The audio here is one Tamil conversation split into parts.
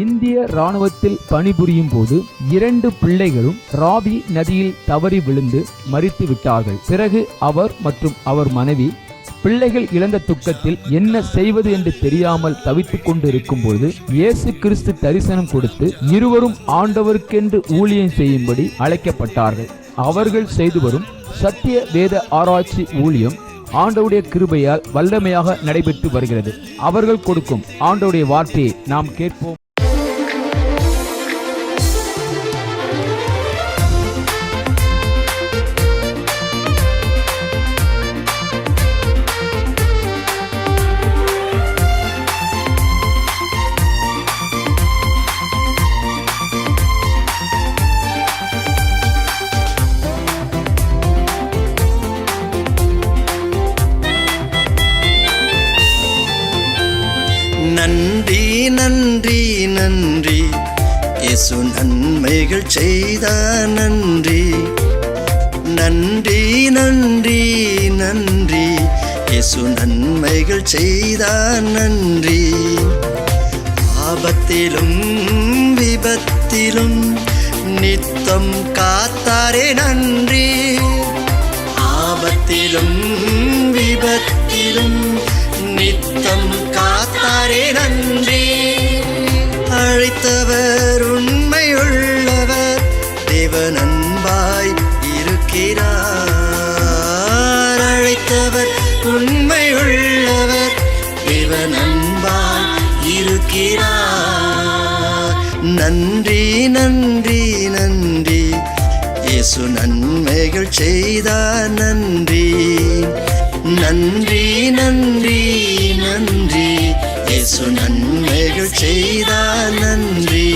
இந்திய இராணுவத்தில் பணிபுரியும் போது 2 பிள்ளைகளும் ராவி நதியில் தவறி விழுந்து மரித்து விட்டார்கள். பிறகு அவர் மற்றும் அவர் மனைவி பிள்ளைகள் இழந்த துக்கத்தில் என்ன செய்வது என்று தெரியாமல் தவித்துக் கொண்டு இருக்கும்போது இயேசு கிறிஸ்து தரிசனம் கொடுத்து இருவரும் ஆண்டவருக்கென்று ஊழியம் செய்யும்படி அழைக்கப்பட்டார்கள். அவர்கள் செய்து வரும் சத்திய வேத ஆராய்ச்சி ஊழியம் ஆண்டவருடைய கிருபையால் வல்லமையாக நடைபெற்று வருகிறது. அவர்கள் கொடுக்கும் ஆண்டவருடைய வார்த்தையை நாம் கேட்போம். நன்றி நன்றி நன்றி இயேசு நன்மைகள் செய்தார். நன்றி நன்றி நன்றி நன்றி இயேசு நன்மைகள் செய்தார். நன்றி ஆபத்திலும் விபத்திலும் நித்தம் காத்தாரே. நன்றி ஆபத்திலும் விபத்திலும் நித்தம் காத்தாரே. நன்றி அழைத்தவர் உண்மையுள்ளவர், தேவன் அன்பாய் இருக்கிறார். அழைத்தவர் உண்மையுள்ளவர், தேவன் அன்பாய் இருக்கிறார். நன்றி நன்றி நன்றி இயேசு நன்மைகள் செய்தார். நன்றி நன்றி நன்றி நன்றி இயேசு நன்மைகள் செய்தார். நன்றி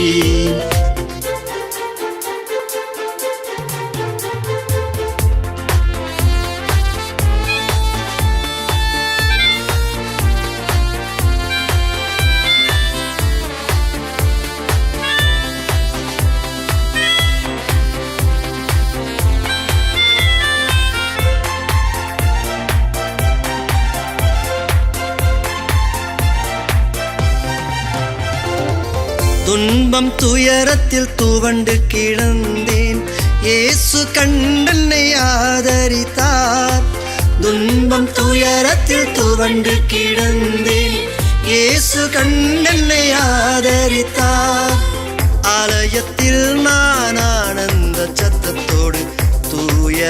துன்பம் துயரத்தில் துவண்டு கிடந்தேன், இயேசு கண்டென்னை ஆதரித்தார். துன்பம் துயரத்தில் துவண்டு கிடந்தேன், இயேசு கண்டென்னை ஆதரித்தார். ஆலயத்தில் நான் ஆனந்த சத்தத்தோடு தூய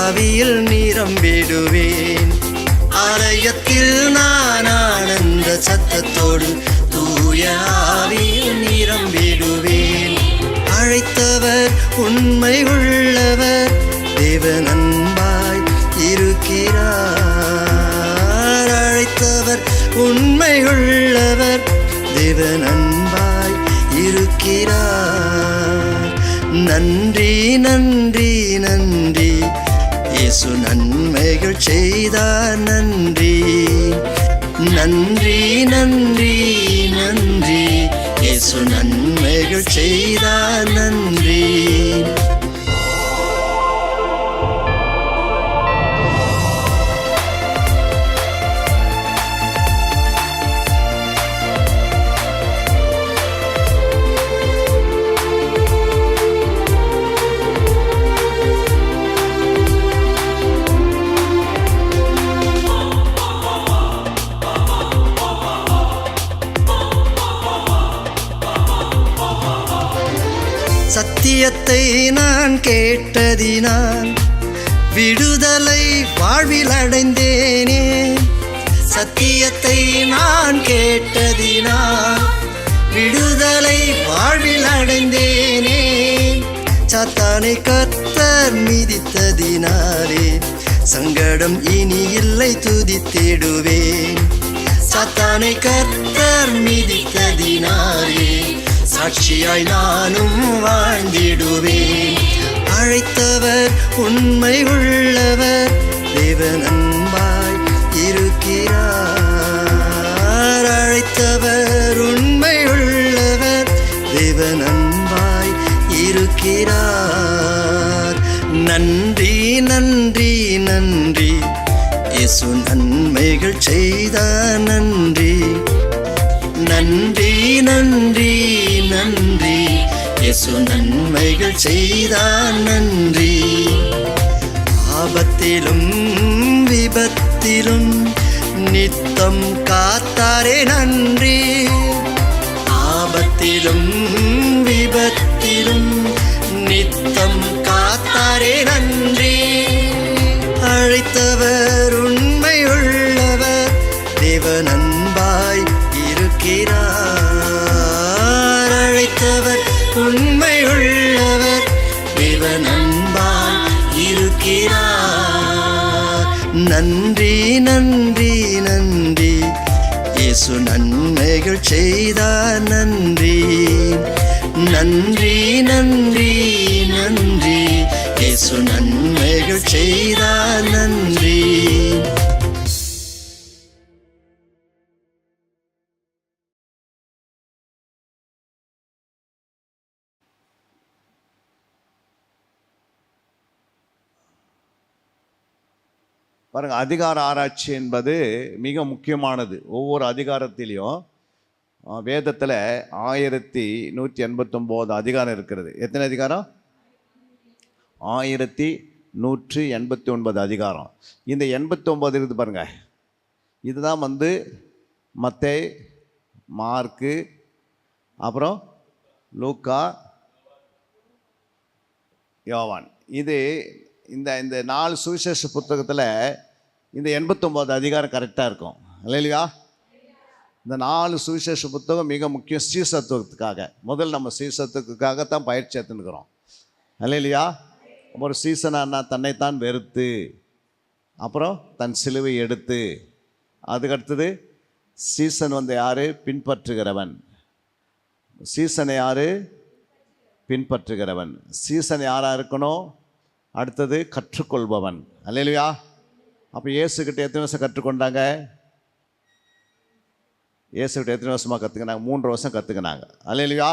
ஆவியில் நிரம்பிடுவேன். ஆலயத்தில் நான் ஆனந்த சத்தத்தோடு தூய ஆவியில் நிரம்பிடுவேன். அழைத்தவர் உண்மை உள்ளவர், தேவன் அன்பாய் இருக்கிறார். அழைத்தவர் உண்மை உள்ளவர், தேவன் அன்பாய் இருக்கிறார். நன்றி நன்றி நன்றி இயேசு நன்மைகள் செய்தார். நன்றி நன்றி நன்றி நன்றி இயேசு நன்மைகள் செய்தார். நன்றி சத்தியத்தை நான் கேட்டதினால் விடுதலை வாழ்வில் அடைந்தேனே. சத்தியத்தை நான் கேட்டதினால் விடுதலை வாழ்வில் அடைந்தேனே. சாத்தானை கர்த்தர் மிதித்ததினாலே சங்கடம் இனி இல்லை, துதித்திடுவேன். சாத்தானை கர்த்தர் மிதித்ததினாலே சாட்சியாய் நானும் வாழ்ந்திடுவேன். அழைத்தவர் உண்மை உள்ளவர், தேவன் அன்பாய் இருக்கிறார். அழைத்தவர் உண்மை உள்ளவர், தேவன் அன்பாய் இருக்கிறார். நன்றி நன்றி நன்றி இயேசு நன்மைகள் செய்தார். நன்றி நன்றி நன்றி நன்றி இயேசு நன்மைகள் செய்தார் நன்றி. ஆபத்திலும் விபத்திலும் நித்தம் காத்தாரே நன்றி. ஆபத்திலும் விபத்திலும் நித்தம் காத்தாரே நன்றி. அழைத்தவர் உண்மையுள்ளவர், தேவன் அன்பாய் இருக்கிறார். அழைத்தவர் உண்மையுள்ளவர், தேவன் அன்பாய் இருக்கிறார். நன்றி நன்றி நன்றி இயேசு நன்மைகள் செய்தார் நன்றி. நன்றி நன்றி நன்றி இயேசு நன்மைகள் செய்தார் நன்றி. பாருங்கள், அதிகார ஆராய்ச்சி என்பது மிக முக்கியமானது. ஒவ்வொரு அதிகாரத்திலையும் வேதத்தில் 1189 அதிகாரம் இருக்கிறது. எத்தனை அதிகாரம்? 1189 அதிகாரம். இந்த 89 இருக்குது பாருங்கள். இதுதான் மத்தேயு, மார்க்கு, அப்புறம் லூக்கா, யோவான். இது இந்த 4 சுவிசேஷ புத்தகத்தில் இந்த 89 அதிகாரம் கரெக்டாக இருக்கும் இல்லையா? இந்த 4 சுவிசேஷ புத்தகம் மிக முக்கியம் சீசத்துவத்துக்காக. முதல் நம்ம சீசத்துக்காகத்தான் பயிற்சி எடுத்துக்கிறோம் இல்லையா? ஒரு சீசனானா தன்னைத்தான் வெறுத்து, அப்புறம் தன் சிலுவை எடுத்து, அதுக்கடுத்தது சீசன் யார்? பின்பற்றுகிறவன். சீசனை யார்? பின்பற்றுகிறவன். சீசன் யாராக இருக்கணும்? அடுத்தது கற்றுக்கொள்பவன் அல்லேலூயா. அப்போ இயேசுக்கிட்ட எத்தனை வருஷம் கற்றுக்கொண்டாங்க? இயேசுக்கிட்ட எத்தனை வருஷமாக கற்றுக்கினாங்க? 3 வருஷம் கற்றுக்கினாங்க அல்லேலூயா.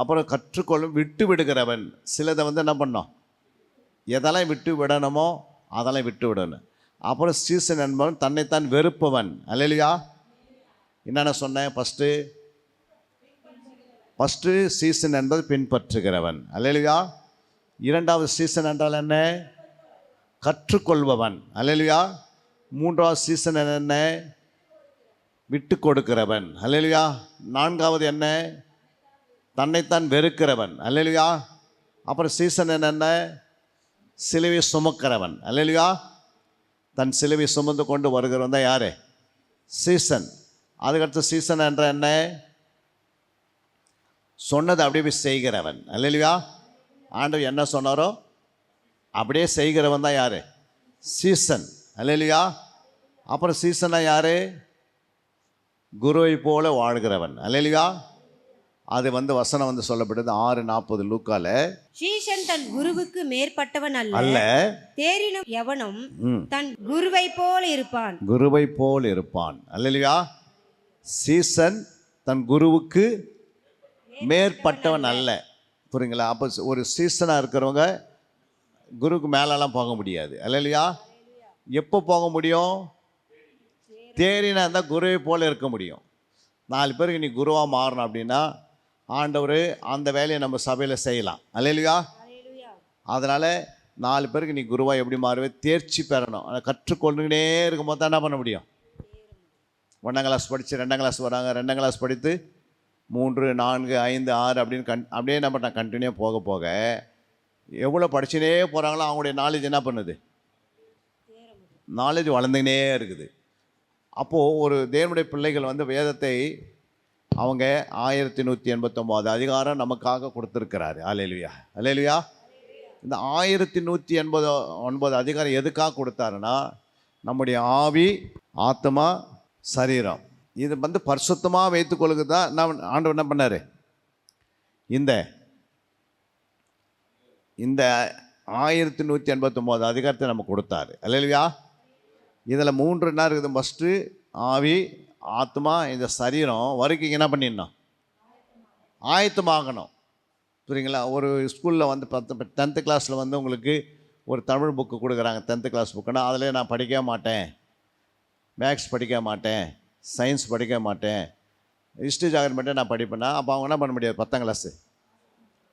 அப்புறம் கற்றுக்கொள்ளும் விட்டு விடுகிறவன். சிலதை என்ன பண்ணோம்? எதெல்லாம் விட்டு விடணுமோ அதெல்லாம் விட்டு விடணும். அப்புறம் சீசன் என்பவன் தன்னைத்தான் வெறுப்பவன் அல்லேலூயா. என்னென்ன சொன்னேன்? ஃபஸ்ட்டு சீசன் என்பது பின்பற்றுகிறவன் அல்லேலூயா. இரண்டாவது சீசன் என்றால் என்ன? கற்றுக்கொள்பவன் அல்லேலூயா. மூன்றாவது சீசன் என்ன? விட்டு கொடுக்கிறவன் அல்லேலூயா. நான்காவது என்ன? தன்னைத்தான் வெறுக்கிறவன் அல்லேலூயா. அப்புறம் சீசன் என்னென்ன? சிலுவை சுமக்கிறவன் அல்லேலூயா. தன் சிலுவை சுமந்து கொண்டு வருகிறவன் தான் யார்? சீசன். அதுக்கடுத்து சீசன் என்ற என்ன? சொன்னது அப்படியே போய் செய்கிறவன் அல்லேலூயா. ஆண்டவர் என்ன சொன்னாரோ அப்படியே செய்கிறவன் தான் யார்? சீசன் அல்லேலூயா. அப்புறம் சீசனா யார்? குருவை போல வாழ்கிறவன் அல்லேலூயா. அது வசனம் சொல்லப்படுது 6:40 லூக்கால. சீசன் தன் குருவுக்கு மேற்பட்டவன் அல்ல, தேறின எவனும் தன் குருவை போல இருப்பான். குருவை போல் இருப்பான் அல்லேலூயா. சீசன் தன் குருவுக்கு மேற்பட்டவன் அல்ல. புரியுங்களா? அப்போ ஒரு சீசனாக இருக்கிறவங்க குருவுக்கு மேலெல்லாம் போக முடியாது அல்லேலூயா. எப்போ போக முடியும்? தேறினா இருந்தால் குருவை போல் இருக்க முடியும். 4 பேருக்கு நீ குருவாக மாறணும் அப்படின்னா ஆண்டவர் அந்த வேலையை நம்ம சபையில் செய்யலாம் அல்லேலூயா. அதனால் 4 பேருக்கு நீ குருவாக எப்படி மாறுவே? தேர்ச்சி பெறணும். கற்றுக்கொண்டுகிட்டே இருக்கும்போது தான் என்ன பண்ண முடியும்? 1ஆம் கிளாஸ் படித்து 2ஆம் கிளாஸ் வராங்க, 2ஆம் கிளாஸ் படித்து 3, 4, 5, 6 அப்படின்னு அப்படியே என்ன பண்ண கண்டினியூ போக போக எவ்வளோ படிச்சுனே போகிறாங்களோ அவங்களுடைய நாலேஜ் என்ன பண்ணுது? நாலேஜ் வளர்ந்துக்கினே இருக்குது. அப்போது ஒரு தேவனுடைய பிள்ளைகள் வேதத்தை அவங்க 1189 அதிகாரம் நமக்காக கொடுத்துருக்கிறாரு அல்லேலூயா. அல்லேலூயா. இந்த 1189 அதிகாரம் எதுக்காக கொடுத்தாருன்னா நம்முடைய ஆவி, ஆத்மா, சரீரம் இது பரிசுத்தமாக வைத்துக்கொள்ளுக்கு தான் நான் ஆண்டவர் என்ன பண்ணார்? இந்த 1189 அதிகாரத்தை நமக்கு கொடுத்தாரு அல்லேலூயா. இதில் 3 என்ன இருக்குது? ஃபஸ்ட்டு ஆவி, ஆத்மா, இந்த சரீரம் வரைக்கும் என்ன பண்ணிடணும்? ஆயத்தமாகணும். புரியுங்களா? ஒரு ஸ்கூலில் 10th கிளாஸில் உங்களுக்கு ஒரு தமிழ் புக்கு கொடுக்குறாங்க. 10th கிளாஸ் புக்குன்னா அதில் நான் படிக்க மாட்டேன், மேக்ஸ் படிக்க மாட்டேன், சயின்ஸ் படிக்க மாட்டேன், ஹிஸ்ட்ரி ஜாகிரபி மட்டும் நான் படிப்பேன்னா அப்போ அவங்க என்ன பண்ண முடியாது 10ஆம் கிளாஸு.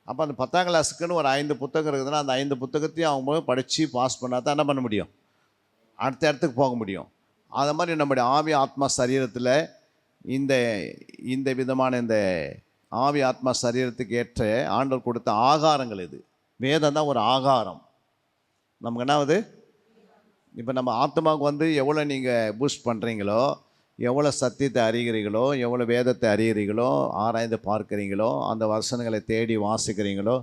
அப்போ அந்த 10ஆம் கிளாஸுக்குன்னு ஒரு 5 புத்தகம் இருக்குதுன்னா அந்த 5 புத்தகத்தையும் அவங்க படித்து பாஸ் பண்ணால் தான் என்ன பண்ண முடியும், அடுத்த இடத்துக்கு போக முடியும். அது மாதிரி நம்முடைய ஆவி ஆத்மா சரீரத்தில் இந்த இந்த விதமான இந்த ஆவி ஆத்மா சரீரத்துக்கு ஏற்ற ஆண்டவர் கொடுத்த ஆகாரங்கள் இது. வேதம் தான் ஒரு ஆகாரம் நமக்கு. என்னாவது, இப்போ நம்ம ஆத்மாவுக்கு வந்து எவ்வளோ நீங்கள் பூஸ்ட் பண்ணுறீங்களோ, எவ்வளோ சத்தியத்தை அறிகிறீங்களோ, எவ்வளோ வேதத்தை அறிகிறீங்களோ, ஆராய்ந்து பார்க்குறீங்களோ, அந்த வசனங்களை தேடி வாசிக்கிறீங்களோ,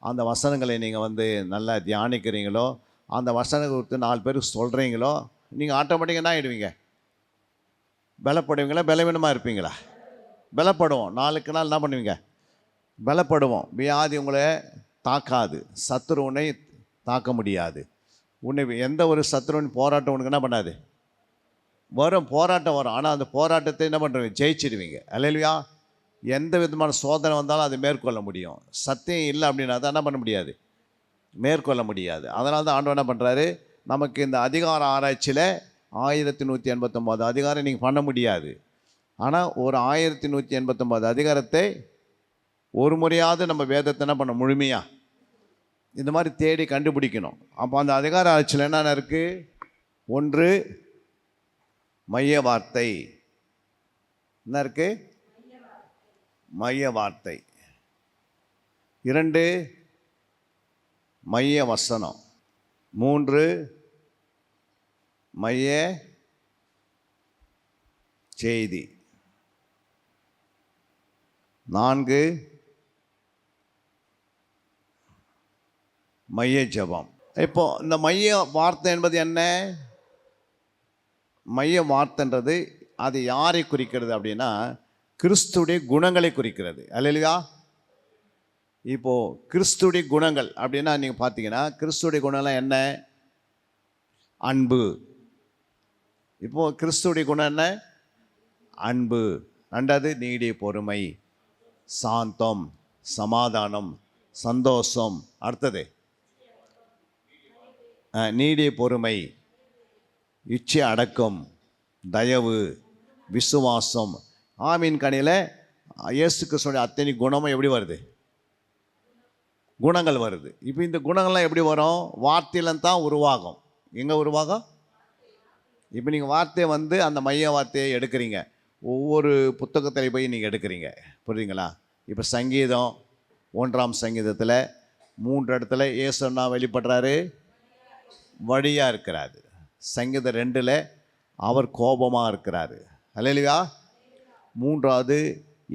அந்த வசனங்களை நீங்கள் வந்து நல்லா தியானிக்கிறீங்களோ, அந்த வசனங்களை கொடுத்து 4 பேருக்கு சொல்கிறீங்களோ, நீங்கள் ஆட்டோமேட்டிக்காக என்ன ஆகிடுவீங்க, பலப்படுவீங்களா பலவீனமாக இருப்பீங்களா? பலப்படுவோம். நாளுக்கு நாள் என்ன பண்ணுவீங்க, பலப்படுவோம். வியாதி உங்களை தாக்காது, சத்துரு உன்னை தாக்க முடியாது. உன்னை எந்த ஒரு சத்துருவின் போராட்டம் உனக்கு என்ன பண்ணாது, வரும், போராட்டம் வரும். ஆனால் அந்த போராட்டத்தை என்ன பண்ணுறீங்க, ஜெயிச்சிடுவீங்க. அல்லேலூயா. எந்த விதமான சோதனை வந்தாலும் அதை மேற்கொள்ள முடியும். சத்தியம் இல்லை அப்படின்னா தான் என்ன பண்ண முடியாது, மேற்கொள்ள முடியாது. அதனால தான் ஆண்டவர் என்ன பண்ணுறாரு, நமக்கு இந்த அதிகார ஆராய்ச்சியில் 1189 அதிகாரம் நீங்கள் பண்ண முடியாது. ஆனால் ஒரு 1189 அதிகாரத்தை ஒரு முறையாவது நம்ம வேதத்தை என்ன பண்ண முழுமையாக இந்த மாதிரி தேடி கண்டுபிடிக்கணும். அப்போ அந்த அதிகார ஆராய்ச்சியில் என்னென்ன இருக்குது, 1 மைய வார்த்தை. என்ன இருக்குது, மைய வார்த்தை. 2 மைய வசனம். 3 மைய செய்தி. 4 மைய ஜெபம். இப்போ இந்த மைய வார்த்தை என்பது என்ன, மைய வார்த்தைன்றது அது யாரை குறிக்கிறது அப்படின்னா கிறிஸ்துடைய குணங்களை குறிக்கிறது. அல்லேலூயா. இப்போது கிறிஸ்துடைய குணங்கள் அப்படின்னா நீங்கள் பார்த்தீங்கன்னா கிறிஸ்துடைய குணம்லாம் என்ன, அன்பு. இப்போது கிறிஸ்துடைய குணம் என்ன, அன்பு. 2வது நீடிய பொறுமை, சாந்தம், சமாதானம், சந்தோஷம். அடுத்தது நீடிய பொறுமை, இச்சை அடக்கம், தயவு, விசுவாசம். ஆமீன் கனியில் இயேசு கிறிஸ்துடைய அத்தனை குணமும் எப்படி வருது, குணங்கள் வருது. இப்போ இந்த குணங்கள்லாம் எப்படி வரும், வார்த்தையில தான் உருவாகும். எங்கே உருவாகும், இப்போ நீங்கள் வார்த்தையை வந்து அந்த மைய வார்த்தையை எடுக்கிறீங்க, ஒவ்வொரு புத்தகத்தில் போய் நீங்கள் எடுக்கிறீங்க, புரியுதுங்களா? இப்போ சங்கீதம் 1ஆம் சங்கீதத்தில் 3 இடத்துல இயேசுன்னா வெளிப்படுறாரு, வழியாக இருக்கிறாரு. சங்கீதம் 2ல் அவர் கோபமாக இருக்கிறாரு. அல்லேலூயா. 3வது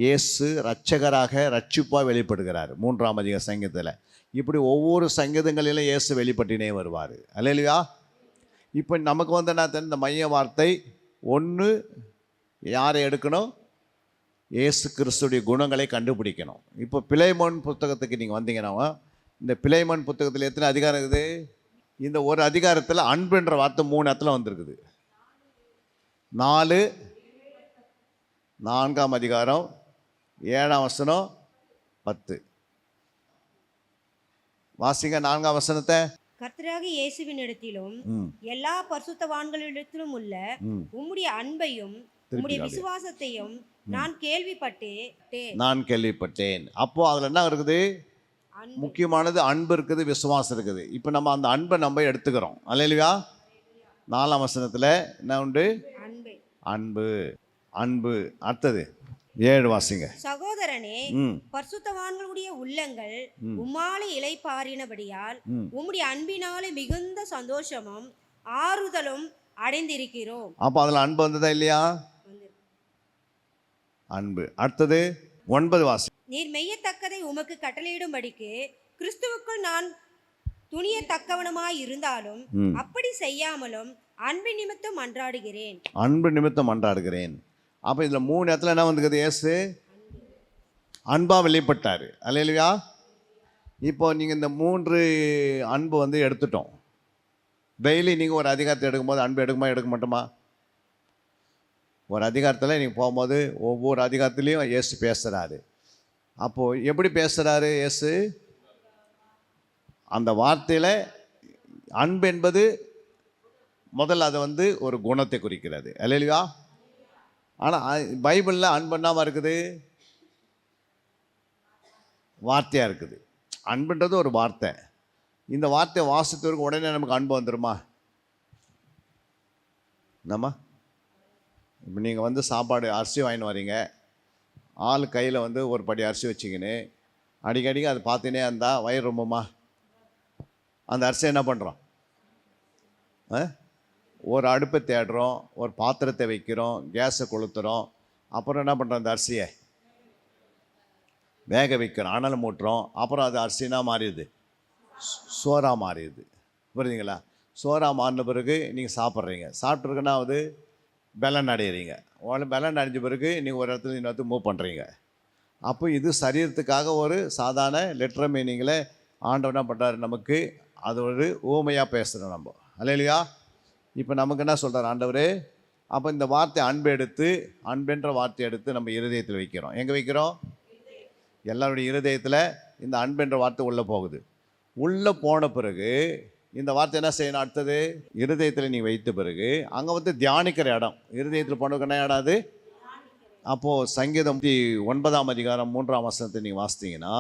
இயேசு இரட்சகராக ரட்சிப்பாக வெளிப்படுகிறார் 3ஆம் அதிகார சங்கீதத்தில். இப்படி ஒவ்வொரு சங்கீதங்களிலும் இயேசு வெளிப்பட்டினே வருவார். அல்லேலூயா. இப்போ நமக்கு வந்து என்ன, இந்த மைய வார்த்தை 1 யாரை எடுக்கணும், இயேசு கிறிஸ்துடைய குணங்களை கண்டுபிடிக்கணும். இப்போ பிலேமோன் புத்தகத்துக்கு நீங்கள் வந்தீங்கன்னா இந்த பிலேமோன் புத்தகத்தில் எத்தனை அதிகாரம் இருக்குது, இந்த ஒரு அதிகாரத்தில் அன்புன்ற வார்த்தை 3 இடத்துல வந்திருக்குது. 4ஆம் அதிகாரம் 7ஆம் வசனம் 10. வாசிங்க 4ஆம் வசனத்தை. கர்த்தராகிய இயேசுவினிடத்திலும் எல்லா பரிசுத்தவான்களிடத்திலும் உள்ள உம்முடைய அன்பையும் உம்முடைய விசுவாசத்தையும் நான் கேள்விப்பட்டேன். அப்போ அதில் என்ன இருக்குது, முக்கியமானது அன்பு இருக்குது, விசுவாசம் இருக்குது. இப்போ நம்ம அந்த அன்பை நம்ம எடுத்துக்கிறோம். அல்லேலூயா. 4ஆம் வசனத்தில் என்ன உண்டு, அன்பு, அன்பு. அடுத்தது 7 வாசிங்க. சகோதரனே, பரிசுத்தவான்களுடைய உள்ளங்கள் உம்மாலே இளைப்பாறினபடியால் உம்முடைய அன்பினாலே மிகுந்த சந்தோஷமும் ஆறுதலும் அடைந்திருக்கிறோம். அப்போ அதில் அன்பு வந்ததா இல்லையா, அன்பு. அடுத்தது 9 வாசி. நீர் மெய்யத்தக்கதை உமக்கு கட்டளையிடும்படிக்கு கிறிஸ்துவுக்குள் நான் துணியத்தக்கவனுமாய் இருந்தாலும் அப்படி செய்யாமலும் அன்பு நிமித்தம் மன்றாடுகிறேன். அன்பு நிமித்தம் மன்றாடுகிறேன். அப்போ இதில் 3 இடத்துல என்ன வந்துக்குது, இயேசு அன்பாக வெளிப்பட்டார். அல்லேலூயா. இப்போ நீங்கள் இந்த 3 அன்பு வந்து எடுத்துட்டோம். டெய்லி நீங்கள் ஒரு அதிகாரத்தை எடுக்கும்போது அன்பு எடுக்க மாட்டோமா? ஒரு அதிகாரத்தில் நீங்கள் போகும்போது ஒவ்வொரு அதிகாரத்துலேயும் இயேசு பேசுகிறாரு. அப்போது எப்படி பேசுகிறாரு இயேசு, அந்த வார்த்தையில் அன்பு என்பது முதல்ல அது வந்து ஒரு குணத்தை குறிக்கிறது. அல்லேலூயா. ஆனால் பைபிளில் அன்பு என்னவா இருக்குது? வார்த்தையாக இருக்குது. அன்புன்றது ஒரு வார்த்தை. இந்த வார்த்தை வாசித்தவருக்கு உடனே நமக்கு அன்பு வந்துடுமா? என்னம்மா, இப்போ நீங்கள் வந்து சாப்பாடு அரிசி வாங்கின்னு வரீங்க, ஆள் கையில் வந்து ஒரு படி அரிசி வச்சிக்கின்னு அடிக்கடிக்கு அது பார்த்துனே இருந்தால் வயிறு ரொம்பமா? அந்த அரிசி என்ன பண்ணுறோம்? ஒரு அடுப்பை தேடுறோம், ஒரு பாத்திரத்தை வைக்கிறோம், கேஸை கொளுத்துறோம், அப்புறம் என்ன பண்ணுறோம்? அந்த அரிசியை வேக வைக்கிறோம், அனல் மூட்டுறோம், அப்புறம் அது அரிசினா மாறிடுது, சோறாக மாறிடுது. புரியுதுங்களா? சோறாக மாறின பிறகு நீங்கள் சாப்பிட்றீங்க, சாப்பிட்ருக்குன்னா அது பலன் அடையிறீங்க. பலன் அடைஞ்ச பிறகு நீங்கள் ஒரு இடத்துல இன்னொரு மூவ் பண்ணுறீங்க. அப்போ இது சரீரத்துக்காக ஒரு சாதாரண லெட்டர் மீனிங்கில் ஆண்டவர் என்ன பண்ணுறாரு நமக்கு? அது ஒரு ஊமையாக பேசுகிறோம் நம்ம. அல்லையா? இப்போ நமக்கு என்ன சொல்கிறார் ஆண்டவர்? அப்போ இந்த வார்த்தை அன்பு எடுத்து, அன்பென்ற வார்த்தை எடுத்து நம்ம இருதயத்தில் வைக்கிறோம். எங்கே வைக்கிறோம்? எல்லாருடைய இருதயத்தில் இந்த அன்பென்ற வார்த்தை உள்ளே போகுது. உள்ளே போன பிறகு இந்த வார்த்தை என்ன செய்யணும்? அடுத்தது இருதயத்தில் நீ வைத்த பிறகு அங்கே வந்து தியானிக்கிற இடம். இருதயத்தில் போனதுக்கு என்ன இடம் அது? அப்போது சங்கீதம் 9ஆம் அதிகாரம் 3ஆம் வசனத்தை நீங்கள் வாசித்தீங்கன்னா,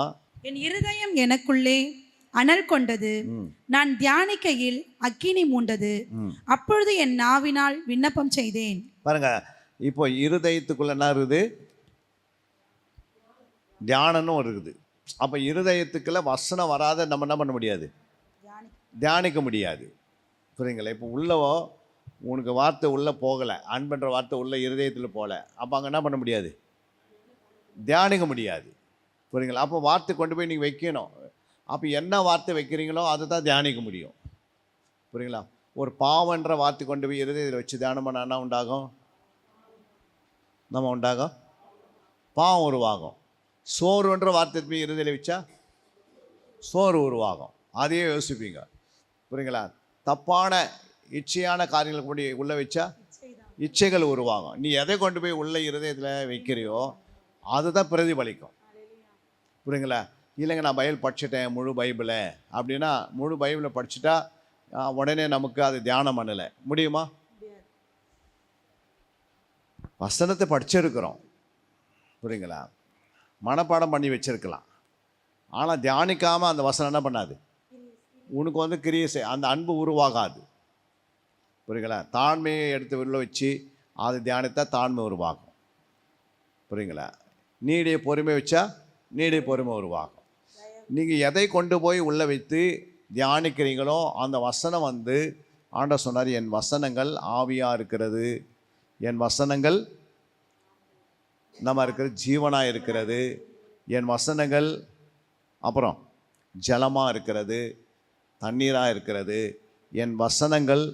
என் இருதயம் எனக்குள்ளே அனல் கொண்டது, நான் தியானிக்கையில் அக்கினி மூண்டது, அப்பொழுது என் நாவினால் விண்ணப்பம் செய்தேன். பாருங்க, இப்போ இருதயத்துக்குள்ள என்ன இருக்குது? தியானமும் இருக்குது. அப்போ இருதயத்துக்குள்ள வசனம் வராத நம்ம என்ன பண்ண முடியாது? தியானிக்க முடியாது. புரியுங்களா? இப்போ உள்ளவோ உனக்கு வார்த்தை உள்ளே போகலை, அன்புன்ற வார்த்தை உள்ள இருதயத்தில் போகல, அப்போ அங்கே என்ன பண்ண முடியாது? தியானிக்க முடியாது. புரியுங்களா? அப்போ வார்த்தை கொண்டு போய் நீங்கள் வைக்கணும். அப்போ என்ன வார்த்தை வைக்கிறீங்களோ அதை தான் தியானிக்க முடியும். புரியுங்களா? ஒரு பாவன்ற வார்த்தை கொண்டு போய் இருதயத்தில் வச்சு தியானம் பண்ண என்ன உண்டாகும்? நம்ம உண்டாகும், பாவம் உருவாகும். சோறுன்ற வார்த்தை போய் இருதயத்தில் வச்சா சோறு உருவாகும். அதையே யோசிப்பீங்க. புரியுங்களா? தப்பான இச்சையான காரியங்களுக்கு முடி உள்ளே வச்சா இச்சைகள் உருவாகும். நீ எதை கொண்டு போய் உள்ள இருதயத்தில் வைக்கிறியோ அதுதான் பிரதிபலிக்கும். புரியுங்களா? இல்லைங்க நான் பைபிள் படிச்சுட்டேன் முழு பைபிளை அப்படின்னா, முழு பைபிளை படிச்சுட்டா உடனே நமக்கு அது தியானம் பண்ணலை முடியுமா? வசனத்தை படிச்சிருக்கிறோம், புரியுங்களா? மனப்பாடம் பண்ணி வச்சிருக்கலாம். ஆனால் தியானிக்காமல் அந்த வசனம் என்ன பண்ணாது? உனக்கு வந்து கிரியை அந்த அன்பு உருவாகாது. புரியுங்களா? தாழ்மையை எடுத்து உள்ள வச்சு அது தியானித்தா தாழ்மை உருவாகும். புரியுங்களா? நீடிய பொறுமை வச்சா நீடிய பொறுமை உருவாகும். நீங்கள் எதை கொண்டு போய் உள்ளே வைத்து தியானிக்கிறீங்களோ அந்த வசனம் வந்து ஆண்டவர் சொன்னார், என் வசனங்கள் ஆவியாக இருக்கிறது, என் வசனங்கள் நம்ம இருக்கிறது ஜீவனாக இருக்கிறது, என் வசனங்கள் அப்புறம் ஜலமாக இருக்கிறது, தண்ணீராக இருக்கிறது, என் வசனங்கள்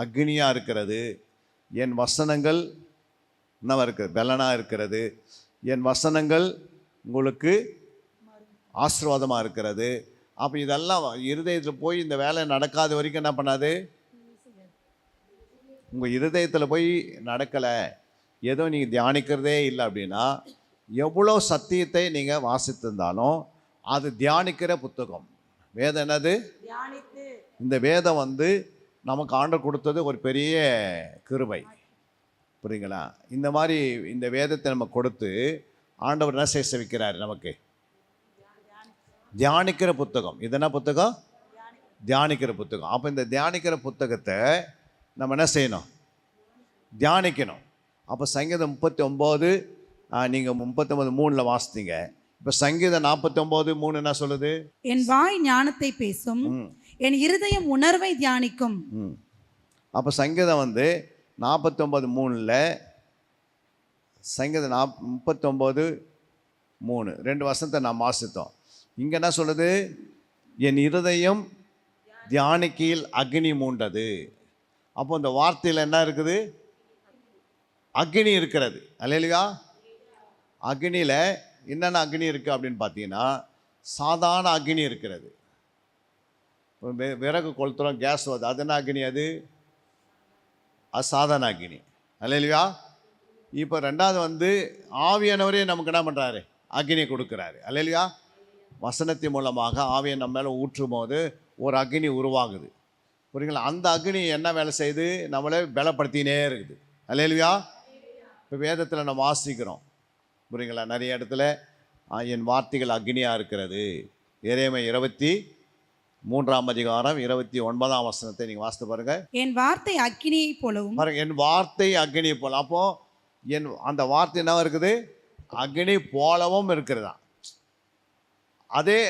அக்னியாக இருக்கிறது, என் வசனங்கள் என்ன இருக்குது? பலனாக இருக்கிறது, என் வசனங்கள் உங்களுக்கு ஆசீர்வாதமாக இருக்கிறது. அப்போ இதெல்லாம் இருதயத்தில் போய் இந்த வேலை நடக்காத வரைக்கும் என்ன பண்ணாது? உங்கள் இருதயத்தில் போய் நடக்கலை, ஏதோ நீங்கள் தியானிக்கிறதே இல்லை அப்படின்னா, எவ்வளோ சத்தியத்தை நீங்கள் வாசித்திருந்தாலும் அது தியானிக்கிற புத்தகம். வேதம் என்னது? இந்த வேதம் வந்து நமக்கு ஆண்டவர் கொடுத்தது ஒரு பெரிய கிருபை. புரியுங்களா? இந்த மாதிரி இந்த வேதத்தை நம்ம கொடுத்து ஆண்டவர் என்ன செய்ய வைக்கிறார்? நமக்கு தியானிக்கிற புத்தகம். இது என்ன புத்தகம்? தியானிக்கிற புத்தகம். அப்போ இந்த தியானிக்கிற புத்தகத்தை நம்ம என்ன செய்யணும்? தியானிக்கணும். அப்போ சங்கீதம் 39 நீங்கள் 39:3 வாசித்தீங்க. இப்போ சங்கீதம் 49:3 என்ன சொல்லுது? என் வாய் ஞானத்தை பேசும், என் இருதயம் உணர்வை தியானிக்கும். அப்போ சங்கீதம் வந்து 49:3 சங்கீதம் 39:3 2 வசனத்தை நாம் வாசித்தோம். இங்கே என்ன சொல்லுது? என் இருதயம் தியானிக்கையில் அக்னி மூண்டது. அப்போ இந்த வார்த்தையில் என்ன இருக்குது? அக்னி இருக்கிறது. அல்லேலூயா. அக்னியில் என்னென்ன அக்னி இருக்குது அப்படின்னு பார்த்தீங்கன்னா, சாதாரண அக்னி இருக்கிறது. விறகு கொளுத்துறோம், கேஸ் வருது, அது என்ன அக்னி? அது சாதாரண அக்னி. அல்லேலூயா. இப்போ ரெண்டாவது வந்து ஆவியானவரே நமக்கு என்ன பண்ணுறாரு? அக்னி கொடுக்குறாரு. அல்லேலூயா. வசனத்தின் மூலமாக ஆவியை நம்ம மேலே ஊற்றும் போது ஒரு அக்னி உருவாகுது. புரியுங்களா? அந்த அக்னி என்ன வேலை செய்யுது? நம்மளை பலப்படுத்தினே இருக்குது. அல்லேலூயா. இப்போ வேதத்தில் நம்ம வாசிக்கிறோம் புரியுங்களா, நிறைய இடத்துல என் வார்த்தைகள் அக்னியாக இருக்கிறது. எரேமியா 23:29 வசனத்தை நீங்கள் வாசித்து பாருங்கள். என் வார்த்தை அக்கினியை போலவும். பாருங்க, என் வார்த்தை அக்னியை போல. அப்போ அந்த வார்த்தை என்ன இருக்குது? அக்னி போலவும் இருக்கிறதா. அதே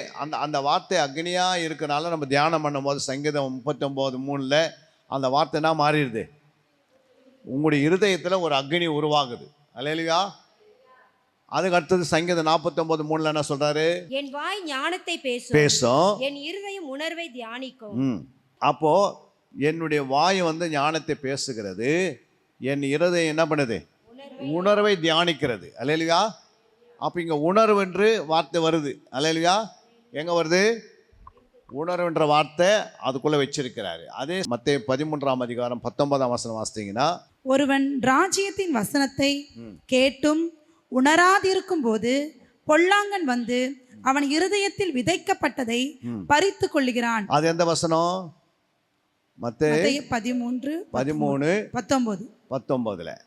அந்த வார்த்தை அக்னியாக இருக்கிறனால நம்ம தியானம் பண்ணும்போது சங்கீதம் 39:3 அந்த வார்த்தை என்ன மாறிடுது? உங்களுடைய இருதயத்தில் ஒரு அக்னி உருவாகுது. அல்லேலூயா. அதுக்கு அடுத்தது சங்கீதம் 49:3 என்ன சொல்றாரு? என் வாய் ஞானத்தை பேசும், என் இருதயம் உணர்வை தியானிக்கும். அப்போ என்னுடைய வாய் ஞானத்தை பேசுகிறது, என் இருதயம் என்ன பண்ணுது? உணர்வை தியானிக்கிறது. அல்லேலூயா. அப்போ இங்கே உணர்வு என்று வார்த்தை வருது. அல்லேலூயா. எங்கே வருது? உணர்வுன்ற வார்த்தை அதுக்குள்ளே வச்சிருக்கிறாரு. அதே மத்தேயு 13:19 வாசித்தீங்கன்னா, ஒருவன் ராஜ்யத்தின் வசனத்தை கேட்டும் உணராதிருக்கும் போது பொல்லாங்கன் வந்து அவன் இருதயத்தில் விதைக்கப்பட்டதை பறித்து கொள்ளுகிறான். அது எந்த வசனம்? மத்தேயு 13:19.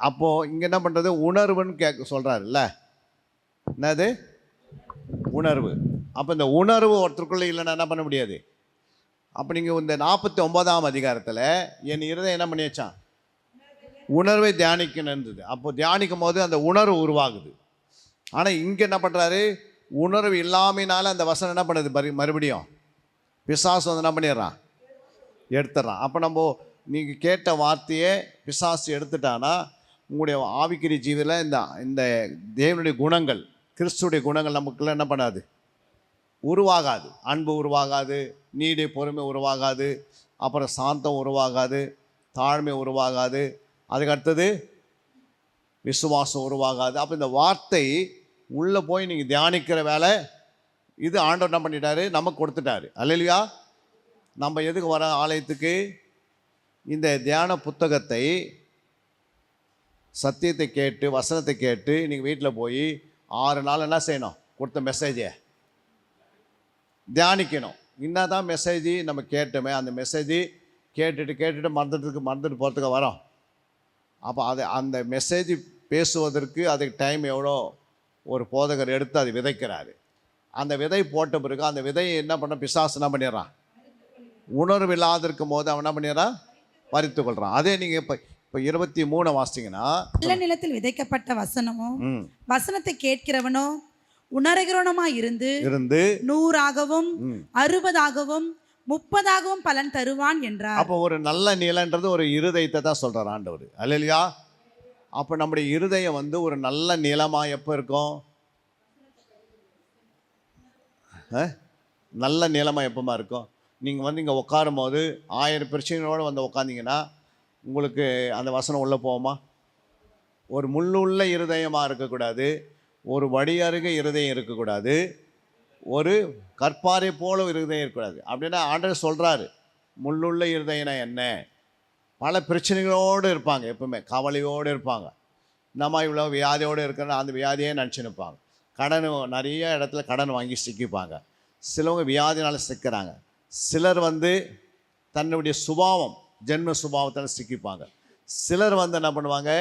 அப்போ இங்க என்ன பண்றது? உணர்வுன்னு சொல்றாருல்ல, என்னது உணர்வு. அப்போ இந்த உணர்வு ஒருத்தருக்குள்ள இல்லைன்னா என்ன பண்ண முடியாது. அப்போ நீங்கள் இந்த 49ஆம் அதிகாரத்தில் என் இருதயம் என்ன பண்ணி வச்சான்? உணர்வை தியானிக்கணும் இருந்தது. அப்போ தியானிக்கும் போது அந்த உணர்வு உருவாகுது. ஆனால் இங்கே என்ன பண்ணுறாரு? உணர்வு இல்லாமனால அந்த வசனம் என்ன பண்ணுது? மறுபடியும் பிசாசு என்ன பண்ணிடுறான்? எடுத்துடுறான். அப்போ நம்ம நீங்கள் கேட்ட வார்த்தையே பிசாசு எடுத்துட்டானா உங்களுடைய ஆவிக்குரிய ஜீவியில் இந்த தேவனுடைய குணங்கள், கிறிஸ்துடைய குணங்கள் நமக்குள்ள என்ன பண்ணாது? உருவாகாது. அன்பு உருவாகாது, நீடி பொறுமை உருவாகாது, அப்புறம் சாந்தம் உருவாகாது, தாழ்மை உருவாகாது, அதுக்கு அடுத்தது விசுவாசம் உருவாகாது. அப்போ இந்த வார்த்தை உள்ளே போய் நீங்கள் தியானிக்கிற வேலை இது ஆண்டவர் என்ன பண்ணிட்டாரு? நமக்கு கொடுத்துட்டாரு. அல்லேலூயா. நம்ம எதுக்கு வர ஆலயத்துக்கு? இந்த தியான புத்தகத்தை, சத்தியத்தை கேட்டு, வசனத்தை கேட்டு நீங்கள் வீட்டில் போய் 6 நாள் என்ன செய்யணும்? கொடுத்த மெசேஜை தியானிக்கணும். இன்னதான் மெசேஜ் நம்ம கேட்டோமே, அந்த மெசேஜ் கேட்டுட்டு மறந்துட்டு போகிறதுக்கு வரோம். அப்போ அந்த மெசேஜ் பேசுவதற்கு அதுக்கு டைம் எவ்வளோ ஒரு போதகர் எடுத்து அதை விதைக்கிறாரு. அந்த விதை போட்ட பிறகு அந்த விதையை என்ன பண்ண பிசாசு என்ன பண்ணிடுறான்? உணர்வு இல்லாத இருக்கும் போது அவன் என்ன பண்ணிடுறான்? பறித்து கொள்கிறான். அதே நீங்கள் இப்போ 23 வாசித்தீங்கன்னா, நல்ல நிலத்தில் விதைக்கப்பட்ட வசனமோ வசனத்தை கேட்கிறவனோ உணர்கிறவனுமாய் இருந்து 100ஆகவும் 60ஆகவும் 30ஆகவும் பலன் தருவான் என்றார். அப்போ ஒரு நல்ல நிலன்றது ஒரு இருதயத்தை தான் சொல்கிறார் ஆண்டவர். அல்லேலூயா. அப்போ நம்முடைய இருதயம் ஒரு நல்ல நிலமாக எப்போ இருக்கும்? நல்ல நிலமாக எப்போமா இருக்கும்? நீங்கள் இங்கே உட்காரும் போது 1000 பிரச்சனைகளோடு உட்காந்திங்கன்னா உங்களுக்கு அந்த வசனம் உள்ளே போகுமா? ஒரு முள்ளுள்ள இருதயமாக இருக்கக்கூடாது, ஒரு வடி அருகே இருதயம் இருக்கக்கூடாது, ஒரு கற்பாரை போல இருதயம் இருக்கக்கூடாது. அப்படின்னா ஆண்டவர் சொல்கிறாரு, முள்ளுள்ள இருதயம்னா என்ன? பல பிரச்சனைகளோடு இருப்பாங்க, எப்பவுமே கவலையோடு இருப்பாங்க. நம்ம இவ்வளோ வியாதியோடு இருக்கிறனா அந்த வியாதியே நினச்சினுப்பாங்க. கடன், நிறைய இடத்துல கடன் வாங்கி சிக்கிப்பாங்க. சிலவங்க வியாதினால் சிக்கிறாங்க. சிலர் தன்னுடைய சுபாவம், ஜென்ம சுபாவத்தில் சிக்கிப்பாங்க. சிலர் என்ன பண்ணுவாங்க?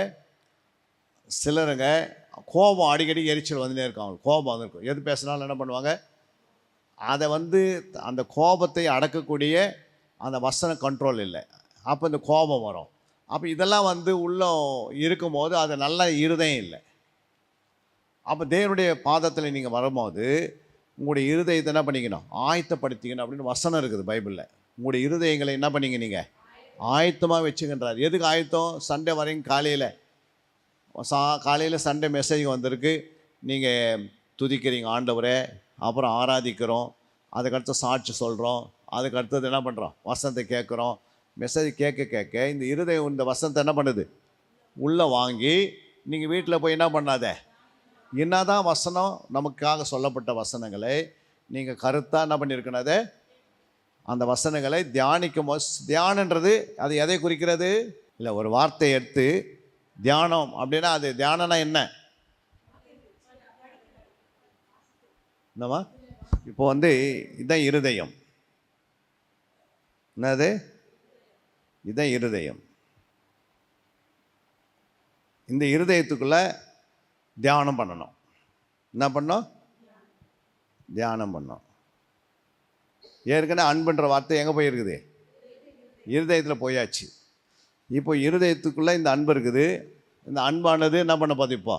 சிலருங்க கோபம், அடிக்கடி எரிச்சல் வந்துனே இருக்கும். அவங்க கோபம் இருக்கும். எது பேசினாலும் என்ன பண்ணுவாங்க? அதை அந்த கோபத்தை அடக்கக்கூடிய அந்த வசன கண்ட்ரோல் இல்லை. அப்போ இந்த கோபம் வரும். அப்போ இதெல்லாம் உள்ள இருக்கும்போது அது நல்ல இருதயம் இல்லை. அப்போ தேவனுடைய பாதத்தில் நீங்கள் வரும்போது உங்களுடைய இருதயத்தை என்ன பண்ணிக்கணும்? ஆயத்தப்படுத்திக்கணும் அப்படின்னு வசனம் இருக்குது பைபிளில். உங்களுடைய இருதயங்களை என்ன பண்ணிங்க? நீங்கள் ஆயத்தமாக வச்சுக்கின்றார். எதுக்கு ஆயத்தம்? சண்டே வரைக்கும் காலையில் சண்டே மெசேஜ் வந்திருக்கு, நீங்கள் துதிக்கிறீங்க ஆண்டவரே, அப்புறம் ஆராதிக்கிறோம், அதுக்கடுத்து சாட்சி சொல்கிறோம், அதுக்கடுத்தது என்ன பண்ணுறோம்? வசனத்தை கேட்குறோம். மெசேஜ் கேட்க இந்த இருதயம் இந்த வசனத்தை என்ன பண்ணுது? உள்ளே வாங்கி நீங்கள் வீட்டில் போய் என்ன பண்ணாத, என்னதான் வசனம் நமக்காக சொல்லப்பட்ட வசனங்களை நீங்கள் கருத்தாக என்ன பண்ணியிருக்கணும்? அதை அந்த வசனங்களை தியானிக்கும் போது, தியானன்றது அது எதை குறிக்கிறது? இல்லை, ஒரு வார்த்தையை எடுத்து தியானம் அப்படின்னா அது தியானம்னா என்ன? என்னவா? இப்போ இதுதான் இருதயம். என்னது? இதுதான் இருதயம். இந்த இருதயத்துக்குள்ளே தியானம் பண்ணணும். என்ன பண்ணோம்? தியானம் பண்ணோம். ஏற்கனவே அன்புன்ற வார்த்தை எங்கே போயிருக்குது? இருதயத்தில் போயாச்சு. இப்போ இருதயத்துக்குள்ளே இந்த அன்பு இருக்குது. இந்த அன்பானது என்ன பண்ண போகுது? இப்போ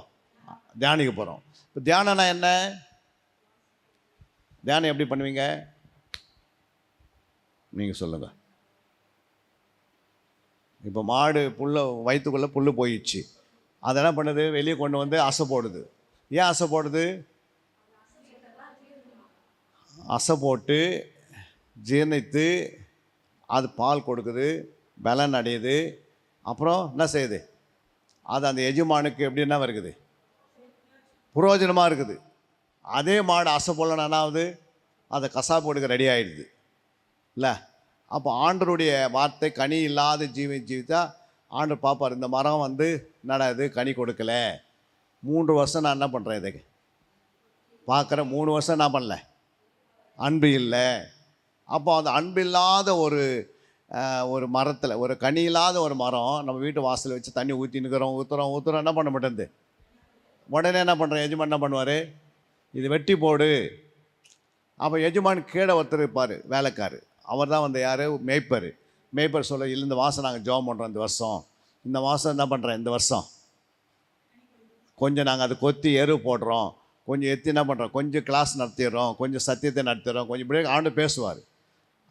தியானிக்க போகிறோம். இப்போ தியானம்னா என்ன? தியானம் எப்படி பண்ணுவீங்க நீங்கள் சொல்லுங்கள். இப்போ மாடு வயிற்றுக்குள்ளே புல் போயிடுச்சு. அதை என்ன பண்ணுது? வெளியே கொண்டு வந்து அசை போடுது. ஏன் அசை போடுது? அசை போட்டு ஜீர்ணித்து அது பால் கொடுக்குது, பலன் அடையுது. அப்புறம் என்ன செய்யுது? அது அந்த எஜமானுக்கு எப்படி என்ன இருக்குது? புரோஜனமாக இருக்குது. அதே மாடு அசை போடலன்னா என்ன ஆகுது? அதை கசாப்பு கொடுக்க ரெடி ஆகிடுது இல்லை? அப்போ ஆண்டருடைய வார்த்தை கனி இல்லாத ஜீவித்தா ஆண்டர் பார்ப்பார், இந்த மரம் வந்து என்னடாது கனி கொடுக்கல. 3 வருஷம் நான் என்ன பண்ணுறேன் இதுக்கு பார்க்குறேன், 3 வருஷம் என்ன பண்ணல, அன்பு இல்லை. அப்போ அந்த அன்பு இல்லாத ஒரு மரத்தில், ஒரு கனி இல்லாத ஒரு மரம் நம்ம வீட்டு வாசலில் வச்சு தண்ணி ஊற்றுறோம் என்ன பண்ண மாட்டேங்குது. உடனே என்ன பண்ணுறேன்? எஜமான் என்ன பண்ணுவார்? இது வெட்டி போடு. அப்போ எஜமான் கீழே ஒருத்தர் இருப்பார், வேலைக்காரு. அவர் தான் வந்து யார்? மேய்ப்பர் சொல்ல, இல்லை இந்த மாதம் நாங்கள் ஜெபம் பண்ணுறோம், இந்த மாதம் என்ன பண்ணுறேன், இந்த வருஷம் கொஞ்சம் நாங்கள் அதை கொத்தி எரு போடுறோம், கொஞ்சம் எத்தி என்ன பண்ணுறோம், கொஞ்சம் கிளாஸ் நடத்திடுறோம், கொஞ்சம் சத்தியத்தை நடத்திடுறோம், கொஞ்சம் இப்படியே ஆண்டு பேசுவார்.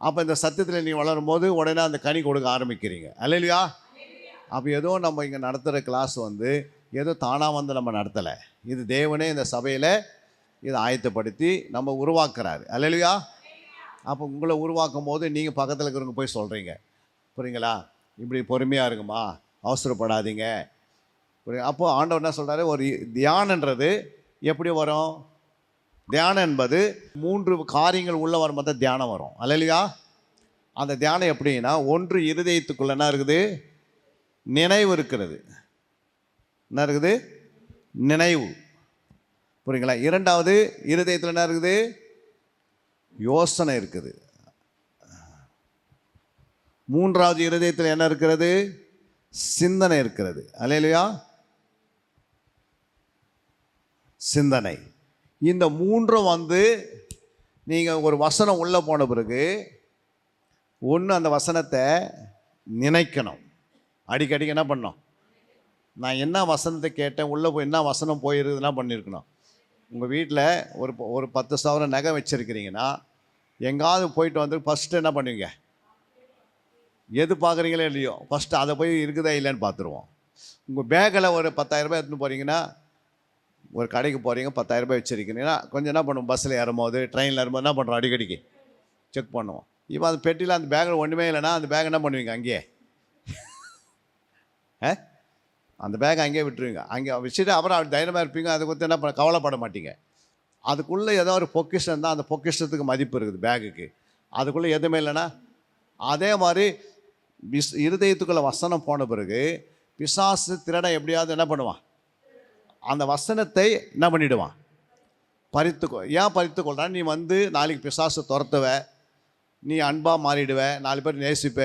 அப்போ இந்த சத்தியத்தில் நீ வளரும் போது உடனே அந்த கனி கொடுக்க ஆரம்பிக்கிறீங்க. அல்லையா? அப்போ ஏதோ நம்ம இங்கே நடத்துகிற கிளாஸ் வந்து ஏதோ தானாக வந்து நம்ம நடத்தலை. இது தேவனே இந்த சபையில் இதை ஆயத்தப்படுத்தி நம்ம உருவாக்குறாரு. அல்லையா? அப்போ உங்களை உருவாக்கும் போது நீங்கள் பக்கத்தில் இருக்கிறவங்க போய் சொல்கிறீங்க, புரியுங்களா? இப்படி பொறுமையாக இருக்குமா, அவசரப்படாதீங்க. அப்போது ஆண்டவர் என்ன சொல்கிறாரு? ஒரு தியானன்றது எப்படி வரும்? தியானம் என்பது 3 காரியங்கள் உள்ள வரும் போது தியானம் வரும். அல்லையா? அந்த தியானம் எப்படின்னா, ஒன்று இருதயத்துக்குள்ள என்ன இருக்குது? நினைவு இருக்கிறது. என்ன இருக்குது? நினைவு. புரியுங்களா? 2வது இருதயத்தில் என்ன இருக்குது? யோசனை இருக்குது. 3வது இருதயத்தில் என்ன இருக்கிறது? சிந்தனை இருக்கிறது. அல்லேலூயா? சிந்தனை. இந்த 3ம் வந்து நீங்கள் ஒரு வசனம் உள்ளே போன பிறகு ஒன்று அந்த வசனத்தை நினைக்கணும். அடிக்கடி என்ன பண்ணணும்? நான் என்ன வசனத்தை கேட்டேன், உள்ளே போய் என்ன வசனம் போயிருக்குதுன்னா பண்ணியிருக்கணும். உங்கள் வீட்டில் ஒரு 10,000 நகை வச்சுருக்கிறீங்கன்னா, எங்காவது போயிட்டு வந்து ஃபஸ்ட்டு என்ன பண்ணுவீங்க? எது பார்க்குறீங்களோ இல்லையோ ஃபஸ்ட்டு அதை போய் இருக்குதா இல்லைன்னு பார்த்துருவோம். உங்கள் பேக்கில் ஒரு 10,000 ரூபாய் எடுத்துன்னு போகிறீங்கன்னா, ஒரு கடைக்கு போகிறீங்க, 10,000 ரூபாய் வச்சுருக்கீங்கன்னா, கொஞ்சம் என்ன பண்ணுவோம்? பஸ்ஸில் ஏறும்போது, ட்ரெயினில் ஏறும்போது என்ன பண்ணுறோம்? அடிக்கடிக்கு செக் பண்ணுவோம். இப்போ அந்த பெட்டியில் அந்த பேக்கில் ஒன்றுமே இல்லைன்னா அந்த பேக் என்ன பண்ணுவீங்க? அங்கேயே அந்த பேக்கை அங்கேயே விட்டுருவீங்க. அங்கே வச்சுட்டு அப்புறம் தைரியமாக இருப்பீங்க. அதை குறித்து என்ன கவலைப்பட மாட்டீங்க. அதுக்குள்ளே ஏதோ ஒரு பொக்கிஷம் இருந்தால் அந்த பொக்கிஷத்துக்கு மதிப்பு இருக்குது பேக்குக்கு. அதுக்குள்ளே எதுவுமே இல்லைன்னா, அதே மாதிரி இருதயத்துக்குள்ளே வசனம் போன பிறகு பிசாசு திருட எப்படியாவது என்ன பண்ணுவான்? அந்த வசனத்தை என்ன பண்ணிவிடுவான்? ஏன் பறித்துக்கொள்றான்? நீ வந்து நாளைக்கு பிசாசு துரத்துவ, நீ அன்பாக மாறிடுவ, 4 பேர் நேசிப்ப,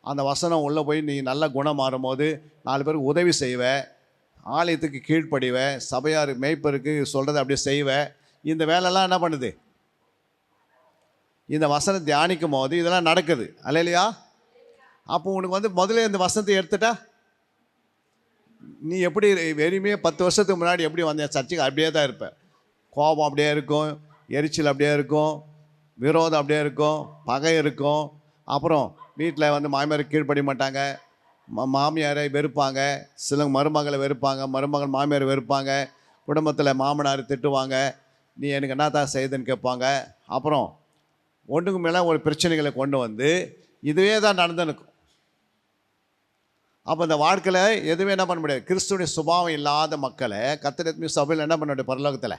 அந்த வசனம் உள்ளே போய் நீ நல்ல குணம் மாறும்போது 4 பேருக்கு உதவி செய்வ, ஆலயத்துக்கு கீழ்ப்படிவ, சபையார் மேய்ப்பருக்கு சொல்கிறத அப்படியே செய்வ. இந்த வேலைலாம் என்ன பண்ணுது? இந்த வசனம் தியானிக்கும் போது இதெல்லாம் நடக்குது. அல்லையா? அப்போ உனக்கு வந்து முதல்ல இந்த வசனத்தை எடுத்துட்டா நீ எப்படி வெறுமையே 10 வருஷத்துக்கு முன்னாடி எப்படி வந்த சர்ச்சைக்கு அப்படியே தான் இருப்ப. கோபம் அப்படியே இருக்கும், எரிச்சல் அப்படியே இருக்கும், விரோதம் அப்படியே இருக்கும், பகை இருக்கும். அப்புறம் வீட்டில் வந்து மாமியார் கீழ்ப்படிய மாட்டாங்க, மாமியாரை வெறுப்பாங்க, சில மருமகளை வெறுப்பாங்க, மருமகள் மாமியார் வெறுப்பாங்க, குடும்பத்தில் மாமனார் திட்டுவாங்க, நீ எனக்கு என்ன தான் செய்யுதுன்னு கேட்பாங்க. அப்புறம் ஒன்றுக்கு மேலே ஒரு பிரச்சனைகளை கொண்டு வந்து இதுவே தான் நடந்துனுக்கும். அப்போ இந்த வாழ்க்கையில் எதுவுமே என்ன பண்ண முடியாது. கிறிஸ்துவனுடைய சுபாவம் இல்லாத மக்களை கர்த்தர் சபையில் என்ன பண்ண முடியாது? பரலோகத்தில்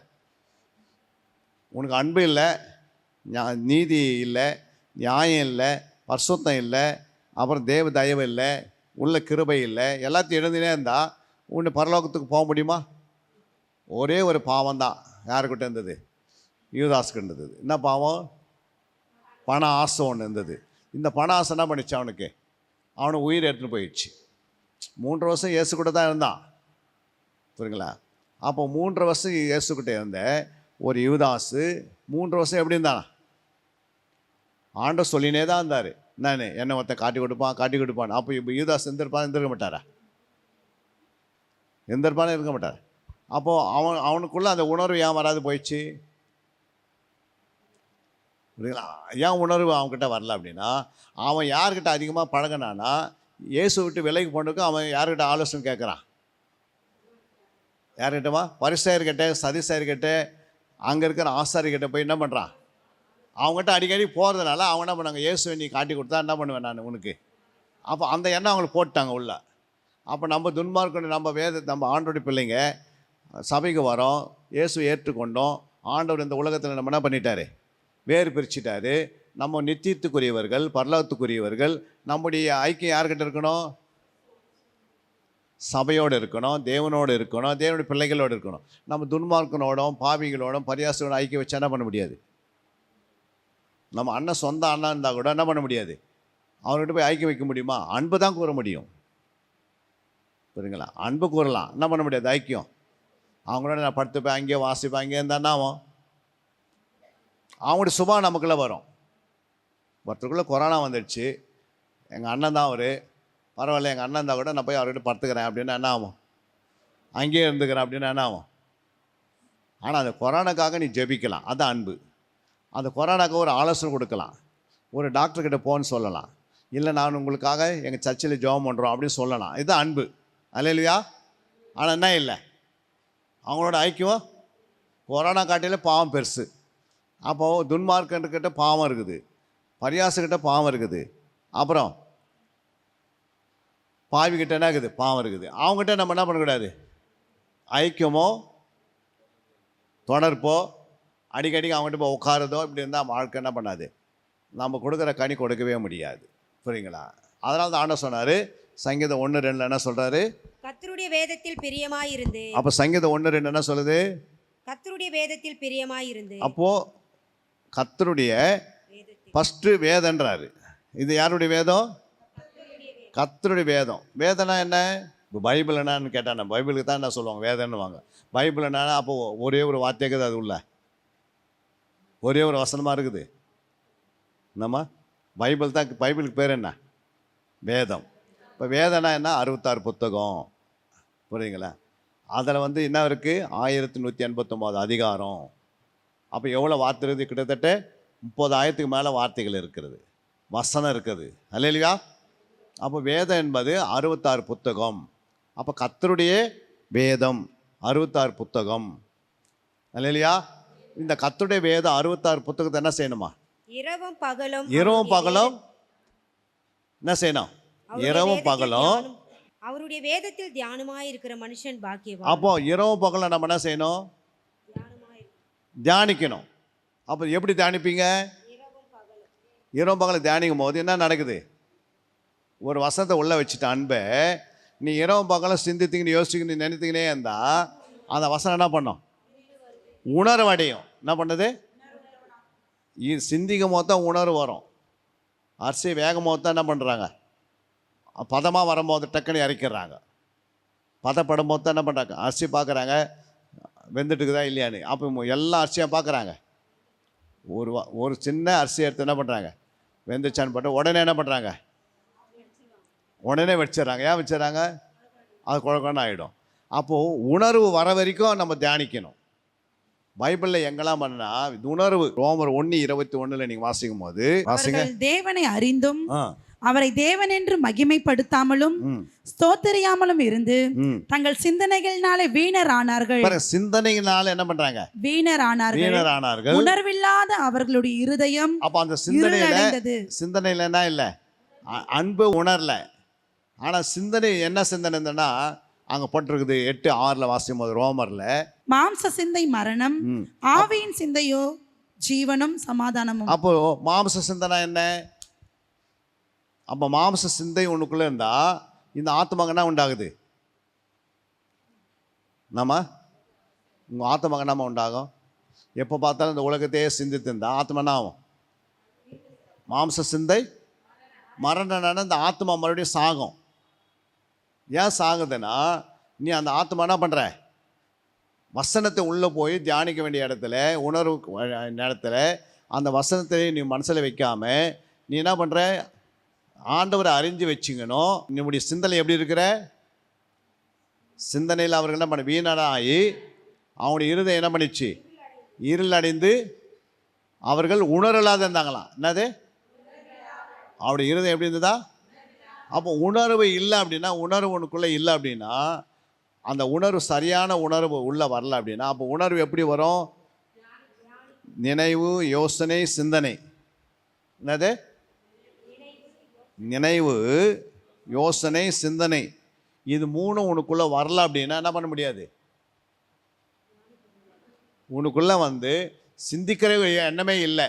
உனக்கு அன்பு இல்லை, நீதி இல்லை, நியாயம் இல்லை, பரிசுத்தம் இல்லை, அப்புறம் தேவ தயவு இல்லை, உள்ள கிருபை இல்லை, எல்லாத்தையும் எழுந்தினே இருந்தால் உன்னை பரலோகத்துக்கு போக முடியுமா? ஒரே ஒரு பாவம் தான். யாருக்கிட்ட இருந்தது? யூதாஸ்க்கு இருந்தது. என்ன பாவம்? பண ஆசை ஒன்று இருந்தது. இந்த பண ஆசை என்ன பண்ணிச்சு? அவனுக்கு உயிர் எடுத்துன்னு போயிடுச்சு. 3 வருஷம் இயேசு கூட தான் இருந்தான். புரியுங்களா? அப்போ 3 வருஷம் இயேசுக்கிட்ட இருந்த ஒரு யூதாசு 3 வருஷம் எப்படி இருந்தான்? ஆண்டவர் சொல்லினே தான் இருந்தார், நான் என்னை ஒருத்தன் காட்டி கொடுப்பான். அப்போ இப்போ யூதாஸ் இருந்திருக்க மாட்டாரா? இருக்க மாட்டார். அப்போது அவனுக்குள்ளே அந்த உணர்வு ஏன் வராது போயிடுச்சு? புரியுங்களா? ஏன் உணர்வு அவன்கிட்ட வரல அப்படின்னா, அவன் யார்கிட்ட அதிகமாக பழகினானா, இயேசு விட்டு விலைக்கு போனதுக்கு அவன் யார்கிட்ட ஆலோசனை கேட்குறான்? யார்கிட்டமா? பரிசேயர்கிட்ட, சதிசேயர்கிட்ட, அங்கே இருக்கிற ஆசாரிகிட்ட போய் என்ன பண்ணுறான்? அவங்ககிட்ட அடிக்கடி போகிறதுனால அவங்க என்ன பண்ணாங்க? இயேசுவை நீ காட்டி கொடுத்தா என்ன பண்ணுவேன் நான் உனக்கு? அப்போ அந்த எண்ணம் அவங்களுக்கு போட்டாங்க உள்ள. அப்போ நம்ம துன்மார்க்கணும், நம்ம ஆண்டோடைய பிள்ளைங்க சபைக்கு வரோம், இயேசு ஏற்றுக்கொண்டோம், ஆண்டவர் இந்த உலகத்தில் நம்ம என்ன பண்ணிட்டாரு? வேறு பிரிச்சுட்டாரு. நம்ம நித்தியத்துக்குரியவர்கள், பரலோகத்துக்குரியவர்கள். நம்முடைய ஐக்கியம் யார்கிட்ட இருக்கணும்? சபையோடு இருக்கணும், தேவனோடு இருக்கணும், தேவனுடைய பிள்ளைகளோடு இருக்கணும். நம்ம துன்மார்க்கனோடும் பாவிகளோடும் பரியாசோட ஐக்கியம் வச்சா என்ன பண்ண முடியாது? நம்ம அண்ணன் சொந்த அண்ணன் இருந்தால் கூட என்ன பண்ண முடியாது? அவர்கிட்ட போய் ஐக்கியம் வைக்க முடியுமா? அன்பு தான் கூற முடியும். புரியுங்களா? அன்பு கூறலாம், என்ன பண்ண முடியாது? ஐக்கியம். அவங்களோட நான் படுத்துப்பேன், அங்கேயே வாசிப்பேன், அங்கேயே இருந்தால் ஆகும். அவங்களுடைய சுபா நமக்குள்ளே வரும். ஒருத்தருக்குள்ளே கொரோனா வந்துடுச்சு, எங்கள் அண்ணன் தான் அவர், பரவாயில்ல எங்கள் அண்ணன் இருந்தால் கூட நான் போய் அவர்கிட்ட படுத்துக்கிறேன் அப்படின்னு என்ன ஆகும்? அங்கேயே இருந்துக்கிறேன் அப்படின்னு என்ன ஆகும்? ஆனால் அந்த கொரோனாக்காக நீ ஜெபிக்கலாம், அதுதான் அன்பு. அந்த கொரோனாக்கு ஒரு ஆலோசனை கொடுக்கலாம், ஒரு டாக்டர்கிட்ட போன்னு சொல்லலாம், இல்லை நான் உங்களுக்காக எங்கள் சர்ச்சில் ஜெபம் பண்ணுறோம் அப்படின்னு சொல்லலாம். இதுதான் அன்பு. அல்லேலூயா. ஆனால் என்ன இல்லை, அவங்களோட ஐக்கியம் கொரோனா காட்டியில் பாவம் பெருசு. அப்போது துன்மார்க்கன்கிட்ட பாவம் இருக்குது, பரியாசக்கிட்ட பாவம் இருக்குது, அப்புறம் பாவிக்கிட்ட என்ன இருக்குது? பாவம் இருக்குது. அவங்ககிட்ட நம்ம என்ன பண்ணக்கூடாது? ஐக்கியமோ தொடர்போ அடிக்கடி அவங்ககிட்ட போய் உட்காரதோ இப்படி இருந்தால் வாழ்க்கை என்ன பண்ணாது? நம்ம கொடுக்குற கனி கொடுக்கவே முடியாது. புரியுங்களா? அதனால தான் ஆண்டவர் சொன்னார், சங்கீதம் 1:2 என்ன சொல்கிறாரு? கர்த்தருடைய வேதத்தில் பிரியமாயிருந்து. அப்போ சங்கீதம் 1:2 என்ன சொல்லுது? கர்த்தருடைய வேதத்தில் பிரியமாயிருந்து. அப்போது கர்த்தருடைய ஃபஸ்ட்டு வேதன்றாரு. இது யாருடைய வேதம்? கர்த்தருடைய வேதம். வேதனா என்ன? இப்போ பைபிள் என்னான்னு கேட்டால் நம்ம பைபிளுக்கு தான் என்ன சொல்லுவாங்க? வேதன்னு வாங்க. பைபிள் என்னன்னா அப்போது ஒரே ஒரு வார்த்தைக்குது அது உள்ள, ஒரே ஒரு வசனமாக இருக்குது. நம்ம பைபிள் தான். பைபிளுக்கு பேர் என்ன? வேதம். இப்போ வேதனா என்ன? 66 புத்தகம். புரியுங்களா? அதில் என்ன இருக்குது? 1189 அதிகாரம். அப்போ எவ்வளோ வார்த்தை இருக்குது? கிட்டத்தட்ட 30,000க்கு மேலே வார்த்தைகள் இருக்கிறது, வசனம் இருக்குது. அல்லேலூயா. அப்போ வேதம் என்பது 66 புத்தகம். அப்போ கர்த்தருடைய வேதம் 66 புத்தகம். அல்லேலூயா. இந்த கர்த்தருடைய வேதம் 66 புத்தகத்தை என்ன செய்யணுமா? இரவும் பகலும் என்ன செய்யணும்? இரவும் பகலும் அவருடைய வேதத்தில் தியானமாய் இருக்கிற மனுஷன் பாக்கியவான். அப்போ இரவும் பகலும் நம்ம என்ன செய்யணும்? தியானிக்கணும். அப்போ எப்படி தியானிப்பீங்க? இரவும் பகலும் தியானிக்கும் போது என்ன நடக்குது? ஒரு வசனத்தை உள்ளே வச்சுட்டு அன்பை நீ இரவும் பகலும் சிந்தித்தீங்கன்னு யோசிச்சுக்கின்னு நினைத்தீங்கன்னே இருந்தால் அந்த வசனம் என்ன பண்ணும்? உணர்வு அடையும். என்ன பண்ணுது? இது சிந்திக்கும் போது தான் உணர்வு வரும். அரிசி வேகம் போது தான் என்ன பண்ணுறாங்க? பதமாக வரும்போது டக்குன்னு இறக்கிடுறாங்க. பதப்படும் போது தான் என்ன பண்ணுறாங்க? அரிசி பார்க்குறாங்க வெந்துட்டுக்குதா இல்லையான்னு. அப்போ எல்லா அரிசியாக பார்க்குறாங்க. ஒரு சின்ன அரிசி எடுத்து என்ன பண்ணுறாங்க? வெந்துச்சான்னு போட்டு உடனே என்ன பண்ணுறாங்க? உடனே வச்சிடறாங்க. ஏன் வச்சிடறாங்க? அது குழக்கம்னு ஆகிடும். அப்போது உணர்வு வர வரைக்கும் நம்ம தியானிக்கணும். பைபிளில் எங்கெல்லாம் பண்ணா உணர்வு. ரோமர் 1:21 நீங்கள் வாசிக்கும் போது வாசிங்க. தேவனை அறிந்தும் அவரை தேவன் என்று மகிமைப்படுத்தாமலும் ஸ்தோத்திரியாமலும் இருந்து தங்கள் சிந்தனைகளினாலே வீணர் ஆனார்கள். சிந்தனையினால என்ன பண்றாங்க? வீணர் ஆனார்கள். உணர்வில்லாத அவர்களுடைய இருதயம். அப்ப அந்த சிந்தனையில என்ன இல்ல? அன்பு உணரல. ஆனா சிந்தனை என்ன சிந்தனை இருந்ததுன்னா அங்க போட்டிருக்குது 8:6 வாசிக்கும் போது ரோமர்ல, மாம்ச சிந்தை மரணம், ஆவியின் சிந்தையோ ஜீவனும் சமாதானமும். அப்போ மாம்ச சிந்தனை என்ன? அப்போ மாம்ச சிந்தை ஒன்றுக்குள்ளே இருந்தால் இந்த ஆத்மாங்க என்ன உண்டாகுது? உங்கள் ஆத்மாங்க என்ன உண்டாகும்? எப்போ பார்த்தாலும் இந்த உலகத்தையே சிந்தித்து இருந்தால் ஆத்மா என்ன ஆகும்? மாம்ச சிந்தை மரணம்னா இந்த ஆத்மா மறுபடியும் சாகும். ஏன் சாகுதுன்னா நீ அந்த ஆத்மா என்ன பண்ணுற? வசனத்தை உள்ளே போய் தியானிக்க வேண்டிய இடத்துல, உணர்வு நேரத்தில் அந்த வசனத்தை நீ மனசில் வைக்காம நீ என்ன பண்ணுற, ஆண்டவரை அறிஞ்சு வச்சுக்கணும். நம்முடைய சிந்தனை எப்படி இருக்கிற, சிந்தனையில் அவர்கள் என்ன பண்ண வீணராகி அவங்களுடைய இருதயம் என்ன பண்ணிச்சு, இருள் அடைந்து அவர்கள் உணரலாத இருந்தாங்களாம். என்னது, அவருடைய இருதயம் எப்படி இருந்ததா? அப்போ உணர்வு இல்லை அப்படின்னா, உணர்வு உனக்குள்ளே இல்லை அப்படின்னா, அந்த உணர்வு சரியான உணர்வு உள்ளே வரல அப்படின்னா, அப்போ உணர்வு எப்படி வரும்? நினைவு, யோசனை, சிந்தனை. என்னது, நினைவு, யோசனை, சிந்தனை. இது மூணும் உனக்குள்ளே வரல அப்படின்னா என்ன பண்ண முடியாது? உனக்குள்ளே சிந்திக்கிற எண்ணமே இல்லை,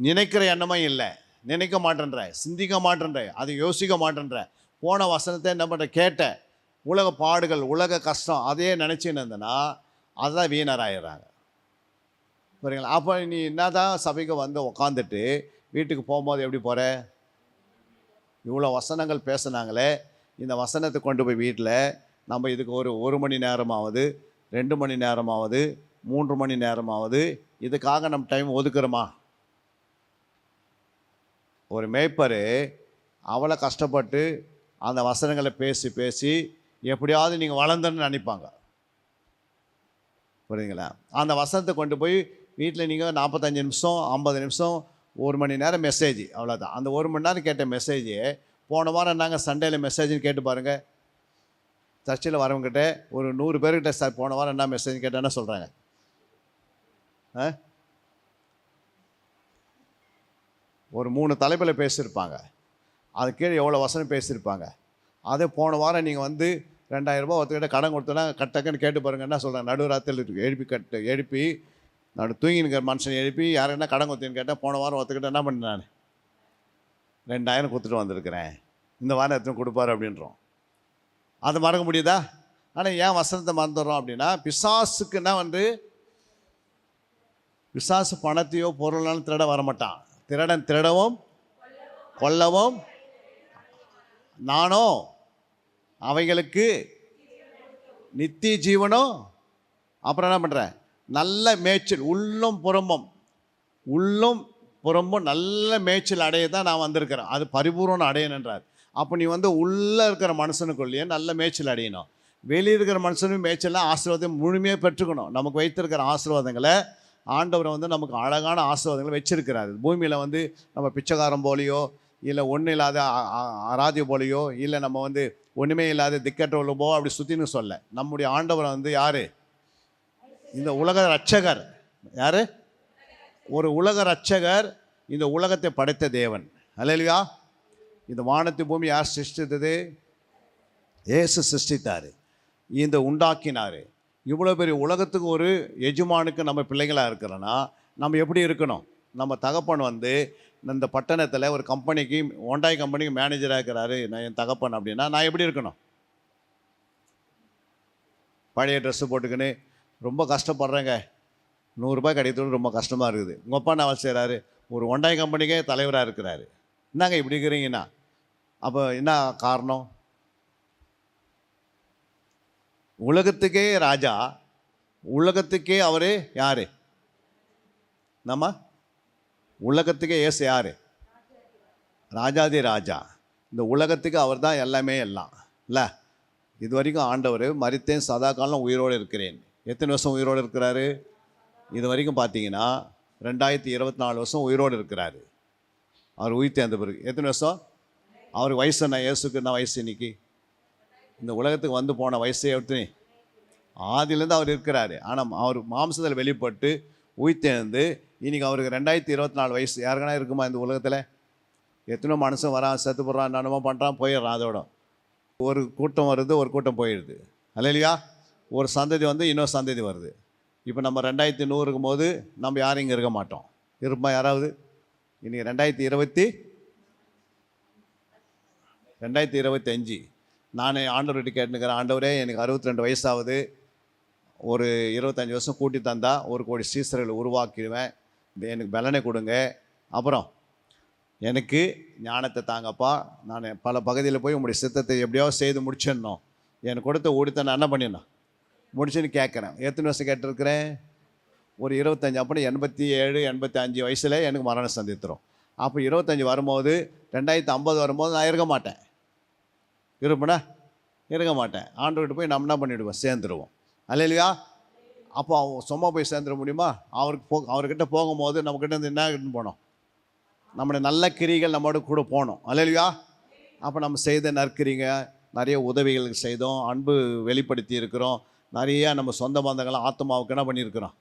நினைக்கிற எண்ணமே இல்லை, நினைக்க மாட்டேன்ற, சிந்திக்க மாட்டேன்ற, அதை யோசிக்க மாட்டேன்ற. போன வசனத்தை என்ன பண்ணுற, கேட்ட உலக பாடுகள், உலக கஷ்டம் அதையே நினச்சின்னு இருந்தேன்னா அதுதான் வீணராயிடுறாங்க. புரியுங்களா? அப்போ நீ என்ன தான் சபைக்கு உக்காந்துட்டு வீட்டுக்கு போகும்போது எப்படி போகிற? இவ்வளோ வசனங்கள் பேசுனாங்களே, இந்த வசனத்தை கொண்டு போய் வீட்டில் நம்ம இதுக்கு ஒரு மணி நேரமாவது, 2 மணி நேரமாவது, 3 மணி நேரமாவது இதுக்காக நம்ம டைம் ஒதுக்குறோமா? ஒரு மேய்ப்பர் அவ்வளோ கஷ்டப்பட்டு அந்த வசனங்களை பேசி பேசி எப்படியாவது நீங்கள் வளர்ந்துன்னு நினைப்பாங்க. புரியுதுங்களா? அந்த வசனத்தை கொண்டு போய் வீட்டில் நீங்கள் 45 நிமிஷம், 50 நிமிஷம், 1 மணி நேரம் மெசேஜ், அவ்வளோதான். அந்த 1 மணி நேரம் கேட்ட மெசேஜ் போன வாரம் நாங்கள் சண்டேயில் மெசேஜ்னு கேட்டு பாருங்கள். சர்ச்சில் வரவங்கிட்ட ஒரு 100 பேர்கிட்ட சார் போன வாரம் என்ன மெசேஜ் கேட்டால் என்ன சொல்கிறாங்க? ஒரு 3 தலைப்பில் பேசியிருப்பாங்க, அது கீழே எவ்வளோ வசனம் பேசியிருப்பாங்க. அதே போன வாரம் நீங்கள் 2000 ரூபா ஒருத்தர்கிட்ட கடன் கொடுத்தோன்னா கட்டக்குன்னு கேட்டு பாருங்கள் என்ன சொல்கிறாங்க. நடுராத்திரில் எழுப்பி தூங்கினுக்கிற மனுஷன் எழுப்பி யாருன்னா கடன் கொடுத்தீங்கன்னு கேட்டால், போன வாரம் ஒருத்தர்கிட்ட என்ன பண்ணேன், நான் 2000 கொடுத்துட்டு வந்திருக்கிறேன், இந்த வாரம் எத்தனை கொடுப்பாரு அப்படின்றோம். அதை மறக்க முடியுதா? ஆனால் ஏன் வசனத்தை மறந்துடுறோம் அப்படின்னா, பிசாசுக்குன்னா பிசாசு பணத்தையோ பொருளாலும் திருட வரமாட்டான். திருடவும் கொல்லவும் நானோ அவைகளுக்கு நித்திய ஜீவனும், அப்புறம் என்ன பண்ணுறேன், நல்ல மேய்ச்சல், உள்ளும் புறம்பும் நல்ல மேய்ச்சல் அடைய தான் நான் வந்திருக்கிறேன். அது பரிபூர்ணம் அடையணுன்றார். அப்போ நீ உள்ளே இருக்கிற மனுஷனுக்குள்ளேயே நல்ல மேய்ச்சல் அடையணும். வெளியே இருக்கிற மனுஷனும் மேய்ச்சல்லாம் ஆசீர்வாதம் முழுமையாக பெற்றுக்கணும். நமக்கு வைத்திருக்கிற ஆசீர்வாதங்களை ஆண்டவர் நமக்கு அழகான ஆசீர்வாதங்களை வச்சிருக்கிறாரு. பூமியில் நம்ம பிச்சைக்காரன் போலையோ, இல்லை ஒன்றும் இல்லாத அராதிய போலையோ, இல்லை நம்ம ஒன்றுமே இல்லாத திக்கற்றவளோ அப்படி சுற்றின்னு சொல்ல. நம்முடைய ஆண்டவர் யார்? இந்த உலக ரட்சகர். யார்? ஒரு உலக ரட்சகர், இந்த உலகத்தை படைத்த தேவன். அல்லேலூயா. இந்த வானத்து பூமி யார் சிருஷ்டித்தது? இயேசு சிருஷ்டித்தார், இந்த உண்டாக்கினார். இவ்வளோ பெரிய உலகத்துக்கு ஒரு எஜமானுக்கு நம்ம பிள்ளைகளாக இருக்கிறோன்னா நம்ம எப்படி இருக்கணும்? நம்ம தகப்பன் இந்த பட்டணத்தில் ஒரு கம்பெனிக்கு, ஹோண்டாய் கம்பெனிக்கு மேனேஜராக இருக்கிறாரு என் தகப்பன் அப்படின்னா நான் எப்படி இருக்கணும்? பழைய ட்ரெஸ்ஸு போட்டுக்கின்னு ரொம்ப கஷ்டப்படுறேங்க, 100 ரூபாய் கிடைக்கிறது ரொம்ப கஷ்டமாக இருக்குது. உங்கள் அப்பா என்ன செய்கிறாரு? ஒரு ஹோண்டாய் கம்பெனிக்கே தலைவராக இருக்கிறாரு. என்னங்க இப்படி இருக்கிறீங்கன்னா, அப்போ என்ன காரணம்? உலகத்துக்கே ராஜா, உலகத்துக்கே அவர் யார்? நம்ம உலகத்துக்கே ஏசு யார்? ராஜாதி ராஜா. இந்த உலகத்துக்கு அவர் தான் எல்லாமே எல்லாம் இல்லை. இது வரைக்கும் ஆண்டவர் மரித்தேன் சதா காலம் உயிரோடு இருக்கிறேன். எத்தனை வருஷம் உயிரோடு இருக்கிறாரு? இது வரைக்கும் பார்த்தீங்கன்னா 2024 வருஷம் உயிரோடு இருக்கிறாரு. அவர் உயிர் தேர்ந்த பிறகு எத்தனை வருஷம்? அவருக்கு வயசு என்ன? இயேசுக்கு என்ன வயசு இன்னைக்கு? இந்த உலகத்துக்கு போன வயசே எடுத்து ஆதிலேருந்து அவர் இருக்கிறாரு. ஆனால் அவர் மாம்சத்தில் வெளிப்பட்டு உயிர்த்தெழுந்து இன்றைக்கி அவருக்கு 2024 வயசு. யாருக்கனா இருக்குமா இந்த உலகத்தில்? எத்தனையோ மனுஷன் வரான், செத்து போடுறான், என்னமோ பண்ணுறான், போயிடுறான். அதோட ஒரு கூட்டம் வருது, ஒரு கூட்டம் போயிடுது. அல்லையா? ஒரு சந்ததி இன்னொரு சந்ததி வருது. இப்போ நம்ம 2100 இருக்கும்போது நம்ம யாரும் இங்கே இருக்க மாட்டோம். இருப்போம் யாராவது? இன்றைக்கி 2025. நான் ஆண்டவர்கிட்ட கேட்டுக்கிறேன், ஆண்டவரே எனக்கு 62 வயசாகுது, ஒரு 25 வருஷம் கூட்டி தந்தா 1 கோடி சீசர்களை உருவாக்கிடுவேன், எனக்கு பலனை கொடுங்க. அப்புறம் எனக்கு ஞானத்தை தாங்கப்பா, நான் பல பகுதியில் போய் உங்களுடைய சித்தத்தை எப்படியாவது செய்து முடிச்சிடணும். எனக்கு கொடுத்த ஊழியத்தை நான் என்ன பண்ணிடணும்? முடிச்சுன்னு கேட்குறேன். எத்தனை வருஷம் கேட்டிருக்கிறேன்? ஒரு 25. அப்போ 87 85 வயசில் எனக்கு மரணம் சந்தித்துரும். அப்போ 25 வரும்போது 2050 வரும்போது நான் இருக்க மாட்டேன். இருப்பேனா? இருக்க மாட்டேன். ஆண்டவர்கிட்ட போய் நம்ம என்ன பண்ணிவிடுவோம்? சேர்ந்துருவோம். அல்லேலூயா. அப்போ சும்மா போய் சேர்ந்துட முடியுமா? அவர்கிட்ட போகும்போது நம்மக்கிட்ட இருந்து என்ன எடுத்துன்னு போனோம்? நம்முடைய நல்ல கிரிகள் நம்மளோட கூட போகணும். அல்லேலூயா. அப்போ நம்ம செய்த நற்கிரிங்க, நிறைய உதவிகள் செய்தோம், அன்பு வெளிப்படுத்தி இருக்கிறோம், நிறையா நம்ம சொந்த பந்தங்களை ஆத்மாவுக்கு என்ன பண்ணியிருக்கிறோம்?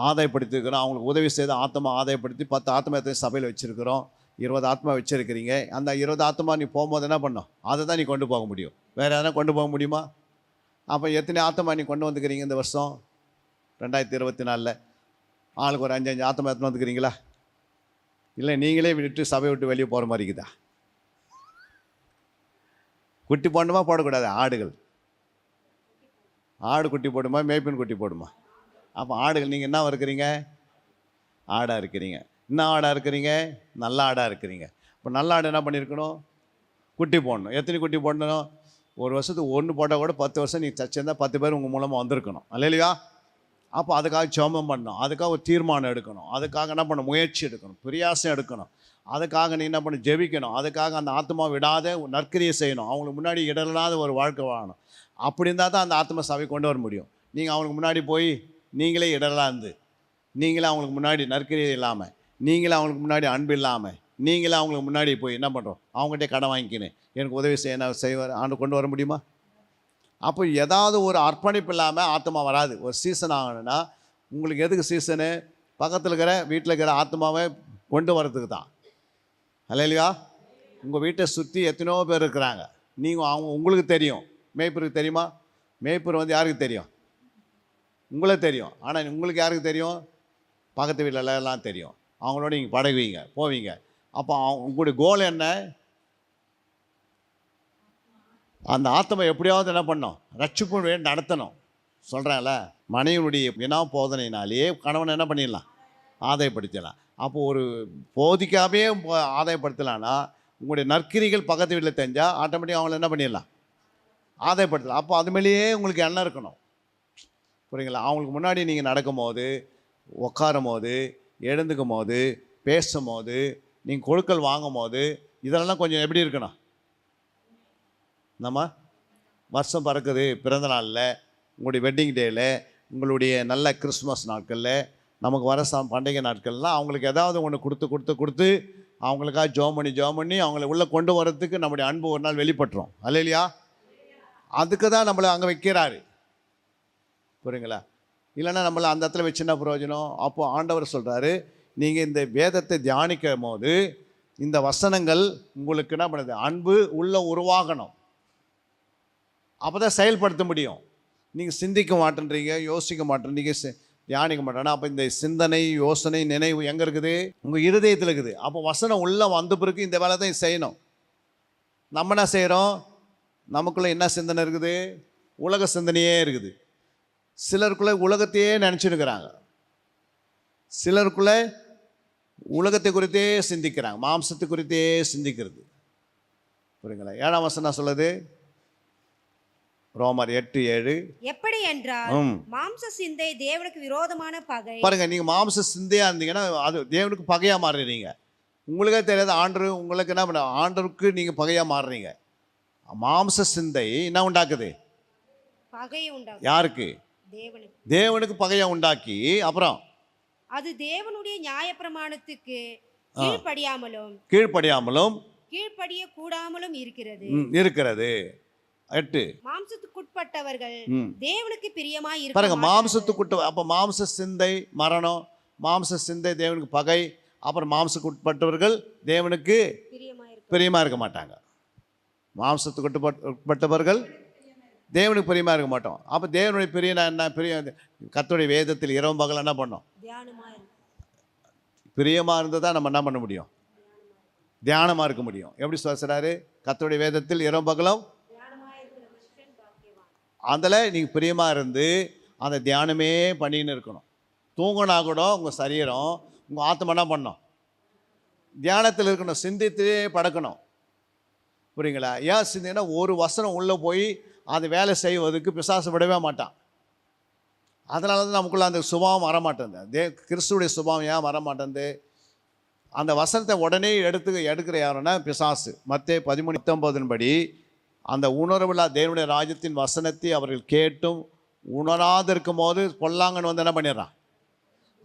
ஆதாயப்படுத்தியிருக்கிறோம். அவங்களுக்கு உதவி செய்த ஆத்மா ஆதாயப்படுத்தி 10 ஆத்மா சபையில் வச்சுருக்கிறோம். 20 ஆத்மா வச்சுருக்கிறீங்க. அந்த 20 ஆத்மா நீ போகும்போது என்ன பண்ணோம்? அதை தான் நீ கொண்டு போக முடியும். வேறு எதனா கொண்டு போக முடியுமா? அப்போ எத்தனை ஆத்மா நீ கொண்டு வந்துக்கிறீங்க இந்த வருஷம் 2024? ஆளுக்கு ஒரு 5 ஆத்மா எடுத்துன்னு வந்துக்கிறீங்களா? இல்லை நீங்களே விட்டு சபையை விட்டு வெளியே போகிற மாதிரி இருக்குதா? குட்டி போடணுமா போடக்கூடாது? ஆடு குட்டி போடுமா? மேய்ப்பின் குட்டி போடுமா? அப்போ ஆடுகள் நீங்கள் என்ன இருக்கிறீங்க? ஆடாக இருக்கிறீங்க. என்ன ஆடாக இருக்கிறீங்க? நல்ல ஆடாக இருக்கிறீங்க. இப்போ நல்ல ஆடு என்ன பண்ணியிருக்கணும்? குட்டி போடணும். எத்தனை குட்டி போடணும்? ஒரு வருஷத்துக்கு 1 போட்டால் கூட 10 வருஷம் நீங்கள் சச்சிருந்தால் 10 பேர் உங்கள் மூலமாக வந்திருக்கணும். அல்லேலூயா. அப்போ அதுக்காக ஜெபம் பண்ணணும், அதுக்காக ஒரு தீர்மானம் எடுக்கணும், அதுக்காக என்ன பண்ணணும்? முயற்சி எடுக்கணும், பிரயாசம் எடுக்கணும், அதுக்காக நீ என்ன பண்ண? ஜெபிக்கணும், அதுக்காக அந்த ஆத்மா விடாத நற்கிரியை செய்யணும், அவங்களுக்கு முன்னாடி இடரில்லாத ஒரு வாழ்க்கை வாழணும். அப்படி இருந்தால் தான் அந்த ஆத்மா சபை கொண்டு வர முடியும். நீங்கள் அவங்களுக்கு முன்னாடி போய் நீங்களே இடரெல்லாம் இருந்து, நீங்களே அவங்களுக்கு முன்னாடி நற்கிரியை இல்லாமல், நீங்களே அவங்களுக்கு முன்னாடி அன்பு இல்லாமல், நீங்களே அவங்களுக்கு முன்னாடி போய் என்ன பண்ணுறோம்? அவங்ககிட்ட கடன் வாங்கிக்கின்னு எனக்கு உதவி செய்வார் ஆண்டு கொண்டு வர முடியுமா? அப்போ ஏதாவது ஒரு அர்ப்பணிப்பு இல்லாமல் ஆத்மா வராது. ஒரு சீசன் ஆகணும்னா உங்களுக்கு எதுக்கு சீசனு? பக்கத்தில் இருக்கிற வீட்டில் இருக்கிற ஆத்மாவை கொண்டு வரதுக்கு தான். அல்லேலூயா. உங்கள் வீட்டை சுற்றி எத்தனையோ பேர் இருக்கிறாங்க. நீங்கள் உங்களுக்கு தெரியும். மேய்ப்பருக்கு தெரியுமா? மேய்ப்பர் யாருக்கு தெரியும்? உங்களுக்கு தெரியும். ஆனால் உங்களுக்கு யாருக்கு தெரியும்? பக்கத்து வீட்டில் எல்லாம் தெரியும். அவங்களோட நீங்கள் பழகுவீங்க, போவீங்க. அப்போ உங்களுடைய கோல் என்ன? அந்த ஆத்மா எப்படியாவது என்ன பண்ணணும்? ரட்சிப்பு வேண்டி நடத்தணும். சொல்கிறேன்ல, மனைவியுடைய வினா போதனையினாலேயே கணவனை என்ன பண்ணிடலாம்? ஆதாயப்படுத்தலாம். அப்போது ஒரு போதிக்காமே ஆதாயப்படுத்தலான்னா உங்களுடைய நற்கிரிகள் பக்கத்து வீட்டில் தெரிஞ்சால் ஆட்டோமேட்டிக்காக அவங்கள என்ன பண்ணிடலாம்? ஆதாயப்படுத்தலாம். அப்போ அது மேலேயே உங்களுக்கு எண்ணம் இருக்கணும். புரியுங்களா? அவங்களுக்கு முன்னாடி நீங்கள் நடக்கும்போது, உட்காரும் போது, எழுந்துக்கும் போது, பேசும்போது, நீங்கள் கொடுக்கல் வாங்கும் போது, இதெல்லாம் கொஞ்சம் எப்படி இருக்கணும்? நம்ம வருஷம் பிறக்குது, பிறந்த நாளில், உங்களுடைய வெட்டிங் டேயில், உங்களுடைய நல்ல கிறிஸ்மஸ் நாட்களில், நமக்கு வர பண்டிகை நாட்கள்லாம் அவங்களுக்கு ஏதாவது ஒன்று கொடுத்து அவங்களுக்காக ஜோம் பண்ணி அவங்கள உள்ளே கொண்டு வரதுக்கு நம்முடைய அன்பு ஒரு நாள் வெளிப்பட்டுரும். அல்லேலூயா. அதுக்கு தான் நம்மளை அங்கே வைக்கிறாரு. புரியுங்களா? இல்லைன்னா நம்மளை அந்த இடத்துல வச்சுன்னா பிரயோஜனம். அப்போ ஆண்டவர் சொல்கிறாரு, நீங்கள் இந்த வேதத்தை தியானிக்கும் போது இந்த வசனங்கள் உங்களுக்கு என்ன பண்ணுது? அன்பு உள்ள உருவாகணும். அப்போ தான் செயல்படுத்த முடியும். நீங்கள் சிந்திக்க மாட்டேன்றீங்க, யோசிக்க மாட்டேன்றீங்க, தியானிக்க மாட்டேன்னா அப்போ இந்த சிந்தனை, யோசனை, நினைவு எங்கே இருக்குது? உங்கள் இருதயத்தில் இருக்குது. அப்போ வசனம் உள்ளே வந்த பிறகு இந்த வேலை தான் செய்யணும். நம்ம என்ன செய்கிறோம்? நமக்குள்ளே என்ன சிந்தனை இருக்குது? உலக சிந்தனையே இருக்குது. சிலருக்குள்ளே உலகத்தையே நினச்சிருக்கிறாங்க, சிலருக்குள்ளே உலகத்தை குறித்தே சிந்திக்கிறாங்க, மாம்சத்தை குறித்தே சிந்திக்கிறது. புரியுங்களா? 7ஆம் வசனம் சொல்லுது, ரோமர் 8:7. எப்படி என்றால் மாம்ச சிந்தை தேவனுக்கு விரோதமான பகை. பாருங்க, நீங்க மாம்ச சிந்தையா இருந்தீங்கன்னா அது தேவனுக்கு பகையா மாறுறீங்க. உங்களுக்கே தெரியாது. ஆண்டவர் உங்களுக்கு என்ன பண்ண? ஆண்டவருக்கு நீங்க பகையா மாறுறீங்க. மாம்ச சிந்தை என்ன உண்டாக்குது? பகை உண்டாக்குது. யாருக்கு? தேவனுக்கு. தேவனுக்கு பகையா உண்டாக்கி அப்புறம் அது தேவனுடைய நியாயப்பிரமாணத்துக்கு கீழ்ப்படியாமலும் கீழ்ப்படிய கூடாமலும் இருக்கிறது. 8. மாம்சத்துக்குட்பட்டவர்கள் தேவனுக்கு பிரியமாய் இருக்க பாருங்க, மாம்சத்துக்குட்ட. அப்ப மாம்ச சிந்தை மரணம், மாம்ச சிந்தை தேவனுக்கு பகை. அப்புறம் மாம்சத்துக்குட்பட்டவர்கள் தேவனுக்கு பிரியமா இருக்க மாட்டாங்க. மாம்சத்துக்குட்பட்டவர்கள் தேவனுக்கு பிரியமா இருக்க மாட்டோம். அப்போ தேவனுடைய பிரியனா என்ன? கர்த்தருடைய வேதத்தில் இரவும் பகல் என்ன பண்ணோம்? பிரியமா இருந்தால் தான் நம்ம என்ன பண்ண முடியும்? தியானமாக இருக்க முடியும். எப்படி சொல்றாரு? கர்த்தருடைய வேதத்தில் இரவும் பகலும் அதில் நீங்கள் பிரியமாக இருந்து அந்த தியானமே பண்ணின்னு இருக்கணும். தூங்கினா கூட உங்கள் சரீரம், உங்கள் ஆத்மா என்ன பண்ணணும்? தியானத்தில் இருக்கணும், சிந்தித்தே படக்கணும். புரியுங்களா? ஏன் சிந்தினா ஒரு வசனம் உள்ளே போய் அது வேலை செய்வதற்கு பிசாசு விடவே மாட்டான். அதனால தான் நமக்குள்ள அந்த சுபாவம் வரமாட்டேங்குது. கிறிஸ்துடைய சுபாவம் ஏன் வரமாட்டேங்குது? அந்த வசனத்தை உடனே எடுக்கிற யாருன்னா பிசாசு. மத்தேயு 13:19 படி அந்த உணர்வுள்ள தேவனுடைய ராஜ்யத்தின் வசனத்தை அவர்கள் கேட்டும் உணராதிருக்கும் போது பொல்லாங்கன் வந்து என்ன பண்ணிடுறான்?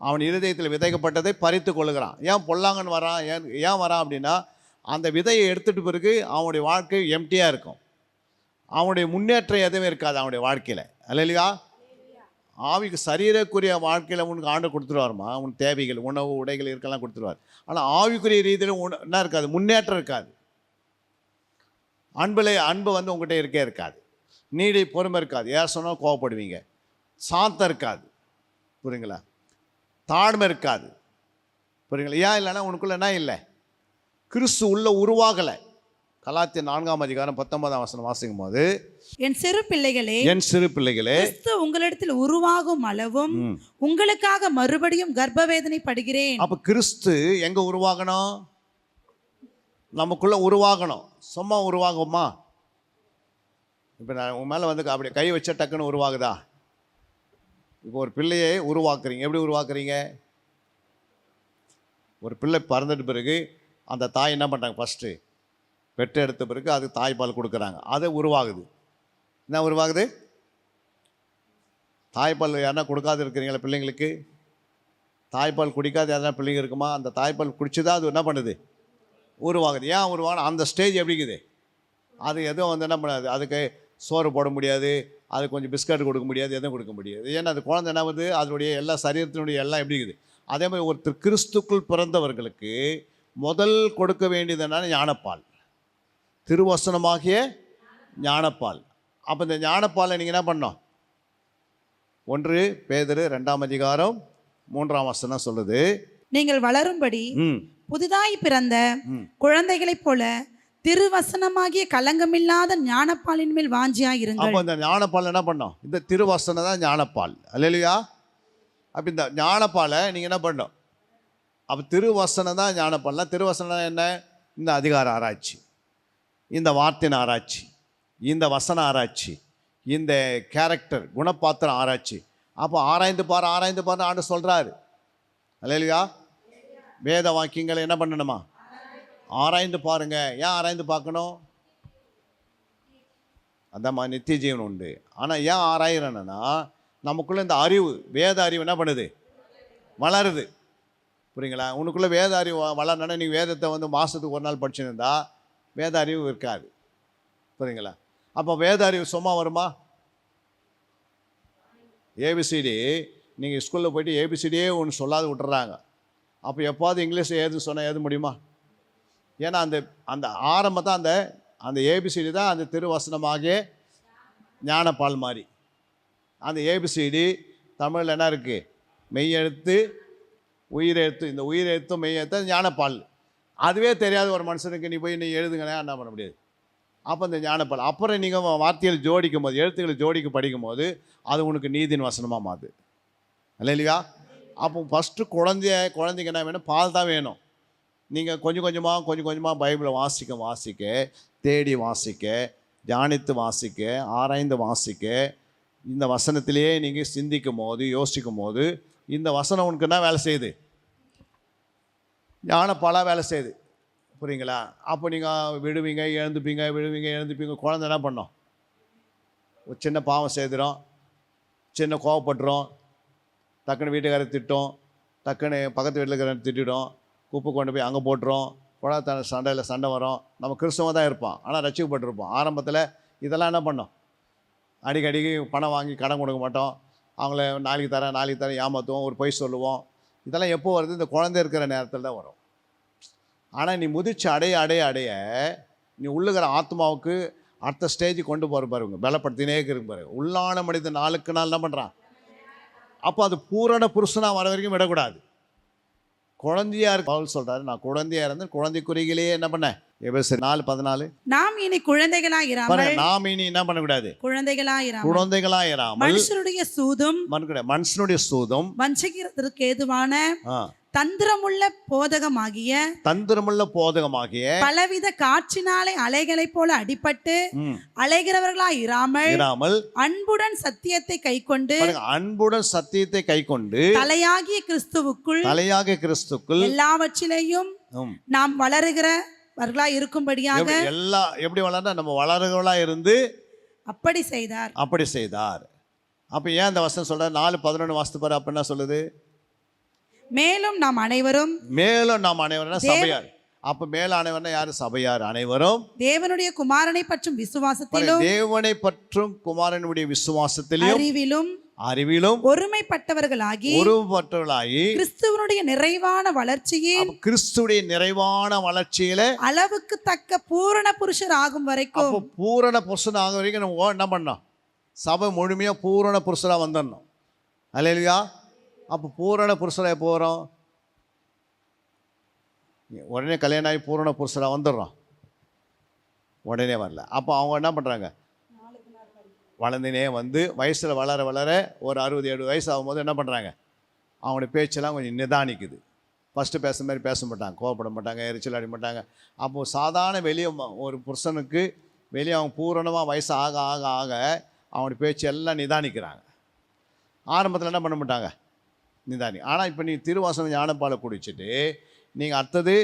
அவன் இருதயத்தில் விதைக்கப்பட்டதை பறித்து கொள்ளுகிறான். ஏன் பொல்லாங்கன் வரான்? ஏன் வரான் அப்படின்னா, அந்த விதையை எடுத்துகிட்டு பிறகு அவனுடைய வாழ்க்கை எம்டியாக இருக்கும். அவனுடைய முன்னேற்றம் எதுவுமே இருக்காது அவனுடைய வாழ்க்கையில். அல்லையா? ஆவிக்கு சரீரக்குரிய வாழ்க்கையில் உனக்கு ஆண்டு கொடுத்துருவாருமா, உனக்கு தேவைகள், உணவு, உடைகள் இருக்கலாம் கொடுத்துருவார். ஆனால் ஆவிக்குரிய ரீதியில் என்ன இருக்காது? முன்னேற்றம் இருக்காது. அன்பு வந்து உங்கள்கிட்ட இருக்காது. நீடி பொறுமை இருக்காது. ஏன் சொன்னால் கோவப்படுவீங்க. சாந்தம் இருக்காது. புரியுங்களா? தாழ்மை இருக்காது. புரியுங்களா? ஏன் இல்லைன்னா உனக்குள்ள என்ன இல்லை? கிறிஸ்து உள்ள உருவாகலை. கலாத்தியர் 4:19 வாசிக்கும் போது, என் சிறு பிள்ளைகளே கிறிஸ்து உங்களிடத்தில் உருவாகும் அளவும் உங்களுக்காக மறுபடியும் கர்ப்பவேதனை படுகிறேன். அப்ப கிறிஸ்து எங்க உருவாகணும்? நமக்குள்ள உருவாகணும். சும்மா உருவாகுமா? இப்போ நான் உன் மேலே வந்து அப்படி கை வச்ச டக்குன்னு உருவாகுதா? இப்போ ஒரு பிள்ளையை உருவாக்குறீங்க. எப்படி உருவாக்குறீங்க? ஒரு பிள்ளை பிறந்துட்டு பிறகு அந்த தாய் என்ன பண்ணுறாங்க? ஃபஸ்ட்டு பெற்று எடுத்த பிறகு அது தாய்ப்பால் கொடுக்குறாங்க. அது உருவாகுது. என்ன உருவாகுது? தாய்ப்பால் யாருன்னா கொடுக்காது இருக்கிறீங்களா பிள்ளைங்களுக்கு? தாய்ப்பால் குடிக்காத யாருன்னா பிள்ளைங்க இருக்குமா? அந்த தாய்ப்பால் குடிச்சுதான் அது என்ன பண்ணுது? உருவாகுது. ஏன் உருவாகணும்? அந்த ஸ்டேஜ் எப்படி இருக்குது? அது எதுவும் வந்து என்ன பண்ணாது. அதுக்கு சோறு போட முடியாது, அது கொஞ்சம் பிஸ்கட் கொடுக்க முடியாது, எதுவும் கொடுக்க முடியாது. ஏன்னா அது குழந்தை என்ன வந்து அதனுடைய எல்லா சரீரத்தினுடைய எல்லாம் எப்படி இருக்குது? அதே மாதிரி ஒருத்தர் கிறிஸ்துக்குள் பிறந்தவர்களுக்கு முதல் கொடுக்க வேண்டியது என்னன்னா ஞானப்பால், திருவசனமாகிய ஞானப்பால். அப்போ இந்த ஞானப்பாலை நீங்கள் என்ன பண்ணோம்? 1 பேதுரு 2:3 சொல்லுது, நீங்கள் வளரும்படி புதிதாய் பிறந்த குழந்தைகளைப் போல திருவசனமாகிய கலங்கமில்லாத ஞானப்பாலின் மேல் வாஞ்சியாயிருங்கள். அப்போ இந்த ஞானப்பால் என்ன பண்ணோம்? இந்த திருவசனம் தான் ஞானப்பால். அல்லேலூயா. அப்போ இந்த ஞானப்பாலை நீங்கள் என்ன பண்ணோம்? அப்போ திருவசனம் தான் ஞானப்பால்னா, திருவசனம் என்ன? இந்த அதிகார ஆராய்ச்சி, இந்த வார்த்தையின் ஆராய்ச்சி, இந்த வசன ஆராய்ச்சி, இந்த கேரக்டர் குணப்பாத்திர ஆராய்ச்சி. அப்போ ஆராய்ந்து பாரு ஆண்டு சொல்கிறாரு. அல்லேலூயா. வேத வாக்கியங்களை என்ன பண்ணணுமா? ஆராய்ந்து பாருங்க. ஏன் ஆராய்ந்து பார்க்கணும்? அதாம்மா நித்திய ஜீவன் உண்டு. ஆனால் ஏன் ஆராயிறேன்னா, நமக்குள்ளே இந்த அறிவு, வேத அறிவு என்ன பண்ணுது? வளருது. புரியுங்களா? உனக்குள்ளே வேத அறிவு வளரணுன்னா நீ வேதத்தை வந்து மாதத்துக்கு ஒரு நாள் படிச்சுருந்தா வேத அறிவு இருக்காது. புரியுங்களா? அப்போ வேத அறிவு சும்மா வருமா? ஏபிசிடி நீங்கள் ஸ்கூலில் போய்ட்டு ஏபிசிடியே ஒன்று சொல்லாது விட்டுறாங்க. அப்போ எப்போது இங்கிலீஷ் ஏதுன்னு சொன்னால் ஏது முடியுமா? ஏன்னா அந்த அந்த ஆரம்பத்தான் அந்த ஏபிசிடி தான் அந்த திருவசனமாகிய ஞானப்பால் மாதிரி. அந்த ஏபிசிடி தமிழில் என்ன இருக்குது? மெய்யெழுத்து, உயிரெழுத்து. இந்த உயிரெழுத்தும் மெய்யெழுத்து ஞானப்பால். அதுவே தெரியாத ஒரு மனுஷனுக்கு நீ போய் எழுதுங்கன்னா என்ன பண்ண முடியாது. அப்போ இந்த ஞானப்பால் அப்புறம் நீங்கள் வார்த்தைகள் ஜோடிக்கும் போது, எழுத்துக்களை ஜோடிக்க படிக்கும் போது அது உனக்கு நீதியின் வசனமாக மாறுது. இல்லையா? அப்போ ஃபஸ்ட்டு குழந்தைக்கு என்ன வேணும்? பால் தான் வேணும். நீங்கள் கொஞ்சம் கொஞ்சமாக பைபிளை வாசிக்க தேடி வாசிக்க, தியானித்து வாசிக்க, ஆராய்ந்து வாசிக்க, இந்த வசனத்திலேயே நீங்கள் சிந்திக்கும் போது, யோசிக்கும் போது இந்த வசனம் உனக்கு என்ன வேலை செய்யுது? ஞானப்பாலாக வேலை செய்யுது. புரியுங்களா? அப்போ நீங்கள் விடுவீங்க, எழுந்துப்பீங்க. குழந்தை என்ன பண்ணோம்? ஒரு சின்ன பாவம் செய்துடும், சின்ன கோவப்பட்டுரும், டக்குன்னு வீட்டுக்காரரை திட்டும், டக்குன்னு பக்கத்து வீட்டில் இருக்கிற திட்டிடும், குப்பை கொண்டு போய் அங்கே போட்டுரும், குழந்தை சண்டை வரும். நம்ம கிறிஸ்தவ தான் இருப்போம், ஆனால் ரசிக்கப்பட்டிருப்போம். ஆரம்பத்தில் இதெல்லாம் என்ன பண்ணோம்? அடிக்கடிக்கு பணம் வாங்கி கடன் கொடுக்க மாட்டோம், அவங்கள நாளைக்கு தரேன் ஏமாற்றுவோம், ஒரு பொய் சொல்லுவோம். இதெல்லாம் எப்போ வருது? இந்த குழந்தை இருக்கிற நேரத்தில் தான் வரும். ஆனால் நீ முதிர்ச்சி அடைய நீ உள்ளுகிற ஆத்மாவுக்கு அடுத்த ஸ்டேஜுக்கு கொண்டு போகிற பாருங்க, பலப்படுத்தினே இருக்கு பாருங்க. உள்ளான மனிதன் நாளுக்கு நாள் என்ன பண்ணுறான்? அப்போ அது பூரண புருஷனாக வர வரைக்கும் விடக்கூடாது. குழந்தையா இருக்கு பவுல் சொல்றாரு, நான் குழந்தையா இருந்தேன், குழந்தை குறிகளே என்ன பண்ணேன்? எபேசியர் 4:14 நாம் இனி குழந்தைகளாயிராமல் என்ன பண்ணக்கூடாது? குழந்தைகளாயிராமல் மனுஷனுடைய சூதும் வஞ்சிக்கிறதற்கு ஏதுவான தந்திரமுள்ள போதகமாகிய பலவித காற்றினாலே அலைகளைப் போல அடிபட்டு அலைகிறவர்களாய் இராமல் அன்புடன் சத்தியத்தை கைக்கொண்டு தலையாகிய கிறிஸ்துவுக்குள் எல்லாவற்றிலேயும் நாம் வளருகிறவர்களாய் இருக்கும்படியாக எப்படி வளர்ந்தா நம்ம வளருகிறவர்களா இருந்து அப்படி செய்தார். அப்ப ஏன் அந்த வசனம் சொல்ற 4:11 வாசித்து பாரு. அப்ப என்ன சொல்லுது? மேலும் நாம் அனைவரும் சபையார். அப்ப மேல அனைவரும் யாரு? சபையார் அனைவரும் தேவனுடைய குமாரனை பற்றும் விசுவாசத்திலும் அறிவிலும் ஒருமைப்பட்டவர்களாகி கிறிஸ்துவனுடைய நிறைவான வளர்ச்சியில அளவுக்கு தக்க பூரண புருஷர் ஆகும் வரைக்கும் நம்ம என்ன பண்ணோம்? சபை முழுமையா பூரண புருஷரா வந்துடணும். அல்லேலூயா. அப்போ பூரண புருஷரா எப்போ வரும்? உடனே கல்யாணம் ஆகி பூரண புருஷரா வந்துடுறோம், உடனே வரல. அப்போ அவங்க என்ன பண்ணுறாங்க? வளர்ந்துனே வந்து வயசில் வளர வளர ஒரு 60-70 வயசு ஆகும்போது என்ன பண்ணுறாங்க? அவங்களுடைய பேச்செல்லாம் கொஞ்சம் நிதானிக்குது. ஃபஸ்ட்டு பேசுகிற மாதிரி பேச மாட்டாங்க, கோவப்பட மாட்டாங்க, எரிச்சல் அடி மாட்டாங்க. அப்போது சாதாரண வெளியே ஒரு புருஷனுக்கு வெளியே அவங்க பூரணமாக வயசு ஆக ஆக ஆக அவங்களுடைய பேச்சு எல்லாம் நிதானிக்கிறாங்க. ஆரம்பத்தில் என்ன பண்ண மாட்டாங்க? ஆனால் இப்போ நீங்கள் திருவாசனம் ஞானப்பாலை குடிச்சிட்டு நீங்கள் அடுத்தது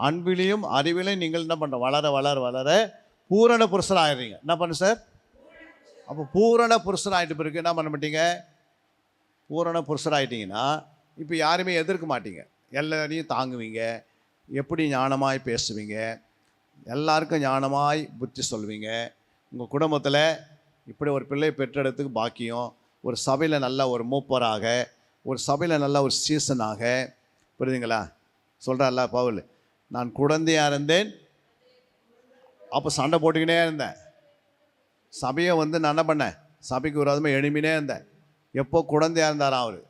அன்பிலையும் அறிவிலையும் நீங்கள் என்ன பண்ணுற? வளர வளர வளர பூரண புருஷர் ஆகிடுறீங்க. என்ன பண்ணு சார்? அப்போ பூரண புருஷர் ஆகிட்டு பிறகு என்ன பண்ண மாட்டீங்க? பூரண புருஷர் ஆகிட்டீங்கன்னா இப்போ யாருமே எதிர்க்க மாட்டீங்க, எல்லாரையும் தாங்குவீங்க, எப்படி ஞானமாய் பேசுவீங்க, எல்லாருக்கும் ஞானமாய் புத்தி சொல்வீங்க. உங்கள் குடும்பத்தில் இப்படி ஒரு பிள்ளை பெற்றெடுத்துக்கு பாக்கியம், ஒரு சபையில் நல்ல ஒரு மூப்பராக, ஒரு சபையில் நல்ல ஒரு சீசனாக, புரியுதுங்களா? சொல்கிறார்ல பவுல், நான் குழந்தையாக இருந்தேன், அப்போ சண்டை போட்டுக்கினே இருந்தேன், சபையை நான் என்ன பண்ணேன்? சபைக்கு விரோதமாக எழுப்பினே இருந்தேன். எப்போ குழந்தையாக இருந்தாராம் அவர்,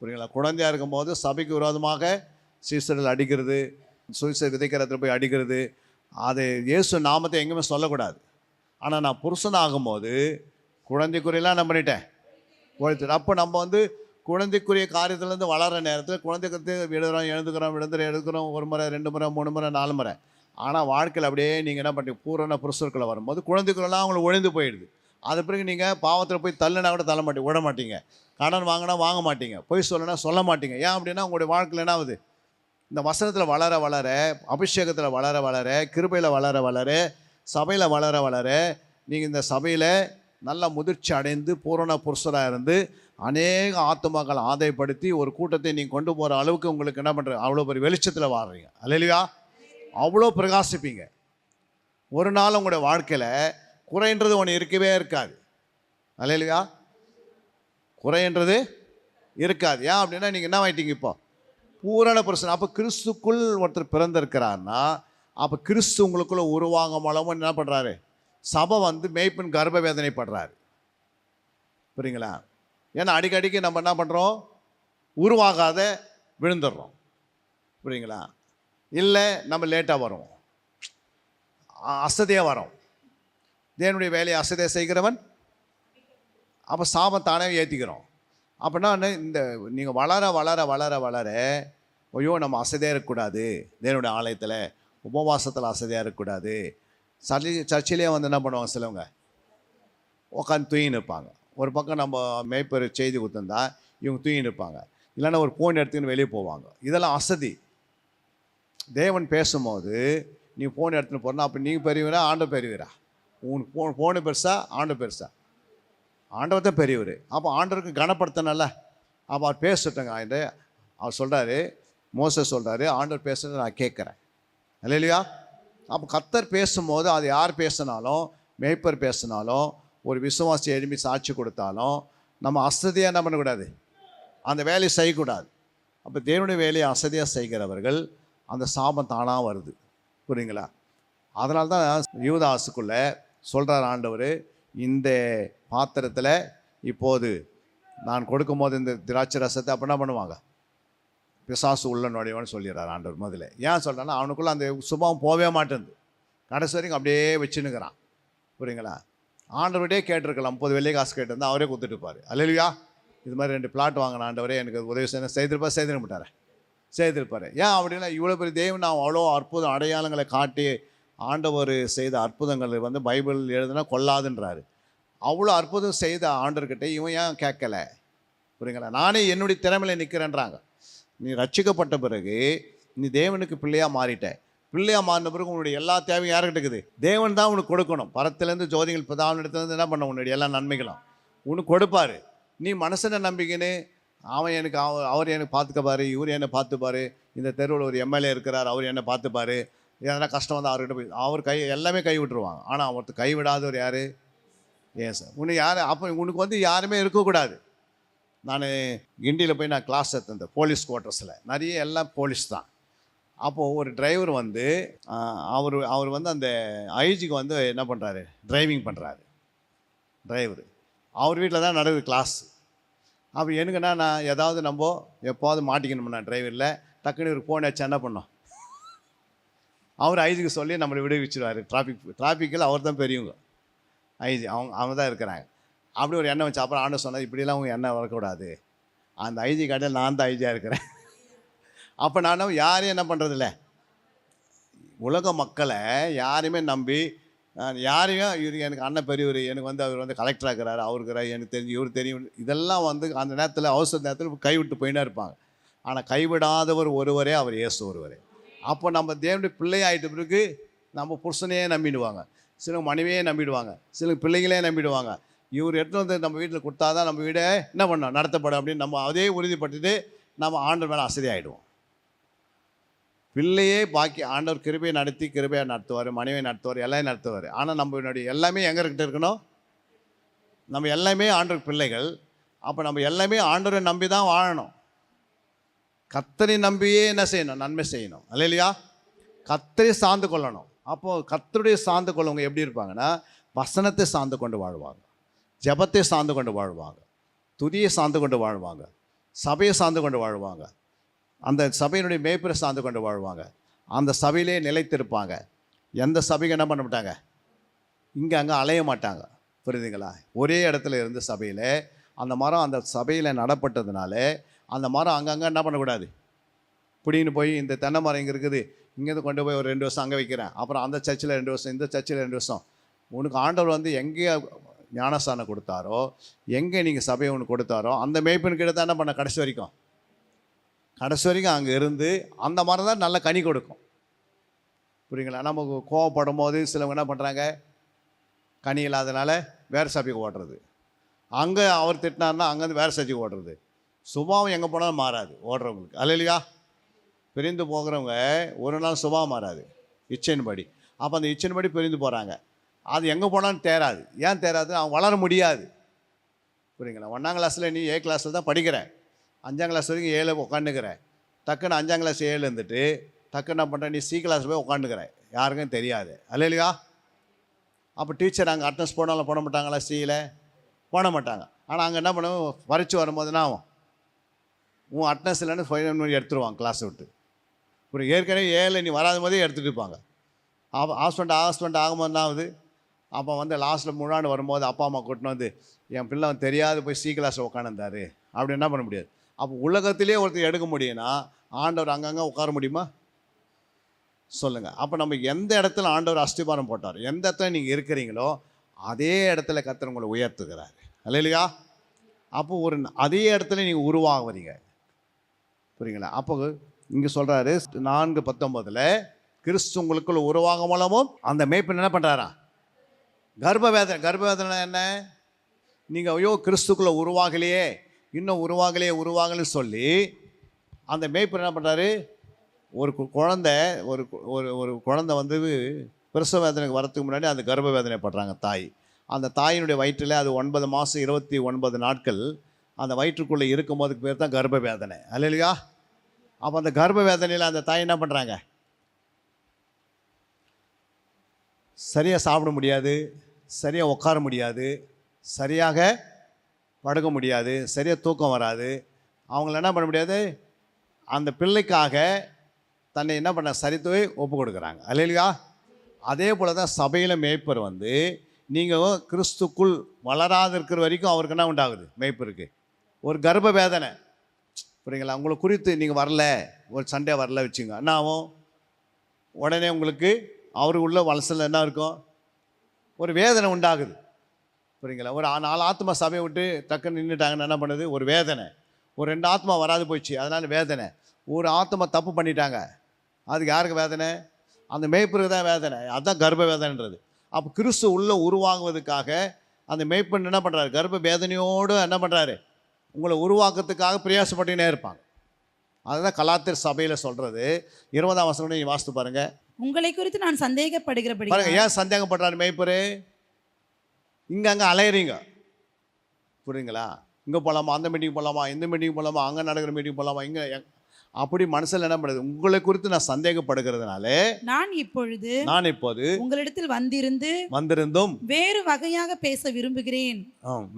புரியுங்களா? குழந்தையாக இருக்கும்போது சபைக்கு விரோதமாக சீசர்கள் அடிக்கிறது, சுவிசேஷ விதைக்கிறதுல போய் அடிக்கிறது, அது இயேசு நாமத்தை எங்கேயுமே சொல்லக்கூடாது. ஆனால் நான் புருஷன் ஆகும்போது குழந்தைக்குரியெல்லாம் என்ன பண்ணிட்டேன்? ஒழித்து. அப்போ நம்ம குழந்தைக்குரிய காரியத்துலேருந்து வளர நேரத்தில் குழந்தைக்கு எழுதுக்கிறோம் ஒரு முறை 2 முறை 3 முறை 4 முறை. ஆனால் வாழ்க்கையில் அப்படியே நீங்கள் என்ன பண்ணுறீங்க? பூரண புருஷர்களை வரும்போது குழந்தைக்குள்ளெல்லாம் அவங்களுக்கு ஒழிந்து போயிடுது. அது பிறகு நீங்கள் பாவத்தில் போய் தள்ளுனா கூட தள்ள மாட்டீங்க, விட மாட்டீங்க, கடன் வாங்கினா வாங்க மாட்டீங்க, பொய் சொல்லனா சொல்ல மாட்டீங்க. ஏன் அப்படின்னா உங்களுடைய வாழ்க்கையில் என்ன ஆகுது? இந்த வசனத்தில் வளர வளர, அபிஷேகத்தில் வளர வளர, கிருபையில் வளர வளர, சபையில் வளர வளர, நீங்கள் இந்த சபையில் நல்ல முதிர்ச்சி அடைந்து பூரண புருஷராக இருந்து அநேக ஆத்துமாக்களை ஆதாயப்படுத்தி ஒரு கூட்டத்தை நீங்கள் கொண்டு போகிற அளவுக்கு உங்களுக்கு என்ன பண்ணுற? அவ்வளோ பெரிய வெளிச்சத்தில் வாடுறீங்க. அல்லேலூயா. அவ்வளோ பிரகாசிப்பீங்க. ஒரு நாள் உங்களுடைய வாழ்க்கையில் குறைன்றது ஒன்று இருக்கவே இருக்காது. அல்லேலூயா. குறைன்றது இருக்காது. ஏன் அப்படின்னா நீங்கள் என்ன ஆகிட்டீங்க? இப்போ பூரண புருஷன். அப்போ கிறிஸ்துக்குள் ஒருத்தர் பிறந்திருக்கிறாருன்னா அப்போ கிறிஸ்து உங்களுக்குள்ளே உருவாங்க மூலமும் என்ன பண்ணுறாரு? சபை மேய்ப்பின் கர்ப்ப வேதனைப்படுறாரு. புரியுங்களா? ஏன்னா அடிக்கடிக்கு நம்ம என்ன பண்ணுறோம்? உருவாகாத விழுந்துடுறோம். புரியுங்களா? இல்லை நம்ம லேட்டாக வரோம், அசதியாக வரோம். தேவனுடைய வேலையை அசதியாக செய்கிறவன் அப்போ சாபம் தானே ஏற்றிக்கிறோம். அப்படின்னா இந்த நீங்கள் வளர வளர வளர வளர ஐயோ நம்ம அசதியாக இருக்கக்கூடாது, தேவனுடைய ஆலயத்தில் உபவாசத்தில் அசதியாக இருக்கக்கூடாது. சர்ச்சிலே என்ன பண்ணுவாங்க? சிலவங்க உட்காந்து தூங்கின்னு இருப்பாங்க. ஒரு பக்கம் நம்ம மேய்ப்பர் செய்தி கொடுத்துருந்தா இவங்க தூங்கின்னு இருப்பாங்க, இல்லைன்னா ஒரு ஃபோன் எடுத்துக்கின்னு வெளியே போவாங்க. இதெல்லாம் அசதி. தேவன் பேசும்போது நீ ஃபோன் எடுத்துன்னு போகிறனா அப்போ நீங்கள் பெரியவரா ஆண்டவர் பெரியவரா? உன் ஃபோனு பெருசா ஆண்டவர் பெருசா? ஆண்டவர் தான் பெரியவர். அப்போ ஆண்டவருக்கு கனப்படுத்தணும்ல. அப்போ அவர் பேசட்டுங்க. அவர் சொல்கிறாரு, மோசஸ் சொல்கிறாரு, ஆண்டவர் பேசுகிறத நான் கேட்குறேன். அல்லேலூயா. அப்போ கர்த்தர் பேசும்போது அது யார் பேசினாலும், மேய்ப்பர் பேசினாலும், ஒரு விசுவாசி எழுப்பி சாட்சி கொடுத்தாலும் நம்ம அசதியாக என்ன பண்ணக்கூடாது? அந்த வேலையை செய்யக்கூடாது. அப்போ தேவனுடைய வேலையை அசதியாக செய்கிறவர்கள் அந்த சாபம் தானாக வருது. புரியுங்களா? அதனால தான் யூதாசுக்குள்ளே சொல்கிறார் ஆண்டவர், இந்த பாத்திரத்தில் இப்போது நான் கொடுக்கும்போது இந்த திராட்சை ரசத்தை அப்போ என்ன பண்ணுவாங்க? பிசாசு உள்ள நுழைவான்னு சொல்லிடுறார் ஆண்டவர் முதல்ல. ஏன் சொல்கிறேன்னா அவனுக்குள்ளே அந்த சுபாவம் போகவே மாட்டேங்குது, கடைசி வரைக்கும் அப்படியே வச்சுன்னுக்கிறான். புரியுங்களா? ஆண்டவர்கிட்டே கேட்டிருக்கலாம், 30 வெள்ளை காசு கேட்டிருந்தா அவரே கொடுத்துட்டுப்பார். அல்லேலூயா. இது மாதிரி 2 பிளாட் வாங்கின ஆண்டவரே எனக்கு உதவி செய்திருப்பா, செய்திருக்க மாட்டார். செய்திருப்பார். ஏன் அப்படின்னா இவ்வளோ பெரிய தேவன் நான் அவ்வளோ அற்புதம் அடையாளங்களை காட்டி ஆண்டவர் செய்த அற்புதங்கள் வந்து பைபிள் எழுதுனா கொள்ளாதுன்றாரு. அவ்வளோ அற்புதம் செய்த ஆண்டர்கிட்ட இவன் ஏன் கேட்கல? புரியுங்களா? நானே என்னுடைய திறமையில் நிற்கிறேன்றாங்க. நீ ரட்சிக்கப்பட்ட பிறகு நீ தேவனுக்கு பிள்ளையாக மாறிட்ட. பிள்ளையாக மாறின பிறகு உன்னுடைய எல்லா தேவையும் யார்கிட்ட இருக்குது? தேவன் தான் உனக்கு கொடுக்கணும். பரத்துலேருந்து ஜோதிகள் பிதாவினிடத்துலேருந்து என்ன பண்ண உன்னுடைய எல்லா நன்மைகளும் உனக்கு கொடுப்பாரு. நீ மனுஷனை நம்பிக்கின்னு அவன் எனக்கு அவர் எனக்கு பார்த்துக்கப்பாரு, இவர் என்னை பார்த்துப்பாரு, இந்த தெருவில் ஒரு எம்எல்ஏ இருக்கிறார் அவர் என்னை பார்த்துப்பாரு, எதனா கஷ்டம் வந்து அவர்கிட்ட போய் அவர் எல்லாமே கை விட்டுருவாங்க. ஆனால் ஒருத்தர் கைவிடாதவர் யார்? ஏன் சார் உனக்கு யார்? அப்போ உனக்கு வந்து யாருமே இருக்கக்கூடாது. நான் கிண்டியில் போய் நான் கிளாஸ் எடுத்தேன் போலீஸ் குவார்ட்டர்ஸில், நிறைய எல்லாம் போலீஸ் தான். அப்போது ஒரு டிரைவர் வந்து அவர் வந்து அந்த ஐஜிக்கு வந்து என்ன பண்ணுறாரு, டிரைவிங் பண்ணுறாரு டிரைவர். அவர் வீட்டில் தான் நடக்குது கிளாஸ். அப்போ எனக்குன்னா நான் ஏதாவது நம்ம எப்போது மாட்டிக்கணும்னா டிரைவரில் டக்குன்னு ஒரு ஃபோன் வச்சு என்ன பண்ணோம், அவர் ஐஜிக்கு சொல்லி நம்மளை விடுவிச்சுருவார். டிராஃபிக்கில் அவர் தான் பெரியவங்க, ஐஜி அவங்க தான் இருக்கிறாங்க. அப்படி ஒரு எண்ணம் வச்சு அப்புறம் ஆண்டு சொன்னால் இப்படிலாம் அவங்க எண்ணம் வரக்கூடாது, அந்த ஐஜி கடையில் நான் தான் ஐஜியாக இருக்கிறேன். அப்போ நானும் யாரையும் என்ன பண்ணுறதில்ல, உலக மக்களை யாரையுமே நம்பி யாரையும் இவர் எனக்கு அண்ணன் பெரியவர், எனக்கு வந்து அவர் வந்து கலெக்டராக இருக்கிறார், அவரு இருக்கிறார், எனக்கு தெரிஞ்சு இவர் தெரியும், இதெல்லாம் வந்து அந்த நேரத்தில் அவசர நேரத்தில் கைவிட்டு போயிட்டே இருப்பாங்க. ஆனால் கைவிடாதவர் ஒருவரே, அவர் இயேசு ஒருவரே. அப்போ நம்ம தேவனுடைய பிள்ளை ஆகிட்ட பிறகு நம்ம புருஷனையே நம்பிடுவாங்க, சில மனைவியே நம்பிடுவாங்க, சில பிள்ளைகளே நம்பிடுவாங்க. இவர் எடுத்து வந்து நம்ம வீட்டில் கொடுத்தா தான் நம்ம வீடே என்ன பண்ணோம் நடத்தப்படும் அப்படின்னு நம்ம அதே உறுதிப்பட்டுட்டு நம்ம ஆண்டவர் மேலே அசதியாகிடுவோம். பிள்ளையே பாக்கி ஆண்டவர் கிருபையை நடத்தி கிருபையாக நடத்துவார், மனைவியை நடத்துவார், எல்லாம் நடத்துவார். ஆனால் நம்மளுடைய எல்லாமே எங்ககிட்ட இருக்கணும், நம்ம எல்லாமே ஆண்டவர் பிள்ளைகள். அப்போ நம்ம எல்லாமே ஆண்டவரை நம்பி தான் வாழணும். கர்த்தரை நம்பியே என்ன செய்யணும், நன்மை செய்யணும். அல்லையா? கர்த்தரை சார்ந்து கொள்ளணும். அப்போது கர்த்தருடைய சார்ந்து கொள்ளவங்க எப்படி இருப்பாங்கன்னா, வசனத்தை சார்ந்து கொண்டு வாழ்வாங்க, ஜெபத்தை சார்ந்து கொண்டு வாழ்வாங்க, துதியை சார்ந்து கொண்டு வாழ்வாங்க, சபையை சார்ந்து கொண்டு வாழ்வாங்க, அந்த சபையினுடைய மேய்ப்பரை சார்ந்து கொண்டு வாழ்வாங்க, அந்த சபையிலே நிலைத்திருப்பாங்க. எந்த சபைக்கு என்ன பண்ண மாட்டாங்க, இங்கே அங்கே அலைய மாட்டாங்க. புரியுதுங்களா? ஒரே இடத்துல இருந்து சபையில் அந்த மரம் அந்த சபையில் நடப்பட்டதுனால அந்த மரம் அங்கங்கே என்ன பண்ணக்கூடாது, இப்படின்னு போய் இந்த தென்னை மரம் இங்கே இருக்குது, இங்கேருந்து கொண்டு போய் ஒரு 2 வருஷம் அங்கே வைக்கிறேன், அப்புறம் அந்த சர்ச்சில் 2 வருஷம், இந்த சர்ச்சில் 2 வருஷம். உனக்கு ஆண்டவர் வந்து எங்கே ஞானஸ்தானம் கொடுத்தாரோ, எங்கே நீங்கள் சபையை ஒன்று கொடுத்தாரோ அந்த மேய்ப்பனுக்கிட்ட தான் என்ன பண்ண கடைசி வரைக்கும் அங்கே இருந்து அந்த மரம் தான் நல்ல கனி கொடுக்கும். புரியுங்களா? நமக்கு கோவப்படும் போது சிலவங்க என்ன பண்ணுறாங்க, கனி இல்லாதனால வேறு சபைக்கு ஓடுறது, அங்கே அவர் திட்டினார்னா அங்கேருந்து வேறு சபைக்கு ஓடுறது. சுபாவம் எங்கே போனாலும் மாறாது ஓடுறவங்களுக்கு. அல்லையா? பிரிந்து போகிறவங்க ஒரு நாள் சுபாவம் மாறாது, இச்சைன்படி. அப்போ அந்த இச்சைன்படி பிரிந்து போகிறாங்க. அது எங்கே போனாலும் தேராது. ஏன் தேராது? அவன் வளர முடியாது. புரியுங்களா? 1ஆம் கிளாஸில் நீ A கிளாஸில் தான் படிக்கிற, 5ஆம் கிளாஸ் வரைக்கும் 7 உட்காந்துக்கிற, டக்குன்னு 5ஆம் கிளாஸ் 7 இருந்துட்டு டக்குன்னு என்ன பண்ணுற, நீ C கிளாஸ் போய் உட்காந்துக்கிற, யாருக்கும் தெரியாது. அல்லையா? அப்போ டீச்சர் அங்கே அட்டன்ஸ் போனாலும் போட மாட்டாங்களா? Cயில் போட மாட்டாங்க. ஆனால் அங்கே என்ன பண்ணுவோம், பறித்து வரும்போதுன்னா ஆகும் உன் அட்டன்ஸ் இல்லைன்னு ஃபைனல் எடுத்துருவாங்க கிளாஸ் விட்டு. ஒரு ஏற்கனவே 7 நீ வராத போதே எடுத்துகிட்டு இருப்பாங்க. அப்போ ஹாஸ்பண்ட் ஆகும்போது தான் ஆகுது. அப்போ வந்து லாஸ்ட்டில் முன்னாடி வரும்போது அப்பா அம்மா கூட்டின்னு வந்து என் பிள்ளை தெரியாது போய் C கிளாஸில் உட்காந்துருந்தாரு அப்படி என்ன பண்ண முடியாது. அப்போ உலகத்திலே ஒருத்தர் எடுக்க முடியும்னா ஆண்டவர் அங்கங்கே உட்கார முடியுமா சொல்லுங்கள்? அப்போ நம்ம எந்த இடத்துல ஆண்டவர் அஸ்திபாரம் போட்டார், எந்த இடத்துல நீங்கள் இருக்கிறீங்களோ அதே இடத்துல கர்த்தர் உங்களை உயர்த்துக்கிறாரு. அல்லையா? அப்போ ஒரு அதே இடத்துல நீங்கள் உருவாகுறீங்க. புரியுங்களா? அப்போ இங்கே சொல்கிறாரு 4:19 கிறிஸ்து உங்களுக்குள்ள உருவாக மூலமும் அந்த மேய்ப்பன் என்ன பண்ணுறாரா, கர்ப்பவேதனை என்ன, நீங்கள் ஐயோ கிறிஸ்துக்குள்ளே உருவாகலையே, இன்னும் உருவாகலைன்னு சொல்லி அந்த மேய்ப்பன் என்ன பண்ணுறாரு, ஒரு குழந்தை ஒரு குழந்தை வந்து பிரசவ வேதனைக்கு வரத்துக்கு முன்னாடி அந்த கர்ப்ப வேதனைப்படுறாங்க தாய். அந்த தாயினுடைய வயிற்றில் அது 9 மாதம் 29 நாட்கள் அந்த வயிற்றுக்குள்ளே இருக்கும்போதுக்கு பேர் தான் கர்ப்ப வேதனை. அல்லையா? அப்போ அந்த கர்ப்ப வேதனையில் அந்த தாய் என்ன பண்ணுறாங்க, சரியாக சாப்பிட முடியாது, சரியாக உட்கார முடியாது, சரியாக படுக்க முடியாது, சரியாக தூக்கம் வராது. அவங்கள என்ன பண்ண முடியாது, அந்த பிள்ளைக்காக தன்னை என்ன பண்ண சரித்துவே ஒப்பு கொடுக்குறாங்க. அல்லையா? அதே போல் தான் சபையில் மேய்ப்பர் வந்து நீங்கள் கிறிஸ்துக்குள் வளராது இருக்கிற வரைக்கும் அவருக்கு என்ன உண்டாகுது, மேய்ப்பருக்கு ஒரு கர்ப்ப வேதனை. புரியுங்களா? உங்களை குறித்து நீங்கள் வரல, ஒரு சண்டே வரல வச்சுங்க, என்ன ஆகும்? உடனே உங்களுக்கு அவரு உள்ள வலசல் என்ன இருக்கும்? ஒரு வேதனை உண்டாகுது. புரியுங்களா? ஒரு 4 ஆத்மா சபையை விட்டு டக்குன்னு நின்றுட்டாங்கன்னு என்ன பண்ணுது? ஒரு வேதனை. ஒரு 2 ஆத்மா வராது போயிடுச்சு, அதனால் வேதனை. ஒரு ஆத்மா தப்பு பண்ணிட்டாங்க, அதுக்கு யாருக்கு வேதனை? அந்த மேய்ப்பருக்கு தான் வேதனை. அதுதான் கர்ப்ப வேதனைன்றது. அப்போ கிறிஸ்து உள்ளே உருவாகுவதற்காக அந்த மேய்ப்பன் என்ன பண்ணுறாரு? கர்ப்ப வேதனையோடு என்ன பண்ணுறாரு? உங்களை உருவாக்கத்துக்காக பிரயாசப்பட்டுனே இருப்பாங்க. அதுதான் கலாத்தியர் சபையில் சொல்கிறது. 20ஆம் வசனம் நீங்கள் வாசித்து பாருங்கள். உங்களை குறித்து நான் சந்தேகப்படுகிறபடி பாருங்கள், ஏன் சந்தேகப்படுறாரு மேய்ப்பரு? இங்கே அலையிறீங்க, புரியுங்களா? இங்கே போகலாமா, அந்த மீட்டிங் போகலாமா, இந்த மீட்டிங் போகலாமா, அங்கே நடக்கிற மீட்டிங் போகலாமா, இங்கே அப்படி மனசில் என்ன பண்ணுது? உங்களை குறித்து நான் சந்தேகப்படுகிறதுனால நான் இப்போது உங்களிடத்தில் வந்திருந்தும் வேறு வகையாக பேச விரும்புகிறேன்.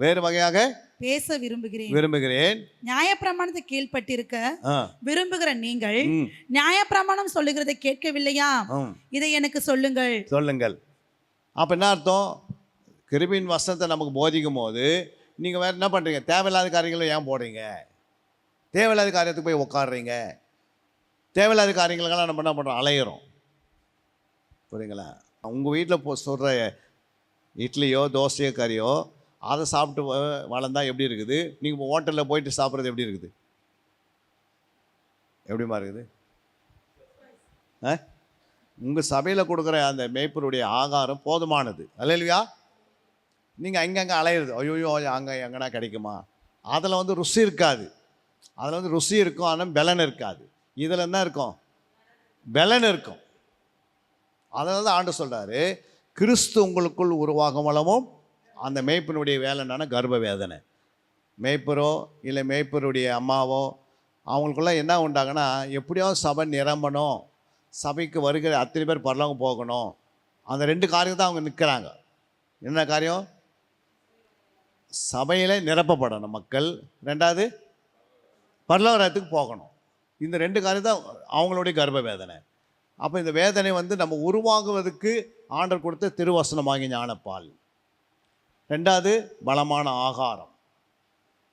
வேறு வகையாக பேச விரும்புகிறேன். நியாயப்பிரமாணத்தை கீழ்ப்பட்டிருக்க விரும்புகிற நீங்கள் நியாயப்பிரமாணம் சொல்லுகிறதை கேட்கவில்லையா? இதை எனக்கு சொல்லுங்கள். அப்ப என்ன அர்த்தம்? கிருபையின் வசனத்தை நமக்கு போதிக்கும் போது நீங்க வேற என்ன பண்றீங்க? தேவையில்லாத காரியங்களை ஏன் போடுறீங்க? தேவையில்லாத காரியத்துக்கு போய் உட்காடுறீங்க. தேவையில்லாத காரியங்களுக்கெல்லாம் நம்ம என்ன பண்ணுறோம்? அலையிறோம். புரியுங்களா? உங்கள் வீட்டில் சொல்கிற இட்லியோ தோசையோ கறியோ அதை சாப்பிட்டு வளர்ந்தா எப்படி இருக்குது? நீங்கள் இப்போ ஹோட்டலில் போயிட்டு சாப்பிட்றது எப்படி இருக்குது? எப்படிமா இருக்குது? உங்கள் சபையில் கொடுக்குற அந்த மேய்ப்பருடைய ஆகாரம் போதுமானது அல்லையா? நீங்கள் அங்கங்கே அலையிறது, ஐயோ அங்கே எங்கன்னா கிடைக்குமா? அதில் வந்து ருசி இருக்காது. அதில் வந்து ருசி இருக்கும், ஆனால் பலன் இருக்காது. இதில் என்ன இருக்கும்? பலன் இருக்கும். அதனால தான் ஆண்டு சொல்கிறாரு, கிறிஸ்து உங்களுக்குள் உருவாகும் வளமும் அந்த மேய்ப்பனுடைய வேலை என்னன்னா கர்ப்ப வேதனை. மேய்ப்பரோ இல்லை மேய்ப்பருடைய அம்மாவோ அவங்களுக்குள்ள என்ன உண்டாங்கன்னா, எப்படியாவது சபை நிரம்பணும், சபைக்கு வருகிற அத்தனை பேர் பரலோகம் போகணும். அந்த 2 காரியம் தான் அவங்க நிற்கிறாங்க. என்ன காரியம்? சபையில் நிரப்பப்படணும் மக்கள், 2வது பரலோகத்துக்கு போகணும். இந்த 2 காரியம் தான் அவங்களுடைய கர்ப்ப வேதனை. அப்போ இந்த வேதனை வந்து நம்ம உருவாகுவதற்கு ஆண்டவர் கொடுத்த திருவசனமாகி ஞானப்பால். 2வது பலமான ஆகாரம்,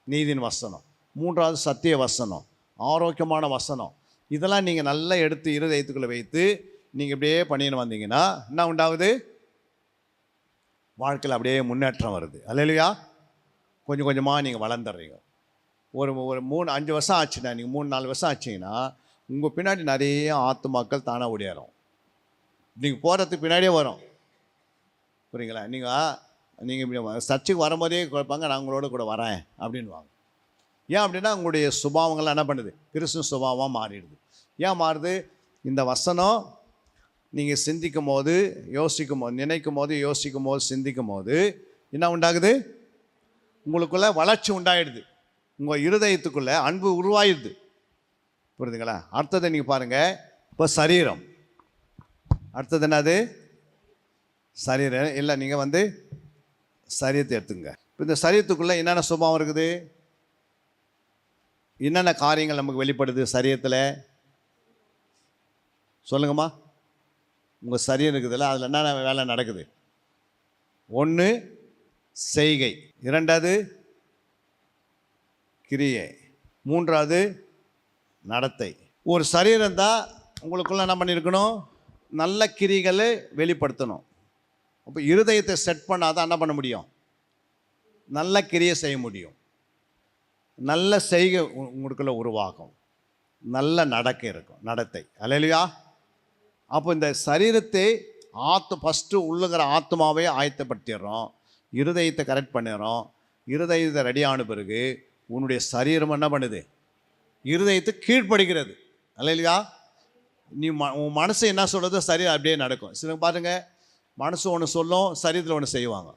நீதியின் வசனம். 3வது சத்திய வசனம், ஆரோக்கியமான வசனம். இதெல்லாம் நீங்கள் நல்லா எடுத்து இருதயத்துக்குள்ளே வைத்து நீங்கள் இப்படியே பண்ணின்னு வந்தீங்கன்னா என்ன உண்டாகுது? வாழ்க்கையில் அப்படியே முன்னேற்றம் வருது அல்லையா? கொஞ்சம் கொஞ்சமாக நீங்கள் வளர்ந்துடுறீங்க. ஒரு 3-5 வருஷம் ஆச்சுன்னா, நீங்கள் 3-4 வருஷம் ஆச்சிங்கன்னா உங்கள் பின்னாடி நிறைய ஆத்துமாக்கள் தானாக ஓடியாரும். நீங்கள் போகிறதுக்கு பின்னாடியே வரும். புரியுங்களா? நீங்கள் சர்ச்சுக்கு வரும்போதே குழப்பாங்க, நான் உங்களோட கூட வரேன் அப்படின்வாங்க. ஏன் அப்படின்னா உங்களுடைய சுபாவங்கள்லாம் என்ன பண்ணுது? கிறிஸ்துவ சுபாவமாக மாறிடுது. ஏன் மாறுது? இந்த வசனம் நீங்கள் சிந்திக்கும் போது, யோசிக்கும் போது, நினைக்கும் போது, யோசிக்கும் போது, சிந்திக்கும் போது என்ன உண்டாகுது? உங்களுக்குள்ள வளர்ச்சி உண்டாயிடுது. உங்கள் இருதயத்துக்குள்ளே அன்பு உருவாயிடுது. புரியுதுங்களா? அடுத்ததை நீங்கள் பாருங்கள். இப்போ சரீரம், அடுத்தது என்னது? சரீரம் இல்லை, நீங்கள் வந்து சரீரத்தை எடுத்துங்க. இப்போ இந்த சரீரத்துக்குள்ளே என்னென்ன சுபாவம் இருக்குது? என்னென்ன காரியங்கள் நமக்கு வெளிப்படுது சரீரத்தில்? சொல்லுங்கம்மா. உங்கள் சரீரம் இருக்குதுல்ல, அதில் என்னென்ன வேலை நடக்குது? 1 செய்கை, 2வது கிரியை, 3வது நடத்தை. ஒரு சரீரம் தான் உங்களுக்குள்ள என்ன பண்ணியிருக்கணும்? நல்ல கிரிகளை வெளிப்படுத்தணும். அப்போ இருதயத்தை செட் பண்ணாதான் என்ன பண்ண முடியும்? நல்ல கிரியை செய்ய முடியும். நல்ல செய்கை உங்களுக்குள்ள உருவாகும், நல்ல நடக்க இருக்கும், நடத்தை அல்லையா? அப்போ இந்த சரீரத்தை ஃபஸ்ட்டு உள்ளுகிற ஆத்மாவே ஆயத்தப்படுத்திடுறோம், இருதயத்தை கரெக்ட் பண்ணிடுறோம். இருதயத்தை ரெடியான பிறகு உன்னுடைய சரீரம் என்ன பண்ணுது? இருதயத்தை கீழ்ப்படுகிறது அல்லையா? நீ உன் மனசு என்ன சொல்கிறதோ சரீரம் அப்படியே நடக்கும். சில பாருங்கள், மனசு ஒன்று சொல்லும், சரீரத்தில் ஒன்று செய்வாங்க.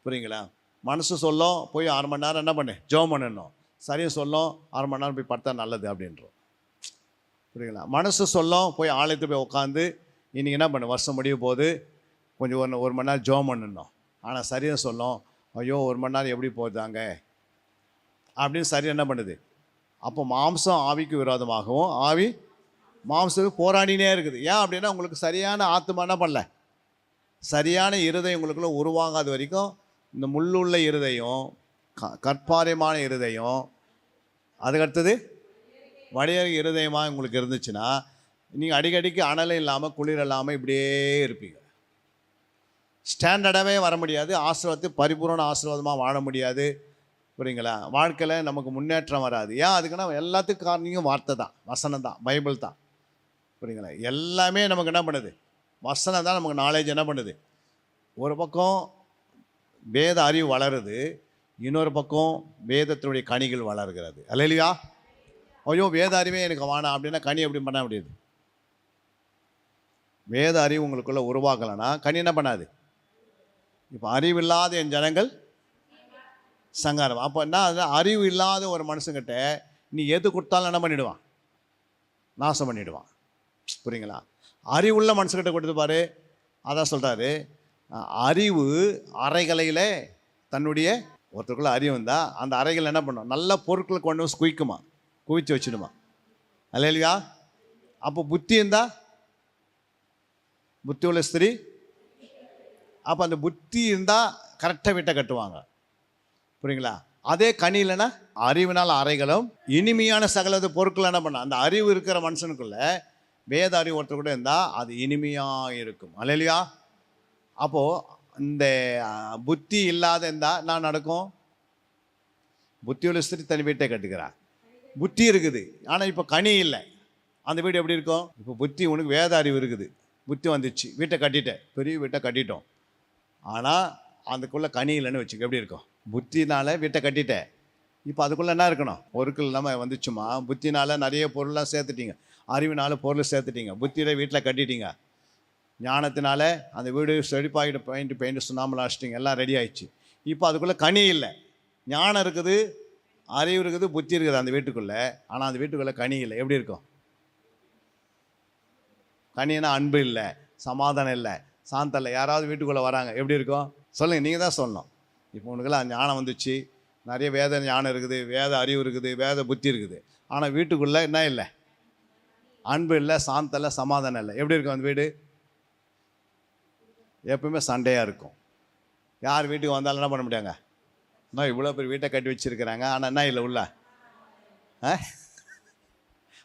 புரியுங்களா? மனசு சொல்லும், போய் 1/2 மணி நேரம் என்ன பண்ணு ஜெபம் பண்ணணும். சரீரம் சொல்லும், 1/2 மணி நேரம் போய் படுத்தா நல்லது அப்படின்றோம். புரியுங்களா? மனசு சொல்லும், போய் ஆலயத்துக்கு போய் உட்காந்து இன்றைக்கி என்ன பண்ணு, வருஷம் முடிய போது கொஞ்சம் 1 மணி நேரம் ஜெபம் பண்ணணும். ஆனால் சரீரம் சொல்லும், ஐயோ 1 மணி நேரம் எப்படி போகுதாங்க அப்படின்னு சரீரம் என்ன பண்ணுது? அப்போ மாம்சம் ஆவிக்கு விரோதமாகவும் ஆவி மாம்சத்துக்கு போராடினே இருக்குது. ஏன் அப்படின்னா உங்களுக்கு சரியான ஆத்மா என்ன பண்ணல, சரியான இருதயம் உங்களுக்குள்ள உருவாகாத வரைக்கும் இந்த முள்ளுள்ள இருதயம், கற்பாரியமான இருதயம், அதுக்கடுத்தது வடையறி இருதயமாக உங்களுக்கு இருந்துச்சுன்னா நீங்கள் அடிக்கடிக்கு அனலும் இல்லாமல் குளிர் இல்லாமல் இப்படியே இருப்பீங்க. ஸ்டாண்டர்டாகவே வர முடியாது, ஆசீர்வாதத்தை பரிபூர்ண ஆசீர்வாதமாக வாழ முடியாது. புரியுங்களா? வாழ்க்கையில் நமக்கு முன்னேற்றம் வராது. ஏன் அதுக்குன்னா எல்லாத்துக்கும் காரணம் வார்த்தை தான், வசனம் தான், பைபிள் தான். புரியுங்களா? எல்லாமே நமக்கு என்ன பண்ணுது? வசனம் தான் நமக்கு நாலேஜ் என்ன பண்ணுது. ஒரு பக்கம் வேத அறிவு வளருது, இன்னொரு பக்கம் வேதத்தினுடைய கனிகள் வளர்கிறது. அல்லேலூயா. ஐயோ வேத அறிவே எனக்கு வேணாம் அப்படின்னா கனி எப்படி பண்ண முடியுது? வேத அறிவு உங்களுக்குள்ளே உருவாக்கலைன்னா கனி என்ன பண்ணாது? இப்போ அறிவில்லாத என் ஜனங்கள் சங்காரம். அப்போ என்ன, அறிவு இல்லாத ஒரு மனுஷங்கிட்ட நீ எது கொடுத்தாலும் என்ன பண்ணிவிடுவான்? நாசம் பண்ணிவிடுவான். புரியுங்களா? அறிவுள்ள மனுஷங்கிட்ட கொடுத்து பாரு. அதான் சொல்கிறாரு, அறிவு அறைகளையில் தன்னுடைய ஒருத்தருக்குள்ள அறிவு இருந்தால் அந்த அறைகள் என்ன பண்ணும்? நல்ல பொருட்களை கொண்டு வந்து குவிக்குமா, குவிச்சு வச்சுடுமா. அல்லேலூயா. அப்போ புத்தி இருந்தால், புத்தி உள்ள ஸ்திரீ, அப்போ அந்த புத்தி இருந்தால் கரெக்டாக வீட்டை கட்டுவாங்க. புரியுங்களா? அதே கனி இல்லைன்னா அறிவினால் அறைகளும் இனிமையான சகலது பொருட்கள் என்ன பண்ண, அந்த அறிவு இருக்கிற மனுஷனுக்குள்ள வேத அறிவு ஒருத்தர் கூட இருந்தால் அது இனிமையாக இருக்கும். அல்லேலூயா. அப்போது இந்த புத்தி இல்லாத இருந்தால் என்ன நடக்கும்? புத்தியுள்ள ஸ்திரீ தனி வீட்டை கட்டுக்கிறார். புத்தி இருக்குது ஆனால் இப்போ கனி இல்லை, அந்த வீடு எப்படி இருக்கும்? இப்போ புத்தி உனக்கு வேத அறிவு இருக்குது, புத்தி வந்துச்சு, வீட்டை கட்டிட்டேன், பெரிய வீட்டை கட்டிட்டோம், ஆனால் அதுக்குள்ளே கனி இல்லைன்னு வச்சுக்க எப்படி இருக்கும்? புத்தினால் வீட்டை கட்டிட்டேன், இப்போ அதுக்குள்ளே என்ன இருக்கணும்? பொருட்கள் இல்லாமல் வந்துச்சுமா. புத்தினால் நிறைய பொருளாக சேர்த்துட்டீங்க, அறிவினால் பொருள் சேர்த்துட்டீங்க, புத்தியில் வீட்டில் கட்டிட்டீங்க, ஞானத்தினால அந்த வீடு செழிப்பாகிட்டு பெயிண்ட் சுண்ணாமல் அடிச்சிட்டிங்க, எல்லாம் ரெடி ஆயிடுச்சு. இப்போ அதுக்குள்ளே கனி இல்லை. ஞானம் இருக்குது, அறிவு இருக்குது, புத்தி இருக்குது அந்த வீட்டுக்குள்ளே, ஆனால் அந்த வீட்டுக்குள்ளே கனி இல்லை. எப்படி இருக்கும்? கனினா அன்பு இல்லை, சமாதானம் இல்லை, சாந்தம் இல்லை. யாராவது வீட்டுக்குள்ளே வராங்க எப்படி இருக்கும்? சொல்லுங்கள், நீங்கள் தான் சொல்லணும். இப்போ உனக்கெல்லாம் ஞானம் வந்துச்சு, நிறைய வேத ஞானம் இருக்குது, வேத அறிவு இருக்குது, வேத புத்தி இருக்குது, ஆனால் வீட்டுக்குள்ளே என்ன இல்லை? அன்பு இல்லை, சாந்தம் இல்லை, சமாதானம் இல்லை. எப்படி இருக்கும் அந்த வீடு? எப்பவுமே சண்டையாக இருக்கும். யார் வீட்டுக்கு வந்தாலும் என்ன பண்ண முடியாங்க? நான் இவ்வளோ பேர் வீட்டை கட்டி வச்சுருக்கிறாங்க, ஆனால் என்ன இல்லை உள்ள?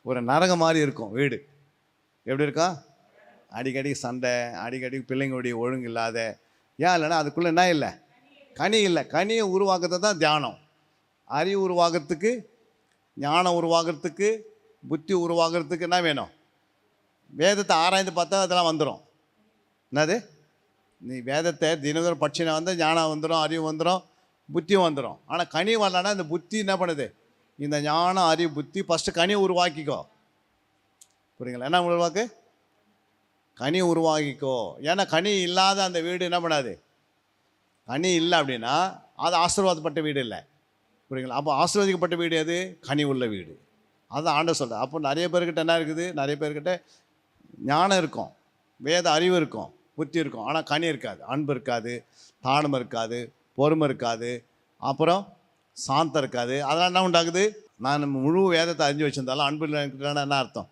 ஒரு நரகம் மாதிரி இருக்கும் வீடு. எப்படி இருக்கும்? அடிக்கடி சண்டை, அடிக்கடி பிள்ளைங்களுடைய ஒழுங்கு இல்லாத. ஏன் இல்லைன்னா அதுக்குள்ளே என்ன இல்லை? கனி இல்லை. கனியை உருவாக்குறது தான் தியானம். அறிவு உருவாகிறதுக்கு, ஞானம் உருவாகிறதுக்கு, புத்தி உருவாகிறதுக்கு என்ன வேணும்? வேதத்தை ஆராய்ந்து பார்த்தா அதெல்லாம் வந்துடும். என்னது? நீ வேதத்தை தினந்தோறும் படிச்சினா வந்து ஞானம் வந்துடும், அறிவு வந்துடும், புத்தியும் வந்துடும். ஆனால் கனி வரலன்னா இந்த புத்தி என்ன பண்ணுது? இந்த ஞானம் அறிவு புத்தி ஃபஸ்ட்டு கனி உருவாக்கிக்கோ. புரியுங்களா? என்ன உருவாக்கு? கனி உருவாக்கிக்கோ. ஏன்னா கனி இல்லாத அந்த வீடு என்ன பண்ணாது? கனி இல்லை அப்படின்னா அது ஆசீர்வாதப்பட்ட வீடு இல்லை. புரியுங்களா? அப்போ ஆசீர்வதிக்கப்பட்ட வீடு எது? கனி உள்ள வீடு. அதுதான் ஆண்டவர் சொல்கிறார். அப்போ நிறைய பேர்கிட்ட என்ன இருக்குது? நிறைய பேர்கிட்ட ஞானம் இருக்கும், வேத அறிவு இருக்கும், புத்தி இருக்கும், ஆனால் கனி இருக்காது. அன்பு இருக்காது, தாழ்மை இருக்காது, பொறுமை இருக்காது, அப்புறம் சாந்தம் இருக்காது. அதெல்லாம் என்ன உண்டாகுது? நான் முழு வேதத்தை அறிஞ்சு வச்சுருந்தாலும் அன்பு இல்லைன்னா என்ன அர்த்தம்?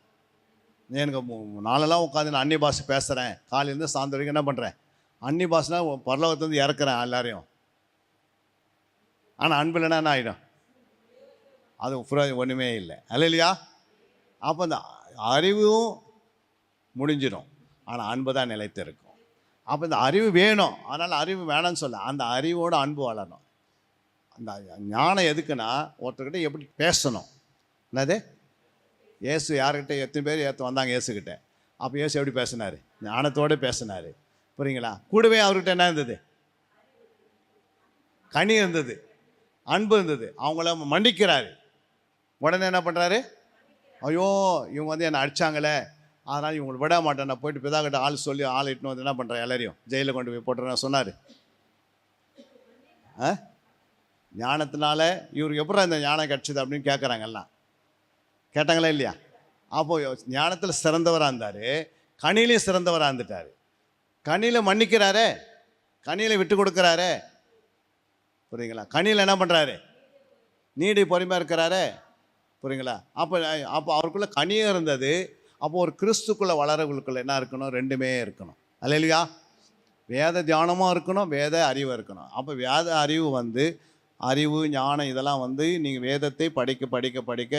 எனக்கு நாளெல்லாம் உட்காந்து நான் அந்நிய பாஷை பேசுகிறேன், காலையிலேருந்து சாயந்தரம் வரைக்கும் என்ன பண்ணுறேன்? அந்நிய பாஷைனா பரலோகத்துலேருந்து இறக்குறேன் எல்லாரையும், ஆனால் அன்பு இல்லைன்னா என்ன ஆகிடும்? அது ஒன்றுமே இல்லை. அல்லேலூயா. அப்போ அந்த அறிவும் முடிஞ்சிடும், ஆனால் அன்பு தான் நிலைத்து இருக்கும். அப்போ இந்த அறிவு வேணும், அதனால் அறிவு வேணான்னு சொல்ல, அந்த அறிவோடு அன்பு வளரணும். அந்த ஞானம் எதுக்குன்னா ஒருத்தர்கிட்ட எப்படி பேசணும். என்னது? இயேசு யார்கிட்ட எத்தனை பேர் வந்தாங்க இயேசுக்கிட்ட? அப்போ இயேசு எப்படி பேசினார்? ஞானத்தோடு பேசினார். புரியுங்களா? கூடவே அவர்கிட்ட என்ன இருந்தது? கனி இருந்தது, அன்பு இருந்தது. அவங்கள மன்னிக்கிறாரு. உடனே என்ன பண்ணுறாரு? ஐயோ இவங்க வந்து என்னை அடித்தாங்களே, அதனால் இவங்களை விட மாட்டேன், நான் போயிட்டு பிதாக்கிட்ட ஆள் சொல்லி ஆள் இட்டுன்னு வந்து என்ன பண்ணுறேன், எல்லாரையும் ஜெயிலில் கொண்டு போய் போட்டுறேன் சொன்னார். ஞானத்தினால இவருக்கு எப்படி இந்த ஞானம் கிடச்சிது அப்படின்னு கேட்குறாங்க எல்லாம். கேட்டாங்களா இல்லையா? அப்போது ஞானத்தில் சிறந்தவராக இருந்தார், கனியிலையும் சிறந்தவராக இருந்துட்டார். கனியில் மன்னிக்கிறாரே, கனியில் விட்டு கொடுக்குறாரே. புரியுங்களா? கனியில் என்ன பண்ணுறாரு? நீடி பொறுமையாக இருக்கிறாரே. புரியுங்களா? அப்போ அவருக்குள்ளே கனியும் இருந்தது. அப்போ ஒரு கிறிஸ்துக்குள்ளே வளரவங்களுக்குள்ளே என்ன இருக்கணும்? ரெண்டுமே இருக்கணும். அல்லேலூயா. வேத தியானமும் இருக்கணும், வேத அறிவு இருக்கணும். அப்போ வேத அறிவு வந்து அறிவு ஞானம் இதெல்லாம் வந்து நீங்கள் வேதத்தை படிக்க படிக்க படிக்க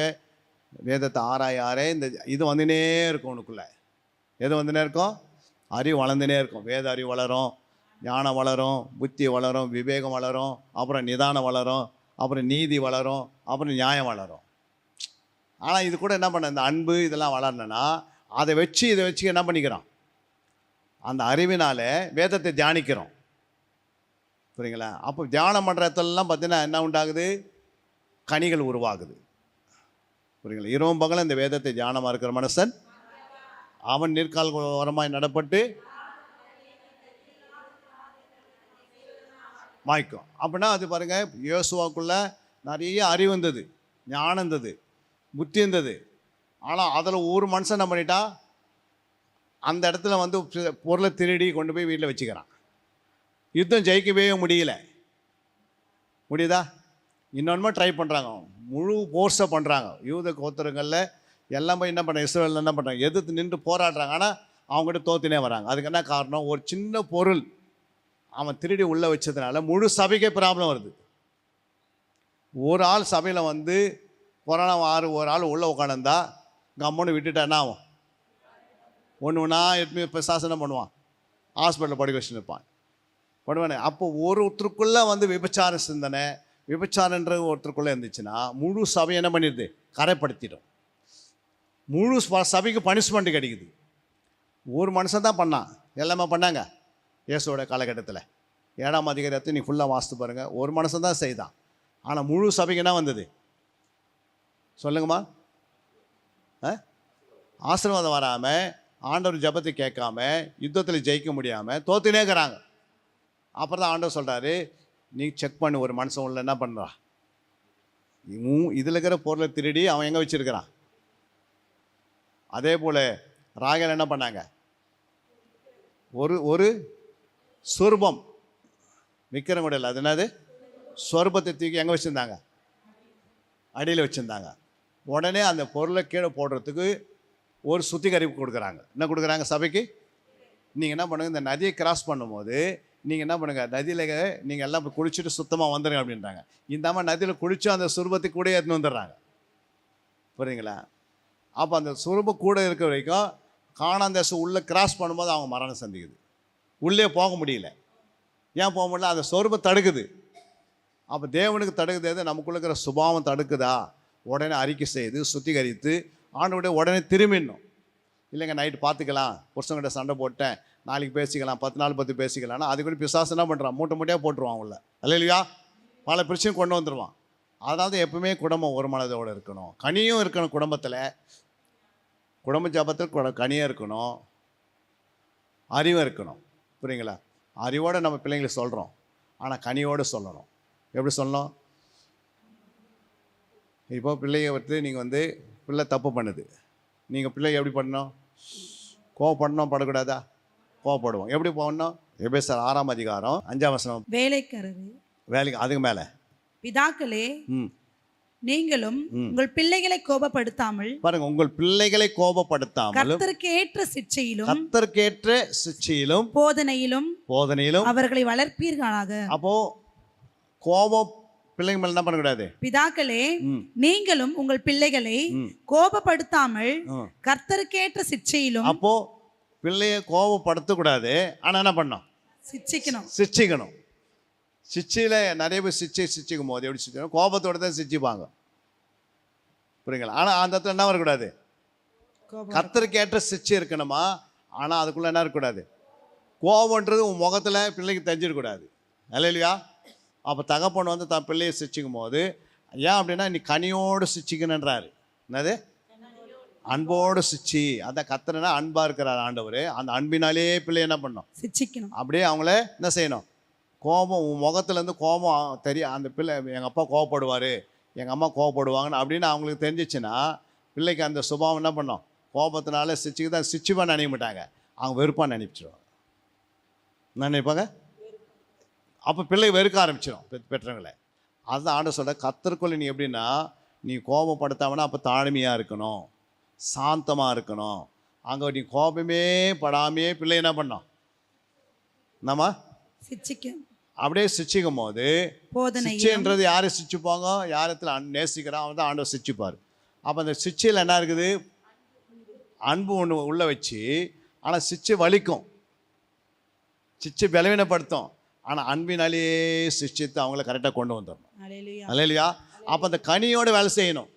வேதத்தை ஆராய இந்த இது வந்துனே இருக்கும் உனக்குள்ளே. எது வந்துனே இருக்கும்? அறிவு வளர்ந்துனே இருக்கும். வேத அறிவு வளரும், ஞானம் வளரும், புத்தி வளரும், விவேகம் வளரும், அப்புறம் நிதானம் வளரும், அப்புறம் நீதி வளரும், அப்புறம் நியாயம் வளரும். ஆனால் இது கூட என்ன பண்ண, இந்த அன்பு இதெல்லாம் வளரணுன்னா அதை வச்சு இதை வச்சு என்ன பண்ணிக்கிறோம்? அந்த அறிவினால வேதத்தை தியானிக்கிறோம். புரியுங்களா? அப்போ தியானம் பண்ணுற இடத்துலலாம் பார்த்தீங்கன்னா என்ன உண்டாகுது? கனிகள் உருவாகுது. புரியுங்களா? இரவும் பகலும் இந்த வேதத்தை தியானமாக இருக்கிற மனுஷன் அவன் நீர்க்கால் ஓரமாய் நடப்பட்டு வாய்க்கும். அப்படின்னா அது பாருங்கள், யோசுவாக்குள்ள நிறைய அறிவு இருந்தது, ஞானம் இருந்தது, புத்தி இருந்தது. ஆனால் அதில் ஒரு மனுஷன் என்ன பண்ணிட்டா, அந்த இடத்துல வந்து பொருளை திருடி கொண்டு போய் வீட்டில் வச்சுக்கிறான். யுத்தம் ஜெயிக்கவே முடியுதா? இன்னொன்றுமே ட்ரை பண்ணுறாங்க, முழு ஃபோர்ஸை பண்ணுறாங்க. யூத கோத்திரங்களில் எல்லாம் போய் என்ன பண்ணுறாங்க, இஸ்ரேலில் என்ன பண்ணுறாங்க, எதிர்த்து நின்று போராடுறாங்க. ஆனால் அவங்ககிட்ட தோத்துனே வராங்க. அதுக்கு என்ன காரணம்? ஒரு சின்ன பொருள் அவன் திருடி உள்ளே வச்சதுனால முழு சபைக்கே ப்ராப்ளம் வருது. ஒரு ஆள் சபையில் வந்து கொரோனா ஒரு ஆள் உள்ளே உட்காந்துருந்தா கம்மனு விட்டுட்டான்னா ஆகும். ஒன்று எப்பவுமே இப்போ சாசனம் பண்ணுவான், ஹாஸ்பிட்டலில் படுக்க வச்சுன்னு இருப்பான், படுவானே. அப்போ ஒருத்தருக்குள்ளே வந்து விபச்சார சிந்தனை, விபச்சாரன்ற ஒருத்தருக்குள்ளே இருந்துச்சுன்னா முழு சபை என்ன பண்ணிடுது? கரைப்படுத்திடும். முழு சபைக்கு பனிஷ்மெண்ட் கிடைக்குது. ஒரு மனுஷன் தான் பண்ணான், எல்லாமே பண்ணாங்க இயேசுவோட காலகட்டத்தில். 7ஆம் அதிகாரத்தை நீ ஃபுல்லாக வாசித்து பாருங்கள். ஒரு மனுஷன் தான் செய்தான். ஆனால் முழு சபைக்கு என்ன வந்தது சொல்லுங்கம்மா? ஆசீர்வாதம் வராமல், ஆண்டவர் ஜபத்தை கேட்காம, யுத்தத்தில் ஜெயிக்க முடியாமல் தோத்துனே இருக்கிறாங்க. அப்புறம் தான் ஆண்டவர் சொல்கிறாரு, நீ செக் பண்ணு, ஒரு மனுஷன் உள்ள என்ன பண்ணுறா, இதில் இருக்கிற பொருளை திருடி அவன் எங்கே வச்சுருக்கிறான். அதே போல் ராகேல் என்ன பண்ணாங்க, ஒரு சொர்பம் விற்கிறவங்க, அது என்னது, சொர்பத்தை தூக்கி எங்கே வச்சுருந்தாங்க? அடியில் வச்சுருந்தாங்க. உடனே அந்த பொருளை கீழே போடுறதுக்கு ஒரு சுத்திகரிப்பு கொடுக்குறாங்க. என்ன கொடுக்குறாங்க சபைக்கு? நீங்கள் என்ன பண்ணுங்கள், இந்த நதியை கிராஸ் பண்ணும்போது நீங்கள் என்ன பண்ணுங்கள், நதியில் நீங்கள் எல்லாம் குளிச்சுட்டு சுத்தமாக வந்துடுங்க அப்படின்றாங்க. இந்த மாதிரி நதியில் குளிச்சு அந்த சுரூபத்தை கூட எடுத்துன்னு வந்துடுறாங்க. புரியுங்களா? அப்போ அந்த சுரூபம் கூட இருக்கிற வரைக்கும் காணாந்தேசம் உள்ளே கிராஸ் பண்ணும்போது அவங்க மரணம் சந்திக்குது. உள்ளே போக முடியல. ஏன் போக முடியல? அந்த சொரூபம் தடுக்குது. அப்போ தேவனுக்கு தடுக்குது, நமக்குள்ள இருக்கிற சுபாவம் தடுக்குதா, உடனே அறிக்கை செய்து சுத்திகரித்து ஆண்டோட உடனே திரும்பிடணும். இல்லைங்க நைட்டு பார்த்துக்கலாம், புருஷங்கிட்ட சண்டை போட்டேன், நாளைக்கு பேசிக்கலாம், 10 நாள் 10 பேசிக்கலாம்னா அதுக்குள்ளே பிசாசு என்ன பண்ணுறான், மூட்டை மூட்டையாக போட்டுருவான் உள்ள. இல்லையா? பல பிரச்சனையும் கொண்டு வந்துடுவான். அதனால தான் எப்பவுமே குடும்பம் ஒரு மனதோடு இருக்கணும். கனியும் இருக்கணும் குடும்பத்தில். குடும்ப ஜபத்தில் கனியும் இருக்கணும், அறிவும் இருக்கணும். புரியுங்களா? அறிவோடு நம்ம பிள்ளைங்களுக்கு சொல்கிறோம், ஆனால் கனியோடு சொல்லணும். எப்படி சொல்லணும்? இப்போ பிள்ளைய வந்து நீங்கள் வந்து பிள்ளை தப்பு பண்ணுது, நீங்கள் பிள்ளைங்க எப்படி பண்ணணும்? கோவப்படணும், படக்கூடாதா? கோவப்படுவோம். எப்படி போகணும்? எபேசியர் 6ஆம் அதிகாரம் 5ஆம் வசனம். வேலைக்கு அதுக்கு மேலே பிதாக்களே, நீங்களும் உங்கள் பிள்ளைகளை கோபப்படுத்தாமல் பாருங்க, உங்கள் பிள்ளைகளை கோபப்படுத்தாமல் கர்த்தருக்கு ஏற்ற சிட்சையிலும் போதனையிலும் அவர்களை வளர்ப்பீர்களாக. அப்போ கோபம் பிள்ளைங்க மேல என்ன பண்ணக்கூடாது? பிதாக்களே, நீங்களும் உங்கள் பிள்ளைகளை கோபப்படுத்தாமல் கர்த்தருக்கேற்ற சிட்சையிலும். அப்போ பிள்ளைய கோபப்படுத்தக்கூடாது, ஆனா என்ன பண்ணணும்? சிட்சிக்கணும். சிச்சையில் நிறைய பேர் சிச்சிக்கும் போது எப்படி சிச்சிக்கணும்? கோபத்தோடு தான் சிச்சிப்பாங்க. புரியுங்களா? ஆனால் அந்த இடத்துல என்ன வரக்கூடாது? கர்த்தருக்கு ஏற்ற சிச்சை இருக்கணுமா? ஆனால் அதுக்குள்ளே என்ன இருக்கக்கூடாது? கோபம்ன்றது உன் முகத்தில் பிள்ளைக்கு தெரிஞ்சிடக்கூடாது. இல்லையா? அப்போ தகப்பன் வந்து தான் பிள்ளையை சிச்சிக்கும் போது ஏன் அப்படின்னா, நீ கனியோடு சிச்சிக்கணுன்றாரு. என்னது? அன்போடு சிச்சி. அதான் கர்த்தர்னா அன்பாக இருக்கிறார் ஆண்டவர். அந்த அன்பினாலே பிள்ளை என்ன பண்ணணும்? சிச்சிக்கணும். அப்படியே அவங்கள என்ன செய்யணும்? கோபம் உன் முகத்துலேருந்து கோபம் தெரியும். அந்த பிள்ளை எங்கள் அப்பா கோவப்படுவார், எங்கள் அம்மா கோவப்படுவாங்கன்னு அப்படின்னு அவங்களுக்கு தெரிஞ்சிச்சுன்னா பிள்ளைக்கு அந்த சுபாவம் என்ன பண்ணோம்? கோபத்தினால சிச்சுக்கு தான் சிச்சுவான்னு நினைக்க மாட்டாங்க, அவங்க வெறுப்பாக நினைச்சிடுவாங்க. நினைப்பாங்க. அப்போ பிள்ளை வெறுக்க ஆரம்பிச்சிடும் பெற்றவங்களை. அதுதான் ஆண்டவர் சொல்கிற, கர்த்தருக்குள்ள நீ எப்படின்னா, நீ கோபப்படுத்தாமனா அப்போ தாழ்மையாக இருக்கணும், சாந்தமாக இருக்கணும். அங்கே நீ கோபமே படாமையே பிள்ளை என்ன பண்ணோம்? நம்ம அப்படியே சிச்சிக்கும் போது, சிச்சைன்றது யாரை சிச்சுப்பாங்க? யாரத்தில் நேசிக்கிறான் அவன் தான் ஆண்டவர் சிச்சுப்பார். அப்போ அந்த சுவிட்சில் என்ன இருக்குது? அன்பு ஒன்று உள்ளே வச்சு, ஆனால் சுவிட்சு வலிக்கும், சுவிட்சு பலவீனப்படுத்தும். ஆனால் அன்பினாலேயே சிருஷ்டித்து அவங்கள கரெக்டாக கொண்டு வந்துடணும். அல்லேலூயா. அப்போ அந்த கனியோடு வேலை செய்யணும்,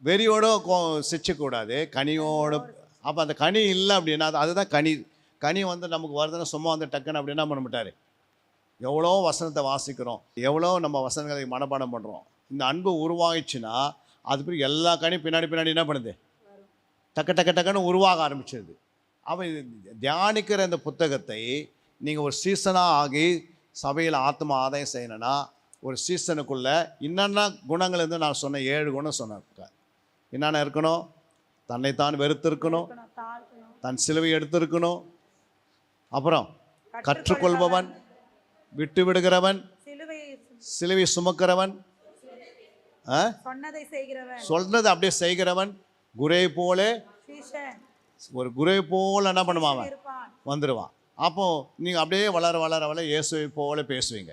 வெறியோட சிரிச்சக்கூடாது, கனியோடு. அப்போ அந்த கனி இல்லை அப்படின்னா அதுதான் கனி. கனி வந்து நமக்கு வருதுன்னா சும்மா வந்து டக்குன்னு அப்படின்னா பண்ண மாட்டார். எவ்வளோ வசனத்தை வாசிக்கிறோம், எவ்வளோ நம்ம வசனங்களை மனப்பாடம் பண்ணுறோம். இந்த அன்பு உருவாகிடுச்சுன்னா அது பிறகு எல்லா கனியும் பின்னாடி என்ன பண்ணுது? டக்குன்னு உருவாக ஆரம்பிச்சிடுது. அப்போ தியானிக்கிற இந்த புத்தகத்தை நீங்கள் ஒரு சீசனாக ஆகி சபையில் ஆத்ம ஆதாயம் செய்யணும்னா ஒரு சீசனுக்குள்ளே என்னென்ன குணங்கள் இருந்து நான் சொன்ன 7 குணம் சொன்னேன். என்னென்ன இருக்கணும்? தன்னைத்தான் வெறுத்து இருக்கணும், தன் சிலுவை எடுத்திருக்கணும், அப்புறம் கற்றுக்கொள்பவன், விட்டு விடுகிறவன், சிலுவை சுமக்கிறவன், சொன்னதை அப்படியே செய்கிறவன், குரை போல ஒரு குரை போல என்ன பண்ணுவான்? வந்துடுவான். அப்போ நீங்கள் அப்படியே வளர இயேசுவை போல பேசுவீங்க.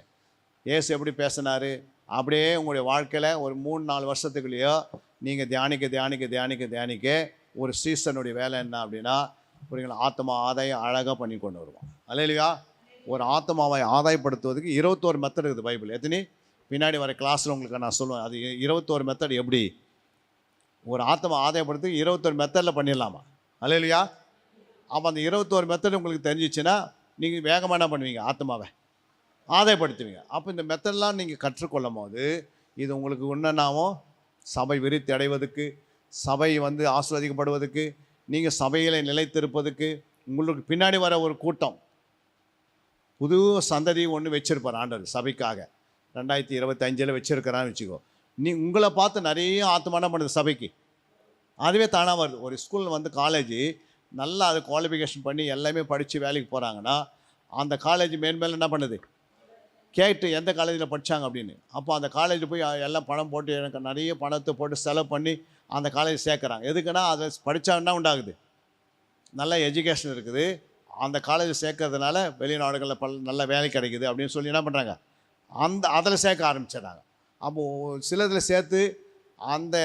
இயேசு எப்படி பேசினார் அப்படியே உங்களுடைய வாழ்க்கையில் ஒரு 3-4 வருஷத்துக்குள்ளேயோ நீங்கள் தியானிக்க ஒரு சீசனுடைய வேலை என்ன அப்படின்னா புரியுங்களா? ஆத்மா ஆதாயம் அழகாக பண்ணி கொண்டு வருவோம். அல்லேலூயா. ஒரு ஆத்மாவை ஆதாயப்படுத்துவதுக்கு 21 மெத்தட் இருக்குது பைபிள். எத்தனை பின்னாடி வர கிளாஸில் உங்களுக்கு நான் சொல்லுவேன். அது 21 மெத்தட் எப்படி ஒரு ஆத்மா ஆதாயப்படுத்தி 21 மெத்தடில் பண்ணிடலாமா? அல்லேலூயா. அப்போ அந்த 21 மெத்தட் உங்களுக்கு தெரிஞ்சிச்சுன்னா நீங்கள் வேகமாக என்ன பண்ணுவீங்க? ஆத்மாவை ஆதாயப்படுத்துவீங்க. அப்போ இந்த மெத்தடெலாம் நீங்கள் கற்றுக்கொள்ளும் போது இது உங்களுக்கு என்னென்னாவும் சபை விருத்தி அடைவதுக்கு, சபை வந்து ஆசீர்வதிக்கப்படுவதுக்கு, நீங்கள் சபையில் நிலைத்திருப்பதுக்கு, உங்களுக்கு பின்னாடி வர ஒரு கூட்டம் புது சந்ததி ஒன்று வச்சுருப்பார் ஆண்டவர் சபைக்காக. 2025 வச்சுருக்கிறான்னு வச்சுக்கோ. உங்களை பார்த்து நிறைய ஆத்மா என்ன பண்ணுது சபைக்கு? அதுவே தானாக வருது. ஒரு ஸ்கூலில் வந்து காலேஜ் நல்லா அது குவாலிஃபிகேஷன் பண்ணி எல்லாமே படித்து வேலைக்கு போகிறாங்கன்னா அந்த காலேஜ் மேன்மேலும் என்ன பண்ணுது? கேட்டு எந்த காலேஜில் படித்தாங்க அப்படின்னு. அப்போ அந்த காலேஜ் போய் எல்லாம் பணம் போட்டு எனக்கு நிறைய பணத்தை போட்டு செலவு பண்ணி அந்த காலேஜ் சேர்க்குறாங்க. எதுக்குன்னா அதை படித்தாங்கன்னா உண்டாகுது, நல்ல எஜுகேஷன் இருக்குது, அந்த காலேஜ் சேர்க்கறதுனால வெளிநாடுகளில் நல்ல வேலை கிடைக்குது அப்படின்னு சொல்லி என்ன பண்ணுறாங்க? அதில் சேர்க்க ஆரம்பிச்சிடுறாங்க. அப்போது சிலதில் சேர்த்து அந்த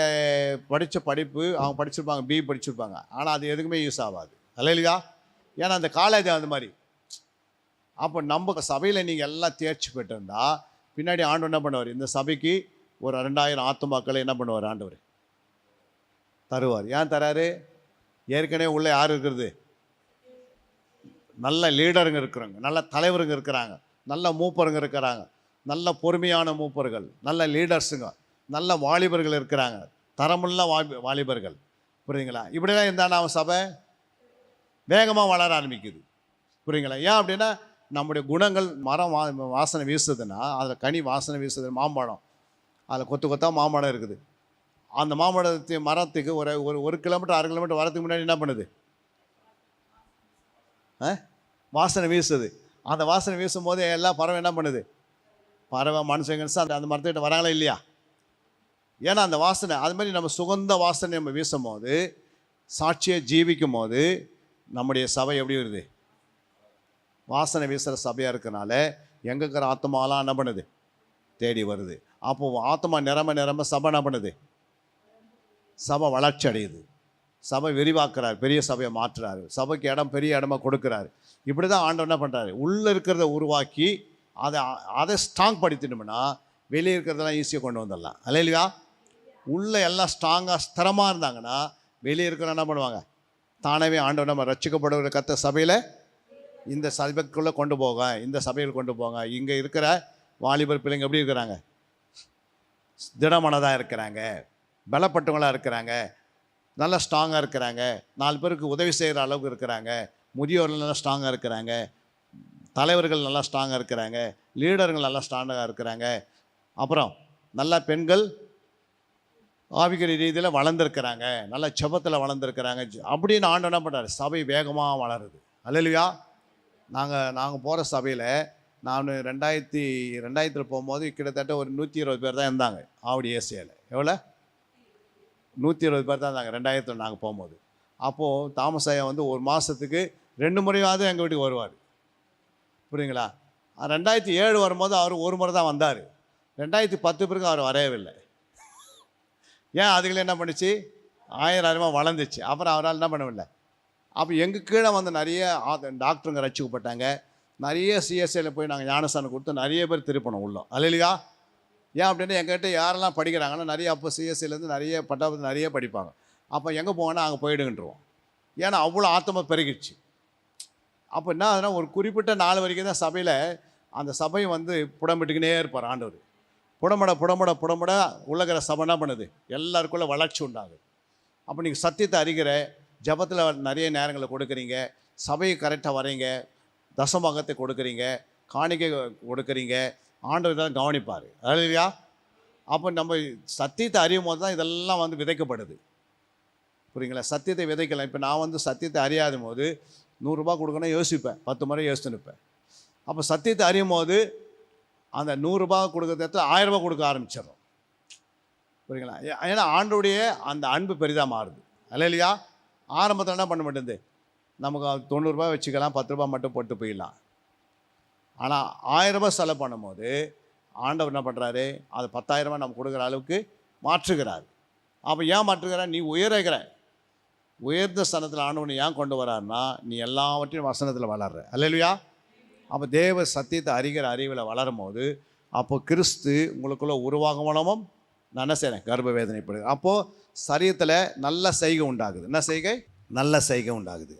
படித்த படிப்பு அவங்க படிச்சிருப்பாங்க, பிஇ படிச்சிருப்பாங்க, ஆனால் அது எதுக்குமே யூஸ் ஆகாது. அல்லேலூயா. ஏன்னா அந்த காலேஜ் அந்த மாதிரி. அப்போ நம்ம சபையில் நீங்கள் எல்லாம் தேர்ச்சி பெற்றிருந்தா பின்னாடி ஆண்டவர் என்ன பண்ணுவார்? இந்த சபைக்கு ஒரு 2000 ஆத்துமாக்களை என்ன பண்ணுவார்? ஆண்டவர் தருவார். ஏன் தராரு? ஏற்கனவே உள்ள யார் இருக்கிறது? நல்ல லீடருங்க இருக்கிறாங்க, நல்ல தலைவருங்க இருக்கிறாங்க, நல்ல மூப்பருங்க இருக்கிறாங்க, நல்ல பொறுமையான மூப்பர்கள், நல்ல லீடர்ஸுங்க, நல்ல வாலிபர்கள் இருக்கிறாங்க, தரமுள்ள வாலிபர்கள். புரியுதுங்களா? இப்படிலாம் இருந்தால் அவன் சபை வேகமாக வளர ஆரம்பிக்குது. புரியுங்களா? ஏன் அப்படின்னா நம்முடைய குணங்கள் மரம் வாசனை வீசுதுன்னா அதில் கனி வாசனை வீசுது. மாம்பழம் அதில் கொத்தாக மாம்பழம் இருக்குது. அந்த மரத்துக்கு ஒரு கிலோமீட்டர் 1/2 கிலோமீட்டர் வரதுக்கு முன்னாடி என்ன பண்ணுது? வாசனை வீசுது. அந்த வாசனை வீசும் போது எல்லா பறவை என்ன பண்ணுது? பறவை மனுஷங்க அந்த மரத்துக்கிட்ட வராங்களா இல்லையா? ஏன்னா அந்த வாசனை அது மாதிரி நம்ம சுகந்த வாசனை நம்ம வீசும் போது, சாட்சியை ஜீவிக்கும் போது நம்முடைய சபை எப்படி வருது? வாசனை வீசுகிற சபையாக இருக்கனால எங்கே இருக்கிற ஆத்மாலாம் என்ன பண்ணுது? தேடி வருது. அப்போது ஆத்மா நிரம்ப சபை என்ன பண்ணுது? சபை வளர்ச்சி அடையுது. சபை விரிவாக்குறாரு, பெரிய சபையை மாற்றுறாரு, சபைக்கு பெரிய இடமா கொடுக்குறாரு. இப்படி தான் ஆண்டவர் என்ன பண்ணுறாரு? உள்ளே இருக்கிறத உருவாக்கி அதை ஸ்ட்ராங் படுத்தினோம்னா வெளியே இருக்கிறதெல்லாம் ஈஸியாக கொண்டு வந்துடலாம். அல்லேலூயா. உள்ளே எல்லாம் ஸ்ட்ராங்காக ஸ்திரமாக இருந்தாங்கன்னா வெளியே இருக்கிற என்ன பண்ணுவாங்க? தானவே ஆண்டவர் நம்ம ரட்சிக்கப்படுகிற கத்த சபையில் இந்த சபைக்குள்ளே கொண்டு போங்க, இந்த சபையில் கொண்டு போங்க. இங்கே இருக்கிற வாலிபர் பிள்ளைங்க எப்படி இருக்கிறாங்க? திடமனதாக இருக்கிறாங்க, பலப்பட்டவங்களாக இருக்கிறாங்க, நல்லா ஸ்ட்ராங்காக இருக்கிறாங்க, 4 பேருக்கு உதவி செய்கிற அளவுக்கு இருக்கிறாங்க, முதியோர்கள் நல்லா ஸ்ட்ராங்காக இருக்கிறாங்க, தலைவர்கள் நல்லா ஸ்ட்ராங்காக இருக்கிறாங்க, லீடர்கள் நல்லா ஸ்ட்ராங்காக இருக்கிறாங்க, அப்புறம் நல்லா பெண்கள் ஆவிக்குரிய ரீதியில் வளர்ந்துருக்கிறாங்க, நல்லா செபத்தில் வளர்ந்துருக்கிறாங்க அப்படின்னு ஆண்டவர் என்ன பண்ணுறாரு? சபை வேகமாக வளருது. அல்லேலூயா. நாங்கள் போகிற சபையில் நான் 2000 போகும்போது கிட்டத்தட்ட ஒரு 120 பேர் தான் இருந்தாங்க. ஆவடி ஏசியாவில் எவ்வளோ? 120 பேர் தான் இருந்தாங்க 2000 நாங்கள் போகும்போது. அப்போது தாமஸ் ஐயா வந்து ஒரு மாதத்துக்கு 2 முறையாவது எங்கள் வீட்டுக்கு வருவார். புரியுங்களா? 2007 வரும்போது அவர் ஒரு முறை தான் வந்தார். 2010 பிறகு அவர் வரையவில்லை. ஏன் அதுகளை என்ன பண்ணுச்சு? 1000 வளர்ந்துச்சு. அப்புறம் அவரால் என்ன பண்ணவில்லை. அப்போ எங்கள் கீழே வந்து நிறைய டாக்டருங்க ரசிக்கப்பட்டாங்க. நிறைய சிஎஸ்ஐயில் போய் நாங்கள் ஞானஸ்தானம் கொடுத்து நிறைய பேர் திருப்பணும் உள்ளோம். அல்லையா? ஏன் அப்படின்னா எங்ககிட்ட யாரெல்லாம் படிக்கிறாங்கன்னா நிறைய அப்போ சிஎஸ்சிலேருந்து நிறைய பட்டாபத்து நிறைய படிப்பாங்க. அப்போ எங்கே போவோன்னா அங்கே போயிடுங்கன்றோம். ஏன்னா அவ்வளோ ஆத்தமாக பெருகிடுச்சு. அப்போ என்ன ஆகுதுன்னா ஒரு குறிப்பிட்ட நாள் வரைக்கும் தான் சபையில் அந்த சபை வந்து புடம்பிட்டுக்கினே இருப்பார் ஆண்டவர். புடம்பட உள்ளகிற சபை என்ன பண்ணுது? எல்லாருக்குள்ளே வளர்ச்சி உண்டாகுது. அப்போ நீங்கள் சத்தியத்தை அறிகிற ஜபத்தில் நிறைய நேரங்களை கொடுக்குறீங்க, சபையை கரெக்டாக வரீங்க, தசமகத்தை கொடுக்குறீங்க, காணிக்கை கொடுக்குறீங்க, ஆண்டவர் தான் கவனிப்பார். இல்லையா? அப்போ நம்ம சத்தியத்தை அறியும் போது தான் இதெல்லாம் வந்து விதைக்கப்படுது. புரியுங்களா? சத்தியத்தை விதைக்கலாம். இப்போ நான் வந்து சத்தியத்தை அறியாத போது 100 ரூபா கொடுக்கணும் யோசிப்பேன், 10 முறை யோசித்து நிற்பேன். அப்போ சத்தியத்தை அறியும் போது அந்த 100 ரூபா கொடுக்கறத 1000 ரூபா கொடுக்க ஆரம்பிச்சிடறோம். புரியுங்களா? ஏன்னா ஆண்டோடைய அந்த அன்பு பெரிதாக மாறுது. இல்லையா? ஆரம்பத்தில் என்ன பண்ண மாட்டேங்குது, நமக்கு 90 ரூபா வச்சுக்கலாம், 10 ரூபா மட்டும் போட்டு போயிடலாம். ஆனால் 1000 ரூபா செலவு பண்ணும்போது ஆண்டவர் என்ன பண்ணுறாரு, அது 10,000 ரூபா நம்ம கொடுக்குற அளவுக்கு மாற்றுகிறார். அப்போ ஏன் மாற்றுகிறார்? நீ உயர்ந்த ஸ்தானத்தில் ஆண்டவனை ஏன் கொண்டு வராருன்னா, நீ எல்லாவற்றையும் வசனத்தில் வளர்ற. அல்லையா? அப்போ தேவ சத்தியத்தை அறிகிற அறிவில் வளரும் போது அப்போ கிறிஸ்து உங்களுக்குள்ள உருவாகும் மூலமும் நான் என்ன செய்கிறேன்? கர்ப்ப வேதனைப்படுது. அப்போது சரீரத்தில் நல்ல செய்கை உண்டாகுது. என்ன செய்கை? நல்ல செய்கை உண்டாகுது.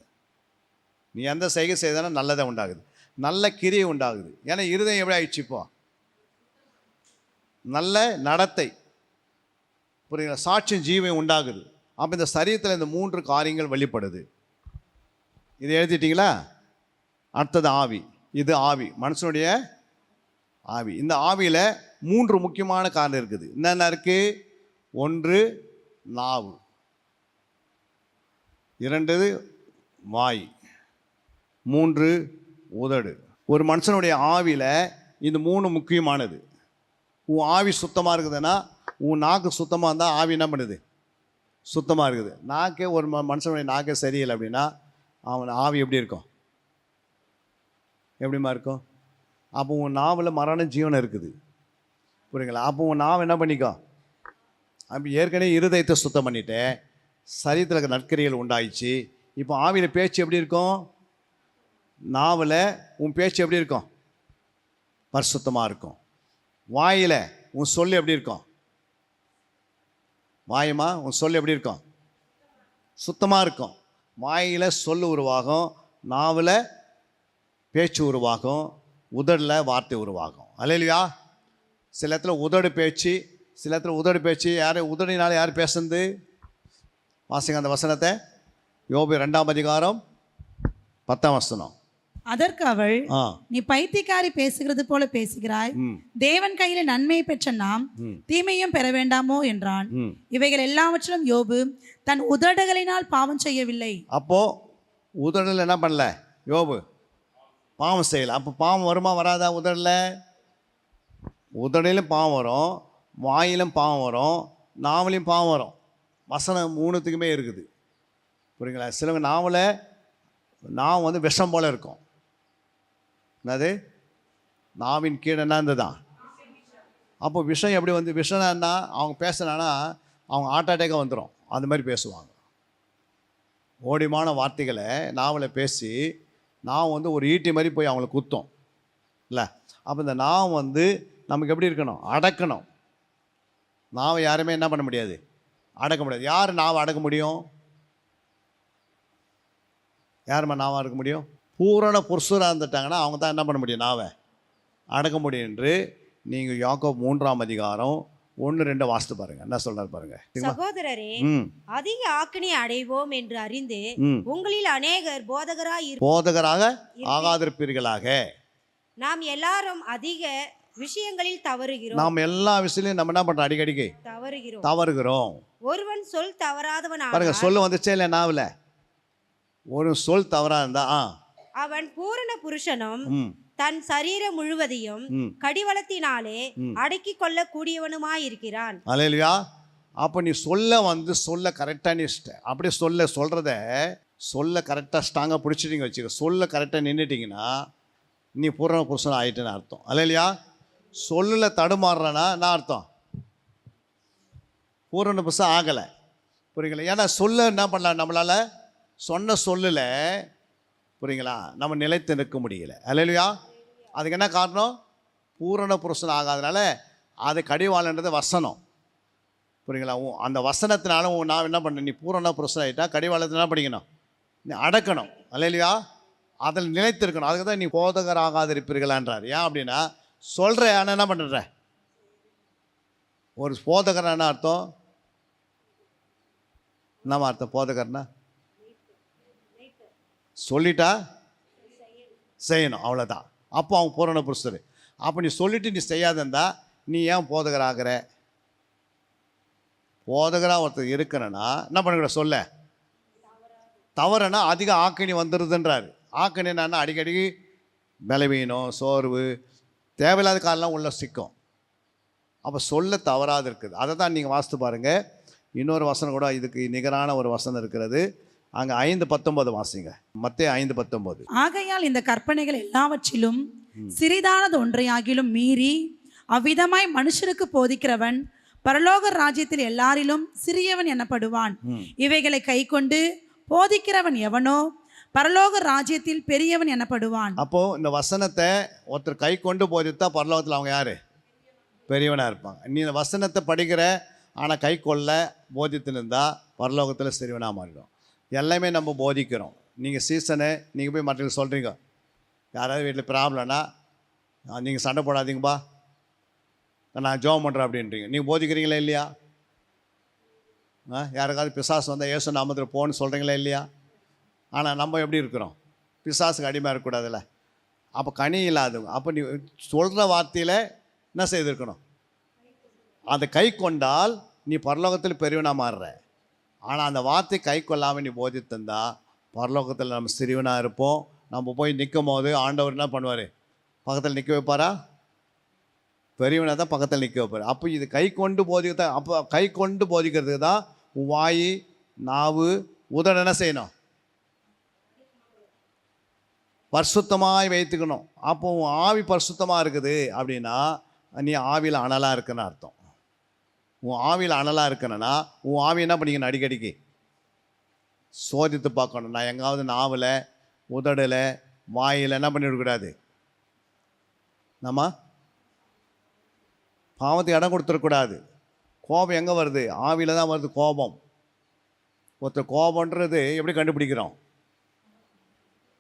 நீ எந்த செய்கை செய்தானா நல்லதை உண்டாகுது, நல்ல கிரியை உண்டாகுது. ஏன்னா இருதயம் எப்படி ஆயிடுச்சு? இப்போ நல்ல நடத்தை, புரியுங்களா? சாட்சியம் ஜீவன் உண்டாகுது. அப்போ இந்த சரீரத்தில் இந்த 3 காரியங்கள் வெளிப்படுது. இது எழுதிட்டீங்களா? அடுத்தது ஆவி. இது ஆவி, மனுஷனுடைய ஆவி. இந்த ஆவியில் 3 முக்கியமான காரணம் இருக்குது. என்னென்ன இருக்குது? 1 நாவு, 2 வாய், 3 உதடு. ஒரு மனுஷனுடைய ஆவியில் இந்த 3 முக்கியமானது. உன் ஆவி சுத்தமாக இருக்குதுன்னா, உன் நாக்கு சுத்தமாக இருந்தால் ஆவி என்ன பண்ணுது? சுத்தமாக இருக்குது. நாக்கே ஒரு மனுஷனுடைய நாக்கே சரியில்லை அப்படின்னா அவன் ஆவி எப்படி இருக்கும்? எப்படிமா இருக்கும்? அப்போ உன் நாவில் மரண ஜீவனம் இருக்குது. புரியுங்களா? அப்போ உன் நாவை என்ன பண்ணிக்கோ? அப்போ ஏற்கனவே இருதயத்தை சுத்தம் பண்ணிட்டேன், சரீரத்தில் இருக்க நற்கரிகள் உண்டாயிடுச்சு. இப்போ ஆவியில் பேச்சு எப்படி இருக்கும்? நாவில் உன் பேச்சு எப்படி இருக்கும்? பரிசுத்தமாக இருக்கும். வாயில் உன் சொல் எப்படி இருக்கும்? வாயுமா உன் சொல் எப்படி இருக்கும்? சுத்தமாக இருக்கும். வாயில் சொல் உருவாகும், நாவில் பேச்சு உருவாகும், உதடில் வார்த்தை உருவாகும். அல்லையா? சில இடத்துல உதடு பேச்சு, சில இடத்துல உதடு பேச்சு யார் உதடினால யார் பேசுறது? வாசிங்க அந்த வசனத்தை. யோபு 2ஆம் அதிகாரம் 10ஆம் வசனம். அதற்கு அவள், நீ பைத்தியக்காரி பேசுகிறது போல பேசுகிறாய். தேவன் கையில நன்மையை பெற்ற நாம் தீமையும் பெற வேண்டாமோ என்றான். இவைகள் எல்லாவற்றிலும் யோபு தன் உதடுகளினால் பாவம் செய்யவில்லை. அப்போ உதடில் என்ன பண்ணல யோபு? பாவம் செய்யலை. அப்போ பாவம் வருமா வராதா? உதடிலும் பாவம் வரும், வாயிலும் பாவம் வரும், நாவலையும் பாவம் வரும். வசனம் 3த்துக்குமே இருக்குது. புரியுங்களா? சிலவங்க நாவல் வந்து விஷம் போல் இருக்கும். என்னது? நாவின் கீழே என்ன இருந்ததுதான். அப்போ விஷம் எப்படி வந்து விஷம்னா அவங்க பேசுனான்னா அவங்க ஹார்ட் அட்டாக்காக வந்துடும். அந்த மாதிரி பேசுவாங்க. ஓடிமான வார்த்தைகளை நாவலை பேசி நான் வந்து ஒரு ஈட்டி மாதிரி போய் அவங்கள குத்தோம் இல்லை. அப்போ இந்த நாவம் வந்து நமக்கு எப்படி இருக்கணும்? அடக்கணும். நாவை யாருமே என்ன பண்ண முடியாது? அடக்க முடியாது. யார் நாவை அடக்க முடியும்? யாருமா நாவாக இருக்க முடியும்? பூரண புருஷராக இருந்துட்டாங்கன்னா அவங்க தான் என்ன பண்ண முடியும்? நாவை அடக்க முடியும் என்று நீங்கள் யாக்கோபு 3ஆம் அதிகாரம் 1-2 வாசித்து பாருங்க. என்ன சொல்றாரு பாருங்க. சகோதரரே, அதிக ஆக்கினை அடைவோம் என்று அறிந்து உங்களில் அநேகர் போதகராக ஆகாதிருப்பீர்களாக. நாம் எல்லாரும் அதிக விஷயங்களில் தவறுகிறோம். நாம் எல்லா விஷயத்திலும் நம்ம என்ன பண்றோம்? அடிக்கடிக்கு தவறுகிறோம். ஒருவன் சொல் தவறாதவன் பாருங்க, சொல்ல வந்துச்சே இல்லை நாவல. ஒரு சொல் தவறா இருந்தா அவன் பூரண புருஷனும் தன் சரீரம் முழுவதையும் கடிவளத்தினாலே அடக்கி கொள்ள கூடியவனுமாயிருக்கிறான். அல்லேலூயா. அப்போ நீ சொல்ல கரெக்டாக நீ அப்படியே சொல்ல கரெக்டாக ஸ்ட்ராங்காக பிடிச்சிட்டிங்க வச்சுக்க. சொல்ல கரெக்டாக நின்றுட்டிங்கன்னா நீ பூரண புருஷன் ஆகிட்டுன்னு அர்த்தம். அல்லேலூயா. சொல்லில் தடுமாறுறனா என்ன அர்த்தம்? பூரண புருஷன் ஆகலை. புரியுங்களா? ஏன்னா சொல்ல என்ன பண்ணலாம், நம்மளால் சொன்ன சொல்லில் புரியுங்களா நம்ம நிலைத்து நிற்க முடியல. அல்லேலூயா. அதுக்கு என்ன காரணம்? பூரண புருஷன் ஆகாதனால. அது கடிவாளன்றது வசனம். புரியுங்களா? அந்த வசனத்தினால நான் என்ன பண்ணேன், நீ பூரண புருஷன் ஆகிட்டா கடிவாளத்தில் என்ன படிக்கணும், நீ அடக்கணும். அல்லேலூயா. அதில் நிலைத்திருக்கணும். அதுக்கு தான் நீ போதகர் ஆகாதிருப்பீர்களான்றார். ஏன் அப்படின்னா சொல்கிற ஆனால் என்ன பண்ணுற, ஒரு போதகர் என்ன அர்த்தம், என்னம்மா அர்த்தம் போதகர்னா? சொல்லிட்டா செய்யணும், அவ்வளோதான். அப்போ அவன் பூரண புருஷர். அப்போ நீ சொல்லிவிட்டு நீ செய்யாதந்தா நீ ஏன் போதகர் ஆகிற? போதகராக ஒருத்தர் இருக்கணும்னா என்ன பண்ணுற, சொல்ல தவறுனா அதிக ஆக்கணி வந்துடுதுன்றாரு. ஆக்கணி என்னன்னா அடிக்கடி பலவீனம், சோர்வு, தேவையில்லாத காரணம் உள்ள சிக்கும். அப்போ சொல்ல தவறாது இருக்குது. அதை தான் நீங்கள் வாசித்து பாருங்கள். இன்னொரு வசனம் கூட இதுக்கு நிகரான ஒரு வசனம் இருக்கிறது. அங்கே 5:19 வாசிங்க. மத்தேயு 5:19. ஆகையால் இந்த கற்பனைகள் எல்லாவற்றிலும் சிறிதானது ஒன்றையாகிலும் மீறி அவ்விதமாய் மனுஷருக்கு போதிக்கிறவன் பரலோக ராஜ்யத்தில் எல்லாரிலும் சிறியவன் எனப்படுவான். இவைகளை கைக்கொண்டு போதிக்கிறவன் எவனோ பரலோக ராஜ்யத்தில் பெரியவன் எனப்படுவான். அப்போ இந்த வசனத்தை ஒருத்தர் கை கொண்டு போதித்தா பரலோகத்தில் அவங்க யாரு? பெரியவனாக இருப்பாங்க. நீ இந்த வசனத்தை படிக்கிற ஆனால் கை கொள்ள போதித்துன்னு இருந்தால் பரலோகத்தில் சிறியவனாக மாறிடும். எல்லாமே நம்ம போதிக்கிறோம். நீங்கள் சீசனு நீங்கள் போய் மற்றவங்களுக்கு சொல்கிறீங்க, யாராவது வீட்டில் ப்ராப்ளம்னா நீங்கள் சண்டை போடாதீங்கப்பா, நான் ஜோம் பண்ணுறேன் அப்படின்றீங்க. நீங்கள் போதிக்கிறீங்களா இல்லையா? யாருக்காவது பிசாசு வந்தால் இயேசு நாமத்தில் போன்னு சொல்கிறீங்களா இல்லையா? ஆனால் நம்ம எப்படி இருக்கிறோம்? பிசாசுக்கு அடிமையாக இருக்கக்கூடாதுல்ல. அப்போ கனி இல்லாதவங்க. அப்போ நீ சொல்கிற வார்த்தையில் என்ன செய்திருக்கணும், அதை கை கொண்டால் நீ பரலோகத்தில் பெரியவனாக மாறுற. ஆனால் அந்த வார்த்தை கை கொள்ளாமல் நீ போதித்தந்தா பரலோகத்தில் நம்ம சிறியவனாக இருப்போம். நம்ம போய் நிற்கும் போது ஆண்டவர் என்ன பண்ணுவார், பக்கத்தில் நிற்க வைப்பாரா? பெரியவனாக தான் பக்கத்தில் நிற்க வைப்பார். அப்போ இது கை கொண்டு போதிக்க. அப்போ கை கொண்டு போதிக்கிறதுக்கு தான் உன் வாய், நாவு, உதடு என்ன செய்யணும், பரிசுத்தமாய் வைத்துக்கணும். அப்போ உன் ஆவி பரிசுத்தமாக இருக்குது அப்படின்னா நீ ஆவியில் அனலாக இருக்குன்னு அர்த்தம். உன் ஆவியில் அனலாக இருக்கணும்னா உன் ஆவி என்ன பண்ணிக்கணும், அடிக்கடிக்கு சோதித்து பார்க்கணும். நான் எங்காவது நாவில், உதடில், வாயில் என்ன பண்ணிவிடக்கூடாது, நம்ம பாவத்துக்கு இடம் கொடுத்துடக்கூடாது. கோபம் எங்கே வருது? ஆவியில் தான் வருது கோபம். ஒருத்தர் கோபன்றது எப்படி கண்டுபிடிக்கிறோம்?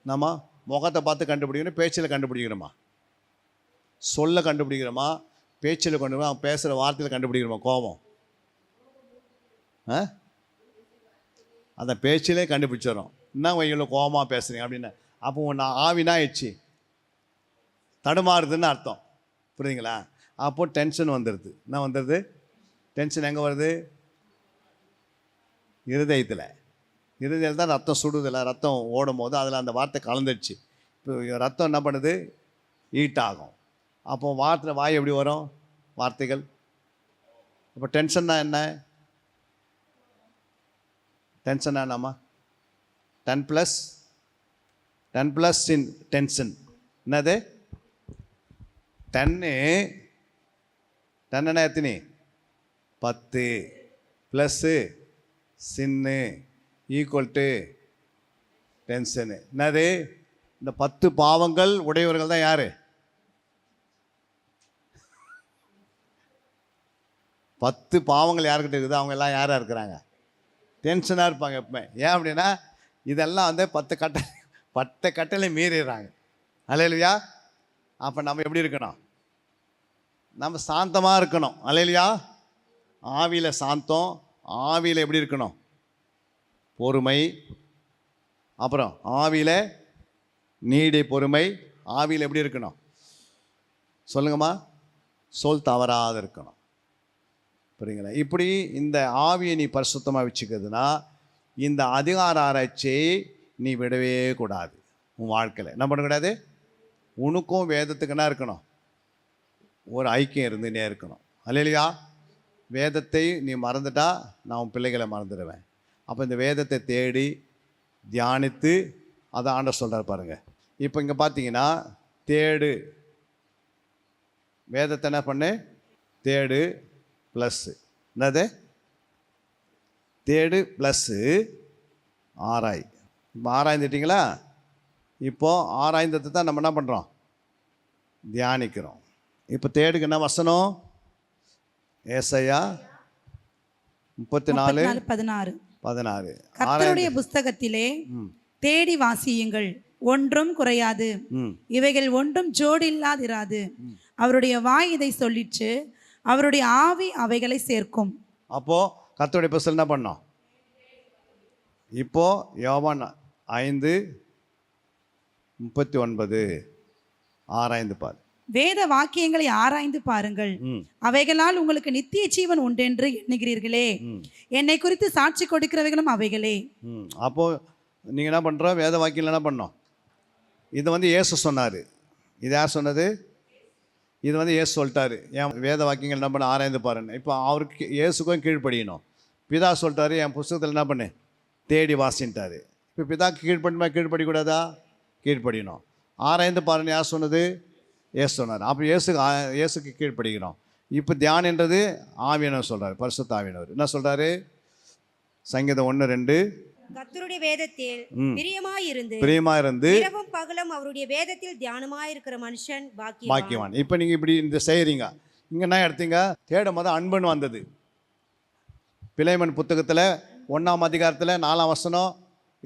நம்ம முகத்தை பார்த்து கண்டுபிடிக்கணும், பேச்சில் கண்டுபிடிக்கிறோமா, சொல்ல கண்டுபிடிக்கிறோமா, பேச்சில் கண்டுபிடிக்கிறோம், அவன் பேசுகிற வார்த்தையில் கண்டுபிடிக்கிறோமா கோபம்? அந்த பேச்சிலே கண்டுபிடிச்சிடறோம். என்ன இவ்வளோ கோபமாக பேசுகிறீங்க அப்படின்னு. அப்போ நான் ஆவினா ஆயிடுச்சு, தடுமாறுதுன்னு அர்த்தம். புரியுதுங்களா? அப்போது டென்ஷன் வந்துடுது. என்ன வந்துடுது? டென்ஷன் எங்கே வருது? இருதயத்தில் தான் ரத்தம் சுடுதில்லை. ரத்தம் ஓடும் போது அதில் அந்த வார்த்தை கலந்துடுச்சு. இப்போ ரத்தம் என்ன பண்ணுது, ஹீட் ஆகும். அப்போ வாய் எப்படி வரும், வார்த்தைகள். இப்போ டென்ஷன்னா என்ன? டென்ஷனா என்னம்மா? 10+ இன் டென்ஷன் என்னது? 10 என்ன எத்தனை? 10 ப்ளஸ்ஸு சின்னு ஈக்குவல் டென்ஷனு. என்னது? இந்த 10 பாவங்கள் உடையவர்கள் தான் யார்? 10 பாவங்கள் யாருக்கிட்ட இருக்குது? அவங்க எல்லாம் யாராக இருக்கிறாங்க? டென்ஷனாக இருப்பாங்க எப்பவுமே. ஏன் அப்படின்னா இதெல்லாம் வந்து 10 கட்டளை மீறிடுறாங்க. அல்லேலூயா. அப்போ நம்ம எப்படி இருக்கணும்? நம்ம சாந்தமாக இருக்கணும். அல்லேலூயா. ஆவியில் சாந்தம், ஆவியில் எப்படி இருக்கணும்? பொறுமை. அப்புறம் ஆவியில் நீடி பொறுமை. ஆவியில் எப்படி இருக்கணும் சொல்லுங்கம்மா? சொல் தவறாத இருக்கணும். புரியுங்களா? இப்படி இந்த ஆவியை நீ பரிசுத்தமாக வச்சுக்கிறதுனா இந்த அதிகார ஆராய்ச்சியை நீ விடவே கூடாது. உன் வாழ்க்கையில் என்ன பண்ணக்கூடாது? உனக்கும் வேதத்துக்கு என்ன இருக்கணும்? ஒரு ஐக்கியம் இருந்துன்னே இருக்கணும். அல்லேலூயா. வேதத்தை நீ மறந்துட்டா நான் உன் பிள்ளைகளை மறந்துடுவேன். அப்போ இந்த வேதத்தை தேடி தியானித்து அதை ஆண்டவர் சொல்கிறார் பாருங்கள். இப்போ இங்கே பார்த்தீங்கன்னா தேடு, வேதத்தை என்ன பண்ணு, தேடு ப்ளஸ்ஸு என்னது தேடு ப்ளஸ்ஸு ஆராய். இப்போ ஆராய்ந்துட்டிங்களா? இப்போது ஆராய்ந்தது தான் நம்ம என்ன பண்ணுறோம்? தியானிக்கிறோம். இப்போ தேடுக்கு என்ன வசனம்? ஏசாயா 34:16. கர்த்தருடைய புஸ்தகத்திலே தேடி வாசியுங்கள், ஒன்றும் குறையாது, இவைகள் ஒன்றும் ஜோடி இல்லாதிராது. அவருடைய வாய் இதை சொல்லிச்சு, அவருடைய ஆவி அவைகளை சேர்க்கும். அப்போ கர்த்தருடைய புஸ்தகம் என்ன பண்ணோம்? இப்போ யோவான் 5:39 ஆராய்ந்து பார். வேத வாக்கியங்களை ஆராய்ந்து பாருங்கள், அவைகளால் உங்களுக்கு நித்திய ஜீவன் உண்டென்று எண்ணுகிறீர்களே, என்னை குறித்து சாட்சி கொடுக்கிறவைகளும் அவைகளே. அப்போ நீங்கள் என்ன பண்ணுறோம்? வேத வாக்கியம் என்ன பண்ணோம்? இது வந்து இயேசு சொன்னார். இது யார் சொன்னது? இது வந்து இயேசு சொல்லிட்டாரு. என் வேத வாக்கியங்கள் என்ன பண்ண ஆராய்ந்து பாருன்னு. இப்போ அவருக்கு இயேசுக்கும் கீழ்ப்படியணும். பிதா சொல்லிட்டாரு, என் புஸ்தகத்தில் என்ன பண்ணு, தேடி வாசின்ட்டாரு. இப்போ பிதாக்கு கீழ்ப்படிமா? கீழ்ப்படிக்கூடாதா? கீழ்ப்படியணும். ஆராய்ந்து பாருன்னு யார் சொன்னது? இயேசு சொன்னார். அப்போ இயேசுக்கு கீழ்ப்படுகிறோம். இப்போ தியானன்றது ஆவியானவர் சொல்கிறார், பரிசுத்த ஆவியானவர் என்ன சொல்கிறாரு? சங்கீதம் 1:2 கர்த்தருடைய வேதத்தில் பிரியமாயிருந்து இரவும் பகலும் அவருடைய வேதத்தில் தியானமாயிருக்கிற மனுஷன் பாக்கியவான். இப்போ நீங்கள் இப்படி இந்த செய்கிறீங்க. இங்கே என்ன எடுத்தீங்க? தேடும் போது அன்புன்னு வந்தது. பிலேமன் புத்தகத்தில் 1ஆம் அதிகாரத்தில் 4ஆம் வசனம்,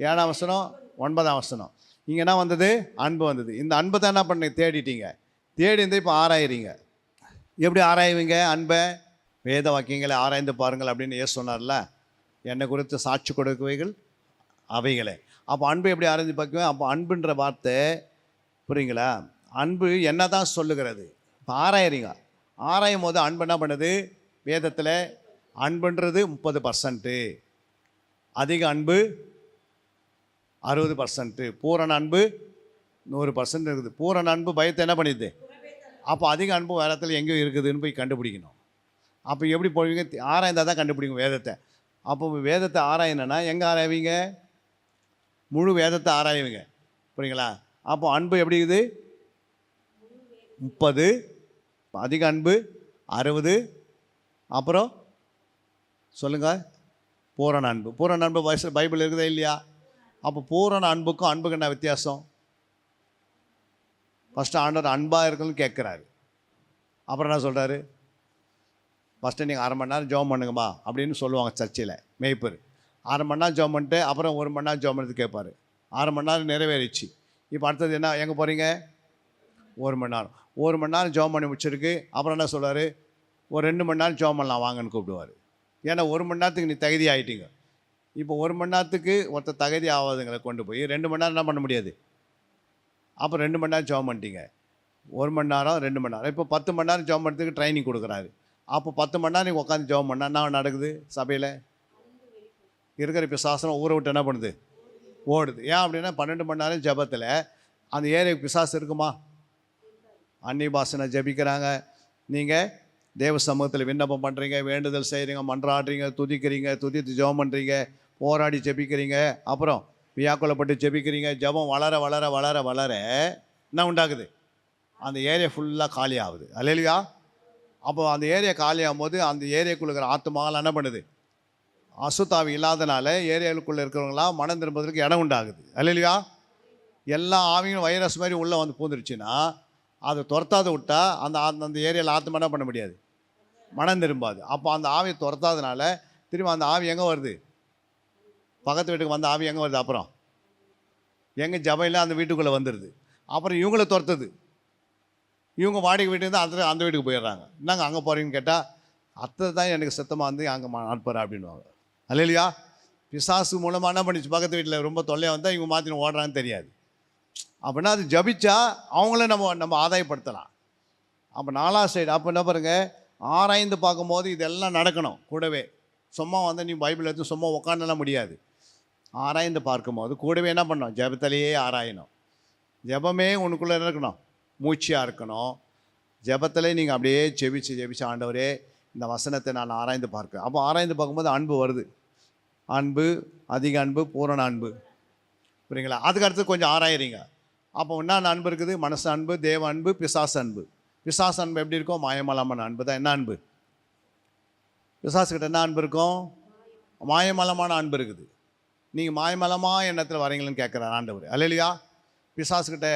7ஆம் வசனம், 9ஆம் வசனம். இங்கே என்ன வந்தது? அன்பு வந்தது. இந்த அன்பை தான் என்ன பண்ணீங்க? தேடிட்டீங்க. தேடி இருந்து இப்போ ஆராயிறீங்க. எப்படி ஆராய்வீங்க அன்பை? வேத வாக்கியங்களை ஆராய்ந்து பாருங்கள் அப்படின்னு ஏசு சொன்னார்ல, என்னை குறித்து சாட்சி கொடுக்குவைகள் அவைகளே. அப்போ அன்பு எப்படி ஆராய்ந்து பார்க்குவேன்? அப்போ அன்புன்ற வார்த்தை புரியுங்களா? அன்பு என்ன தான் சொல்லுகிறது? இப்போ ஆராயிறீங்க. ஆராயும் போது அன்பு என்ன பண்ணுது? வேதத்தில் அன்புன்றது 30%, அதிக அன்பு 60%, பூரண அன்பு 100% இருக்குது. பூரண அன்பு பயத்தை என்ன பண்ணிடுது? அப்போ அதிக அன்பு வேறு இடத்துல எங்கேயும் இருக்குதுன்னு போய் கண்டுபிடிக்கணும். அப்போ எப்படி போவீங்க? ஆராய்ந்தால் தான் கண்டுபிடிக்கும் வேதத்தை. அப்போ வேதத்தை ஆராயணுன்னா எங்கே ஆராய்வீங்க? முழு வேதத்தை ஆராய்வீங்க. புரியுங்களா? அப்போ அன்பு எப்படி இருக்குது? 30, அதிக அன்பு 60, அப்புறம் சொல்லுங்கள் பூரண அன்பு. பூரண அன்பு வயசில் பைபிள் இருக்குதா இல்லையா? அப்போ பூரண அன்புக்கும் அன்புக்கு என்ன வித்தியாசம்? ஃபஸ்ட்டு ஆண்டவர் அன்பாக இருக்கணும்னு கேட்குறாரு. அப்புறம் என்ன சொல்கிறாரு? ஃபஸ்ட்டு நீங்கள் 1/2 மணி நேரம் ஜெபம் பண்ணுங்கம்மா அப்படின்னு சொல்லுவாங்க சர்ச்சையில் மேய்ப்பர். 1/2 மணி நேரம் ஜெபம் பண்ணிட்டு அப்புறம் 1 மணி நேரம் ஜெபம் பண்ணுறது கேட்பார். 1/2 மணி நேரம் நிறைவேறிச்சு. இப்போ அடுத்தது என்ன? எங்கே போகிறீங்க? 1 மணி நேரம். 1 மணி நேரம் ஜெபம் பண்ணி முடிச்சிருக்கு. அப்புறம் என்ன சொல்கிறாரு? ஒரு 2 மணி நேரம் ஜெபம் பண்ணலாம் வாங்கன்னு கூப்பிடுவார். ஏன்னா 1 மணி நேரத்துக்கு நீ தகுதி ஆகிட்டீங்க. இப்போ 1 மணி நேரத்துக்கு ஒருத்தர் தகுதி ஆகாதுங்களை கொண்டு போய் 2 மணி நேரம் என்ன பண்ண முடியாது? அப்போ 2 மணி நேரம் ஜெபம் பண்ணிட்டீங்க. 1 மணி நேரம் 2 மணி நேரம். இப்போ 10 மணி நேரம் ஜெபம் பண்ணுறதுக்கு ட்ரைனிங் கொடுக்குறாரு. அப்போ 10 மணி நேரம் நீங்கள் உட்காந்து ஜெபம் பண்ணால் என்ன நடக்குது? சபையில் இருக்கிற இப்போ பிசாசனம் ஊரை விட்டு என்ன பண்ணுது? ஓடுது. ஏன் அப்படின்னா 12 மணி நேரம் ஜெபத்தில் அந்த ஏரியாவுக்கு பிசாசு இருக்குமா? அந்நிய பாசனை ஜெபிக்கிறாங்க. நீங்கள் தேவ சமூகத்தில் விண்ணப்பம் பண்ணுறீங்க, வேண்டுதல் செய்கிறீங்க, மன்றாடுறீங்க, துதிக்கிறீங்க, துதித்து ஜெபம் பண்ணுறீங்க, போராடி ஜெபிக்கிறீங்க, அப்புறம் வியாக்குலப்பட்டு ஜெபிக்கிறீங்க. ஜெபம் வளர வளர வளர வளர என்ன உண்டாகுது? அந்த ஏரியா ஃபுல்லாக காலி ஆகுது. அல்லேலூயா. அப்போ அந்த ஏரியா காலி ஆகும்போது அந்த ஏரியாக்குள்ளே இருக்கிற ஆத்துமாலாம் என்ன பண்ணுது? அசுத்தாவி இல்லாதனால ஏரியாவுக்குள்ளே இருக்கிறவங்களாம் மனம் திரும்புவதற்கு இடம் உண்டாகுது. அல்லேலூயா. எல்லா ஆவியும் வைரஸ் மாதிரி உள்ளே வந்து பூந்துருச்சுன்னா அதை துரத்தாத விட்டால் அந்த அந்த ஏரியாவில் ஆத்மா என்ன பண்ண முடியாது? மனம் திரும்பாது. அப்போ அந்த ஆவியை துரத்தாதனால திரும்ப அந்த ஆவி எங்கே வருது? பக்கத்து வீட்டுக்கு வந்த ஆவி எங்கே வருது? அப்புறம் எங்கள் ஜபையில் அந்த வீட்டுக்குள்ளே வந்துடுது. அப்புறம் இவங்கள துரத்துது. இவங்க வாடகை வீட்டுக்கு தான் அந்த வீட்டுக்கு போயிடுறாங்க. என்னங்க அங்கே போகிறீங்கன்னு கேட்டால், அத்தை தான் எனக்கு சுத்தமாக வந்து அங்கே அனுப்புகிறேன் அப்படின்வாங்க. அல்லேலூயா. பிசாசு மூலமாக என்ன பண்ணிச்சு? பக்கத்து வீட்டில் ரொம்ப தொல்லையாக வந்தால் இவங்க மாற்றின்னு ஓடுறான்னு தெரியாது. அப்படின்னா அது ஜபிச்சா அவங்கள நம்ம ஆதாயப்படுத்தலாம். அப்போ 4ஆவது சைடு அப்போ என்ன பாருங்கள், ஆராய்ந்து பார்க்கும்போது இதெல்லாம் நடக்கணும் கூடவே. சும்மா வந்து நீ பைபிள் எடுத்து சும்மா உட்காந்துலாம் முடியாது. ஆராய்ந்து பார்க்கும்போது கூடவே என்ன பண்ணணும்? ஜபத்திலேயே ஆராயணும். ஜபமே உனக்குள்ளே இருக்கணும், மூச்சியாக இருக்கணும். ஜபத்திலே நீங்கள் அப்படியே ஜெபிச்சு ஆண்டவரே இந்த வசனத்தை நான் ஆராய்ந்து பார்க்கிறேன். அப்போ ஆராய்ந்து பார்க்கும்போது அன்பு வருது. அன்பு, அதிக அன்பு, பூரண அன்பு. புரியுங்களா? அதுக்கு அடுத்து கொஞ்சம் ஆராயிறீங்க. அப்போ என்னென்ன அன்பு இருக்குது? மனசு அன்பு, தேவ அன்பு, பிசாசு அன்பு. பிசாசு அன்பு எப்படி இருக்கும்? மாயமலாமான அன்பு தான். என்ன அன்பு? பிசாசுக்கிட்ட என்ன அன்பு இருக்கும்? மாயமலமான அன்பு இருக்குது. நீங்கள் மாயமலமாக எண்ணத்தில் வரீங்களன்னு கேட்குறாரு ஆண்டவர். அல்லையா? பிசாசுக்கிட்ட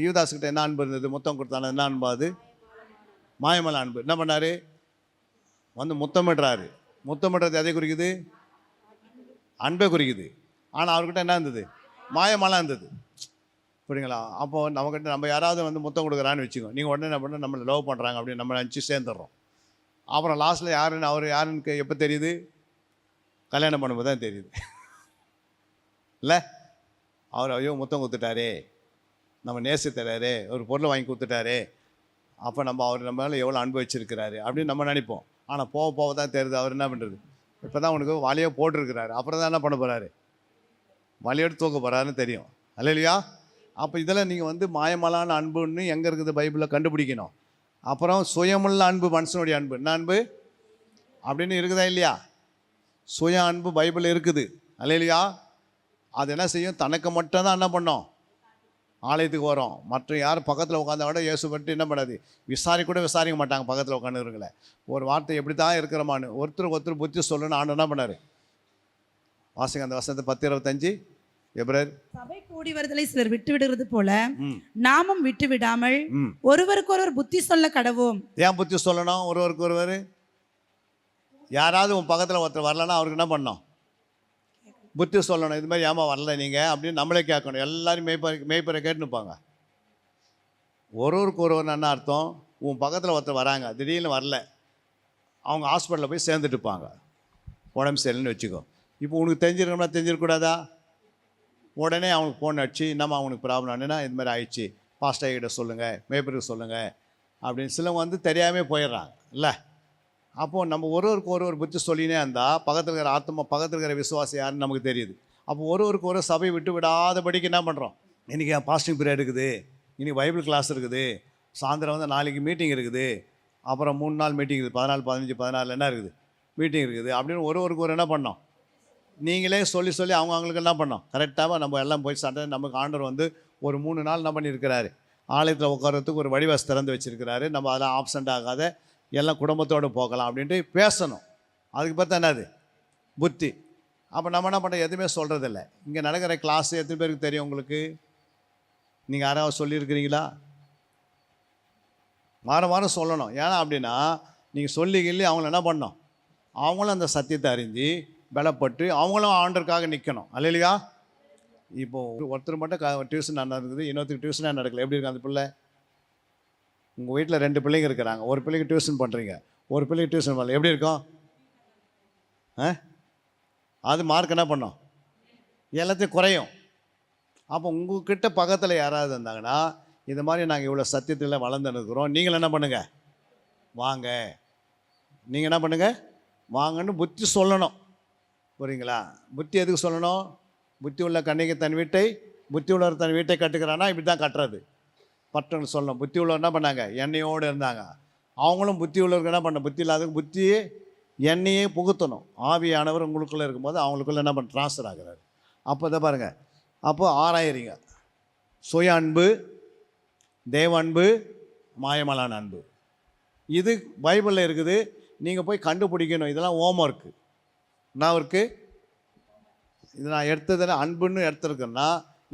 யூதாஸ்கிட்ட என்ன அன்பு இருந்தது? முத்தம் கொடுத்தான என்ன அன்பு? அது மாயமல அன்பு. என்ன பண்ணார்? வந்து முத்தமிடுறாரு. முத்தமிடுறது எதை குறிக்குது? அன்பை குறிக்குது. ஆனால் அவர்கிட்ட என்ன இருந்தது? மாயமலம் இருந்தது. புரியுங்களா? அப்போது நம்மக்கிட்ட நம்ம யாராவது வந்து முத்தம் கொடுக்குறான்னு வச்சுக்கோ, நீங்கள் உடனே என்ன பண்ண நம்மளை லவ் பண்ணுறாங்க அப்படின்னு நம்ம நினச்சி சேர்ந்துடுறோம். அப்புறம் லாஸ்ட்டில் யாருன்னு அவர் யாருன்னு எப்போ தெரியுது? கல்யாணம் பண்ணும்போது தான் தெரியுது. இல்லை, அவர் ஐயோ முத்தம் கொடுத்துட்டாரே, நம்ம நேசித்தராரே, ஒரு பொருளை வாங்கி கொடுத்துட்டாரே, அப்போ நம்ம அவர் நம்ம மேலே எவ்வளோ அன்பு வச்சுருக்கிறாரு அப்படின்னு நம்ம நினைப்போம். ஆனால் போக போக தான் தெரியுது அவர் என்ன பண்ணுறது. இப்போ தான் உனக்கு வலையை போட்டிருக்கிறாரு, அப்புறம் தான் என்ன பண்ண போகிறாரு? வலையோடு தூக்க போகிறாருன்னு தெரியும். அல்லையா? அப்போ இதில் நீங்கள் வந்து மாயமலான அன்புன்னு எங்கே இருக்குது பைபிளில் கண்டுபிடிக்கணும். அப்புறம் சுயமுள்ள அன்பு, மனுஷனுடைய அன்பு. என்ன அன்பு அப்படின்னு இருக்குதா இல்லையா? சுய அன்பு பைபிளில் இருக்குது. அல்லையா? அது என்ன செய்யும்? தனக்கு மட்டும் தான் என்ன பண்ணோம்? ஆலயத்துக்கு வரோம். மற்ற யார் பக்கத்தில் உட்காந்தா கூட இயேசு பற்றி என்ன பண்ணாது? கூட விசாரிக்க மாட்டாங்க பக்கத்தில் உட்காந்துருங்கள. ஒரு வார்த்தை எப்படி தான் இருக்கிறமான்னு ஒருத்தர் புத்தி சொல்லணும்னு ஆண்டு என்ன பண்ணார்? வாசிங்க அந்த வசனத்தை 10:25. எபிரேயர். சபை கூடி வருதலை சிலர் விட்டு விடுறது போல நாமும் விட்டு விடாமல் ஒருவருக்கு ஒருவர் புத்தி சொல்ல கடவோம். ஏன் புத்தி சொல்லணும்? ஒருவருக்கு ஒருவர். யாராவது உன் பக்கத்தில் ஒருத்தர் வரலன்னா அவருக்கு என்ன பண்ணணும்? புத்தி சொல்லணும். இது மாதிரி ஏமா வரல நீங்கள் அப்படின்னு நம்மளே கேட்கணும். எல்லோரும் மேய்ப்பரை கேட்டுனுப்பாங்க. ஒருவருக்கு ஒருவர் என்ன அர்த்தம்? உன் பக்கத்தில் ஒருத்தர் வராங்க, திடீர்னு வரல, அவங்க ஹாஸ்பிட்டலில் போய் சேர்ந்துட்டுப்பாங்க, உடம்பு சரியில்லைன்னு வச்சுக்கோ. இப்போ உனக்கு தெரிஞ்சிருக்கணும்னா தெரிஞ்சிருக்கூடாதா? உடனே அவனுக்கு ஃபோன் அடிச்சு என்னம்மா அவனுக்கு ப்ராப்ளம் ஆனுன்னா இது மாதிரி ஆயிடுச்சு, பாஸ்டர் கிட்ட சொல்லுங்கள், மேய்ப்பருக்கு சொல்லுங்கள் அப்படின்னு சிலவங்க வந்து தெரியாமல் போயிடுறாங்க. இல்லை, அப்போது நம்ம ஒருவருக்கு ஒருவர் புத்தி சொல்லினே இருந்தால் பக்கத்தில் இருக்கிற ஆத்மா, பக்கத்தில் இருக்கிற விசுவாசி யாருன்னு நமக்கு தெரியுது. அப்போ ஒருவருக்கு ஒரு சபை விட்டு விடாதபடிக்கு என்ன பண்ணுறோம்? இன்றைக்கி பாஸ்டிங் பீரியட் இருக்குது, இன்றைக்கி பைபிள் கிளாஸ் இருக்குது, சாயந்தரம் வந்து நாளைக்கு மீட்டிங் இருக்குது, அப்புறம் 3 நாள் மீட்டிங் இருக்குது, 14, 15, 14 என்ன இருக்குது மீட்டிங் இருக்குது அப்படின்னு ஒருவருக்கு ஒரு என்ன பண்ணோம்? நீங்களே சொல்லி அவங்களுக்கு என்ன பண்ணோம்? கரெக்டாக நம்ம எல்லாம் போய் சண்டை. நமக்கு ஆண்டவர் வந்து ஒரு 3 நாள் என்ன பண்ணியிருக்கிறாரு? ஆலயத்தில் உட்காரத்துக்கு ஒரு வடிவாசி திறந்து வச்சுருக்கிறாரு. நம்ம அதெல்லாம் ஆப்சண்ட் ஆகாத எல்லாம் குடும்பத்தோடு போகலாம் அப்படின்ட்டு பேசணும். அதுக்கு பார்த்தா என்னது? புத்தி. அப்போ நம்ம என்ன பண்ணுறோம்? எதுவுமே சொல்கிறதில்ல. இங்கே நடக்கிற கிளாஸ் எத்தனை பேருக்கு தெரியும் உங்களுக்கு? நீங்கள் யாராவது சொல்லியிருக்கிறீங்களா? வாரம் சொல்லணும். ஏன்னா அப்படின்னா நீங்கள் சொல்லி அவங்கள என்ன பண்ணணும்? அவங்களும் அந்த சத்தியத்தை அறிஞ்சு பலப்பட்டு அவங்களும் ஆண்டருக்காக நிற்கணும். அல்லையா? இப்போது ஒருத்தர் மட்டும் டியூஷன் நடக்குது, இன்னொருத்தருக்கு டியூஷனாக நடக்கல. எப்படி இருக்கு அந்த பிள்ளை? உங்கள் வீட்டில் 2 பிள்ளைங்க இருக்கிறாங்க, ஒரு பிள்ளைக்கு டியூஷன் பண்ணுறீங்க, ஒரு பிள்ளைக்கு டியூஷன் பண்ணல, எப்படி இருக்கும்? அது மார்க் என்ன பண்ணோம்? எல்லாத்தையும் குறையும். அப்போ உங்கள்கிட்ட பக்கத்தில் யாராவது இருந்தாங்கன்னா இது மாதிரி நாங்கள் இவ்வளோ சத்தியத்தில் வளர்ந்துருக்குறோம், நீங்கள் என்ன பண்ணுங்கள்? வாங்க, நீங்கள் என்ன பண்ணுங்கள்? வாங்கன்னு புத்தி சொல்லணும். புரியுங்களா? புத்தி எதுக்கு சொல்லணும்? புத்தி உள்ள கண்ணிக்கு தன் வீட்டை, புத்தி உள்ளவர் தன் வீட்டை கட்டுக்கிறான்னா இப்படி தான் கட்டுறது. பட்டன்னு சொல்லணும். புத்தி உள்ளவர் என்ன பண்ணாங்க? எண்ணெயோடு இருந்தாங்க. அவங்களும் புத்தி உள்ளவருக்கு என்ன பண்ண? புத்தி இல்லாதவங்க புத்தியே எண்ணெயே புகுத்தணும். ஆவியானவர் உங்களுக்குள்ளே இருக்கும்போது அவங்களுக்குள்ளே என்ன பண்ண? ட்ரான்ஸ்ஃபர் ஆகிறாரு. அப்போ இதை பாருங்கள். அப்போது ஆராயிறீங்க. சுய அன்பு, தேவ அன்பு, மாயமலான அன்பு. இது பைபிளில் இருக்குது. நீங்கள் போய் கண்டுபிடிக்கணும். இதெல்லாம் ஹோம் ஒர்க்கு. என்ன ஒர்க்கு? இது நான் எடுத்ததில் அன்புன்னு எடுத்துருக்கேன்னா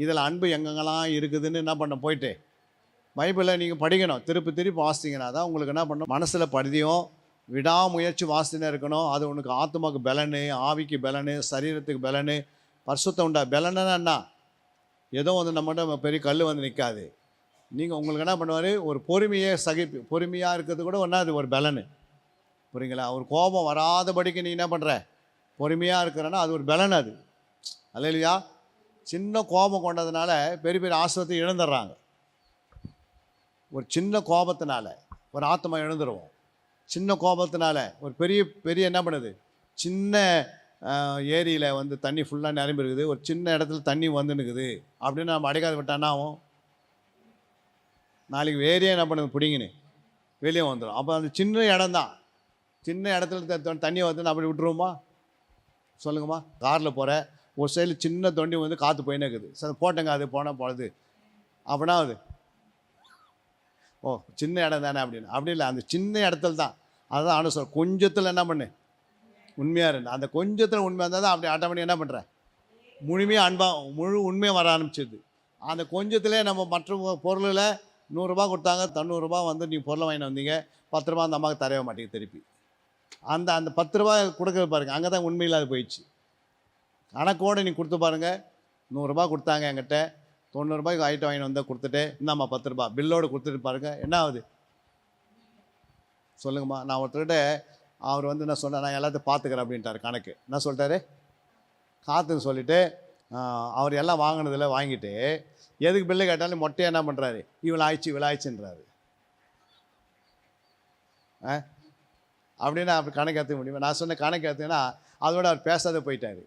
இதில் அன்பு எங்கெங்கெல்லாம் இருக்குதுன்னு என்ன பண்ண போயிட்டு பைபிளில் நீங்கள் படிக்கணும். திருப்பி வாசிங்கன்னா தான் உங்களுக்கு என்ன பண்ணணும்? மனசில் பதியும். விடாமுயற்சி வாசினே இருக்கணும். அது உனக்கு ஆத்மாவுக்கு பலனு, ஆவிக்கு பலனு, சரீரத்துக்கு பலனு, பரிசுத்தம் உண்டா. பலனுன்னா என்ன? ஏதோ வந்து நம்மகிட்ட பெரிய கல் வந்து நிற்காது. நீங்கள் உங்களுக்கு என்ன பண்ணுவார்? ஒரு பொறுமையாக இருக்கிறது கூட ஒன்றா அது ஒரு பலனு. புரியுங்களா? ஒரு கோபம் வராதபடிக்கு நீ என்ன பண்ணுற? பொறுமையாக இருக்கிறன்னா அது ஒரு பலன். அது அல்லையா? சின்ன கோபம் கொண்டதுனால பெரிய பெரிய ஆசிரியத்தை இழந்துடுறாங்க. ஒரு சின்ன கோபத்தினால ஒரு ஆத்மா இழந்துருவோம். சின்ன கோபத்தினால ஒரு பெரிய என்ன பண்ணுது? சின்ன ஏரியில் வந்து தண்ணி ஃபுல்லாக நிரம்பி இருக்குது, ஒரு சின்ன இடத்துல தண்ணி வந்துன்னுக்குது அப்படின்னு நம்ம அடைக்காத விட்டான்னா ஆகும். நாளைக்கு வேறையே என்ன பண்ணுது? பிடிங்கின்னு வெளியே வந்துடும். அப்போ அந்த சின்ன இடம்தான், சின்ன இடத்துல தண்ணி வந்து அப்படி விட்டுருவோமா? சொல்லுங்கம்மா. காரில் போகிற ஒரு சைடில் சின்ன தொண்டி வந்து காற்று போயின்னு இருக்குது. சார் போட்டேங்க, அது போனால் போடுது அப்படின்னா அது ஓ சின்ன இடம் தானே அப்படின்னு. அப்படி இல்லை, அந்த சின்ன இடத்துல தான். அதுதான் ஆனால் கொஞ்சத்தில் என்ன பண்ணு? உண்மையாக இருந்த அந்த கொஞ்சத்தில் உண்மையாக இருந்தால் தான் அப்படி ஆட்டோமேட்டிக் என்ன பண்ணுற முழுமையாக முழு உண்மையாக வர ஆரம்பிச்சிடுது. அந்த கொஞ்சத்திலே நம்ம மற்ற பொருளில் 100 ரூபா கொடுத்தாங்க, 90 ரூபா வந்து நீங்கள் பொருளை வாங்கிட்டு வந்தீங்க, 10 ரூபா அந்த அம்மாவுக்கு தரவே மாட்டேங்க திருப்பி. அந்த 10 ரூபா கொடுக்குறது பாருங்கள், அங்கே தான் உண்மை இல்லாத போயிடுச்சு. கணக்கோடு நீ கொடுத்து பாருங்கள், 100 ரூபா கொடுத்தாங்க என்கிட்ட, 90 ரூபாய்க்கு ஐட்டம் வாங்கிட்டு வந்தால் கொடுத்துட்டு இந்தாம்மா 10 ரூபா பில்லோடு கொடுத்துட்டு பாருங்கள் என்ன ஆகுது சொல்லுங்கம்மா. நான் ஒருத்தர்கிட்ட அவர் வந்து என்ன சொன்னார், நான் எல்லாத்தையும் பார்த்துக்கிறேன் அப்படின்ட்டார். கணக்கு என்ன சொல்லிட்டாரு, காத்துன்னு சொல்லிவிட்டு அவர் எல்லாம் வாங்கினதில் வாங்கிட்டு எதுக்கு பில்லு கேட்டாலும் மொட்டையாக என்ன பண்ணுறாரு, இவ்வளோ ஆயிடுச்சுன்றாரு. அப்படின்னா அப்படி கணக்கு ஏற்ற முடியுமா? நான் சொன்ன கணக்கு ஏற்றுனா அதோட அவர் பேசாத போயிட்டார்.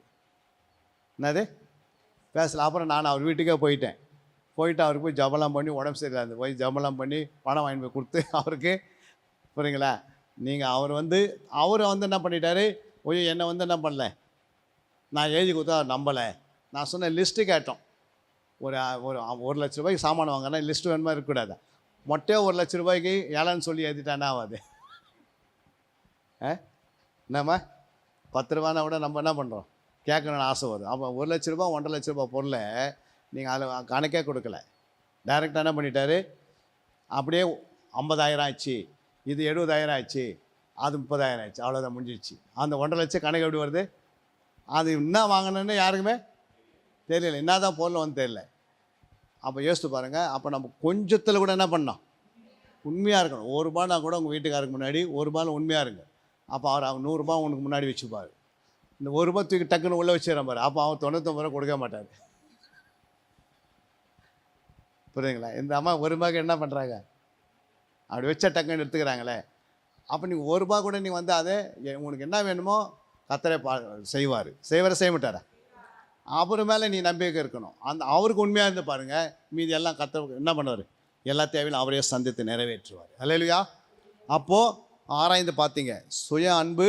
என்னது பேசல. அப்புறம் நான் அவர் வீட்டுக்கே போயிட்டு அவருக்கு போய் ஜபலாம் பண்ணி, உடம்பு சரியில்லை போய் ஜபலாம் பண்ணி பணம் வாங்கி போய் கொடுத்து அவருக்கு, புரியுங்களா? நீங்கள் அவர் வந்து என்ன பண்ணிட்டாரு, ஓய்யோ என்னை வந்து என்ன பண்ணல, நான் எழுதி கொடுத்தா அவர் நம்பலை. நான் சொன்ன லிஸ்ட்டு கேட்டோம், ஒரு 1 லட்ச ரூபாய்க்கு சாமான் வாங்கினா லிஸ்ட்டு வேணுமா இருக்கக்கூடாது. மொட்டையாக 1 லட்ச ரூபாய்க்கு ஏழைன்னு சொல்லி எழுதிட்டானா ஆகாது. என்னம்மா 10 ரூபானா கூட நம்ம என்ன பண்ணுறோம், கேட்கணும்னு ஆசை வரும். அப்போ 1 லட்ச ரூபா 1.5 லட்ச ரூபா பொருளை நீங்கள் அதில் கணக்கே கொடுக்கல, டைரெக்டாக என்ன பண்ணிட்டாரு, அப்படியே 50,000 ஆச்சு, இது 70,000 ஆச்சு, அது 30,000 ஆச்சு, அவ்வளோதான் முடிஞ்சிடுச்சு. அந்த 1.5 லட்சம் கணக்கு எப்படி வருது, அது என்ன வாங்கணுன்னு யாருக்குமே தெரியல, என்ன தான் பொருள் வந்து தெரியல. அப்போ யோசித்து பாருங்கள். அப்போ நம்ம கொஞ்சத்தில் கூட என்ன பண்ணோம், உண்மையாக இருக்கணும். 1 ரூபானா கூட உங்கள் வீட்டுக்காருக்கு முன்னாடி 1 ரூபாயில் உண்மையாக இருங்க. அப்போ அவர் 100 ரூபா உனக்கு முன்னாடி வச்சுப்பார். இந்த 1 ரூபா தூக்கி டக்குன்னு உள்ளே வச்சுக்கிறேன் பாரு, அப்போ அவர் 99 ரூபா கொடுக்க மாட்டார். புரியுதுங்களா? இந்த அம்மா 1 ரூபாய்க்கு என்ன பண்ணுறாங்க, அப்படி வச்சா டக்குன்னு எடுத்துக்கிறாங்களே. அப்போ நீங்கள் 1 ரூபா கூட நீங்கள் வந்து அதை உனக்கு என்ன வேணுமோ கத்தரை செய்வார். செய்ய மாட்டாரா? அவர் மேலே நீ நம்பிக்கை இருக்கணும். அவருக்கு உண்மையாக இருந்து பாருங்கள், மீதி எல்லாம் என்ன பண்ணுவார், எல்லா தேவையும் அவரே சந்தித்து நிறைவேற்றுவார். அல்லேலூயா. அப்போது ஆராய்ந்து பார்த்தீங்க, சுய அன்பு,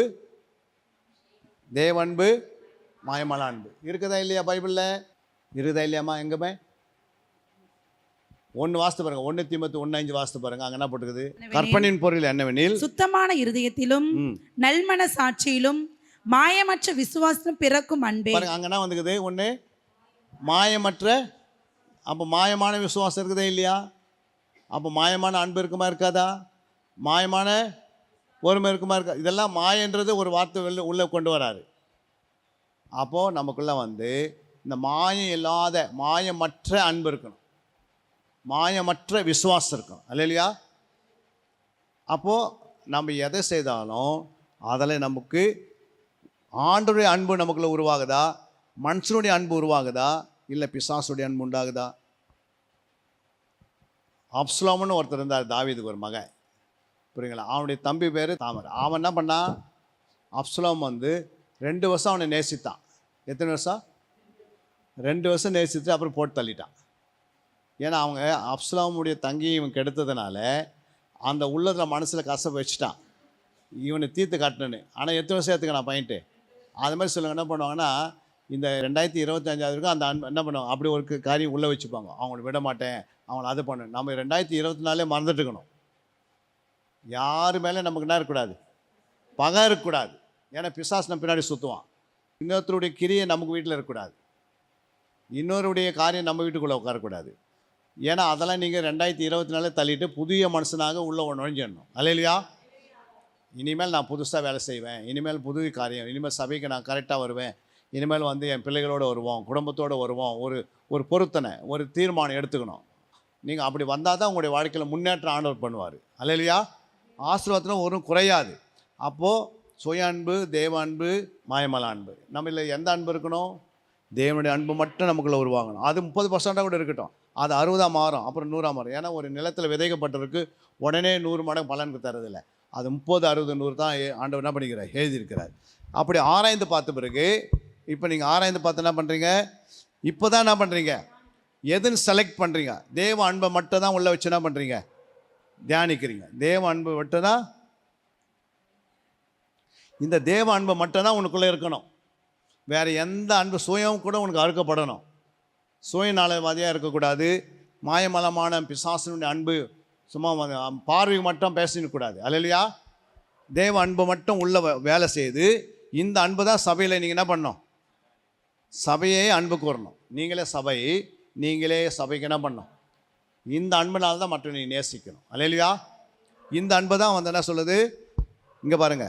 தேவ அன்பு, மாயமான அன்பு இருக்குதா இல்லையா பைபிளில்? இருக்குதா இல்லையாம்மா? எங்கேயுமே 1 வாசித்து பாருங்க, 1 தீமோத்தேயு 1:5 வாசித்து பாருங்க. அங்கே என்ன போட்டுக்குது, கற்பனையின் பொருள் என்னவெனில் சுத்தமான இருதயத்திலும் நல்மன சாட்சியிலும் மாயமற்ற விசுவாசம் பிறக்கும் அன்பே. பாருங்க, அங்கே என்ன வந்துக்குது, 1 மாயமற்ற. அப்போ மாயமான விசுவாசம் இருக்குதா இல்லையா? அப்போ மாயமான அன்பு இருக்குமா இருக்காதா? மாயமான பொறுமை இருக்குமா இருக்கா? இதெல்லாம் மாயன்றது ஒரு வார்த்தை உள்ளே கொண்டு வராரு. அப்போது நமக்குள்ளே இந்த மாயம் இல்லாத மாயமற்ற அன்பு இருக்கணும், மாயமற்ற விசுவாசம் இருக்கணும். அல்லேலூயா. அப்போது நம்ம எதை செய்தாலும் அதில் நமக்கு ஆண்டவருடைய அன்பு நமக்குள்ளே உருவாகுதா, மனுஷனுடைய அன்பு உருவாகுதா, இல்லை பிசாசுடைய அன்பு உண்டாகுதா? அப்சலோம்னு ஒருத்தர் இருந்தார், தாவீதுக்கு ஒரு மகன், புரியுங்களா? அவனுடைய தம்பி பேர் தாமர். அவன் என்ன பண்ணான், அப்சலோம் 2 வருஷம் அவனை நேசித்தான். எத்தனை வருஷம்? 2 வருஷம் நேசித்து அப்புறம் போட்டு தள்ளிட்டான். ஏன்னா அவங்க அப்சலோமுடைய தங்கியை இவன் கெடுத்ததுனால அந்த உள்ளத்தில் மனசில் கசப்பை வச்சுட்டான், இவனை தீர்த்து காட்டணுன்னு. ஆனால் எத்தனை வருஷம் ஏற்றுக்கான் பையன்ட்டு? அது மாதிரி சொல்லுங்க. என்ன பண்ணுவாங்கன்னா, இந்த 2025 வரைக்கும் அந்த என்ன பண்ணுவாங்க, அப்படி ஒரு காரியம் உள்ளே வச்சுப்பாங்க. அவங்கள விட மாட்டேன், அவங்கள அது பண்ணு. நம்ம 2024 மறந்துட்டுக்கணும். யார் மேலே நமக்கு என்ன இருக்கக்கூடாது, பகை இருக்கக்கூடாது. ஏன்னா பிசாசு நம்ம பின்னாடி சுற்றுவான். இன்னொருத்தருடைய கிரியை நமக்கு வீட்டில் இருக்கக்கூடாது, இன்னொருடைய காரியம் நம்ம வீட்டுக்குள்ளே உட்காரக்கூடாது. ஏன்னா அதெல்லாம் நீங்கள் 2024 தள்ளிட்டு புதிய மனுஷனாக உள்ளே நுழைஞ்சிடணும். அல்லேலூயா. இனிமேல் நான் புதுசாக வேலை செய்வேன், இனிமேல் புது காரியம், இனிமேல் சபைக்கு நான் கரெக்டாக வருவேன், இனிமேல் என் பிள்ளைகளோடு வருவோம், குடும்பத்தோடு வருவோம். ஒரு பொருத்தனை, ஒரு தீர்மானம் எடுத்துக்கணும். நீங்கள் அப்படி வந்தால் தான் உங்களுடைய வாழ்க்கையில் முன்னேற்றம் ஆண்டவர் பண்ணுவார். அல்லேலூயா. ஆசீர்வாதத்தில் ஒரு குறையாது. அப்போது சுய அன்பு, தேவ அன்பு, மாயமல அன்பு. நம்ம இல்லை எந்த அன்பு இருக்கணும், தேவனுடைய அன்பு மட்டும் நமக்குள்ளே உருவாகணும். அது 30% கூட இருக்கட்டும், அது 60 மாறும், அப்புறம் 100 மாறும். ஏன்னா ஒரு நிலத்தில் விதைக்கப்பட்டிருக்கு, உடனே 100 மடங்கு பலனுக்கு தரதில்லை. அது 30, 60, 100 தான் ஆண்டவர் என்ன பண்ணிக்கிறார், எழுதியிருக்கிறார். அப்படி ஆராய்ந்து பார்த்த பிறகு, இப்போ நீங்கள் ஆராய்ந்து பார்த்து என்ன பண்ணுறீங்க, இப்போ தான் என்ன பண்ணுறீங்க, எதுன்னு செலக்ட் பண்ணுறீங்க. தேவ அன்பை மட்டும் தான் உள்ளே வச்சு என்ன பண்ணுறீங்க, தியானிக்கிறீங்க. தேவ அன்பு மட்டும் தான், இந்த தேவ அன்பை மட்டும் தான் உனக்குள்ளே இருக்கணும். வேறு எந்த அன்பு, சுயம் கூட உனக்கு அறுக்கப்படணும். சுயநலவாதியாக இருக்கக்கூடாது. மாயமலமான பிசாசனுடைய அன்பு சும்மா பார்வைக்கு மட்டும் பேசிக்கூடாது. அல்லேலூயா. தேவ அன்பு மட்டும் உள்ள வேலை செய்து இந்த அன்பு தான் சபையில் நீங்கள் என்ன பண்ணணும்? சபையே அன்பு கூறணும். நீங்களே சபை, நீங்களே சபைக்கு என்ன பண்ணணும்? இந்த அன்புனால தான் மற்றவனை நேசிக்கணும். அல்லேலூயா. இந்த அன்பு தான் வந்து என்ன சொல்லுது? இங்கே பாருங்க,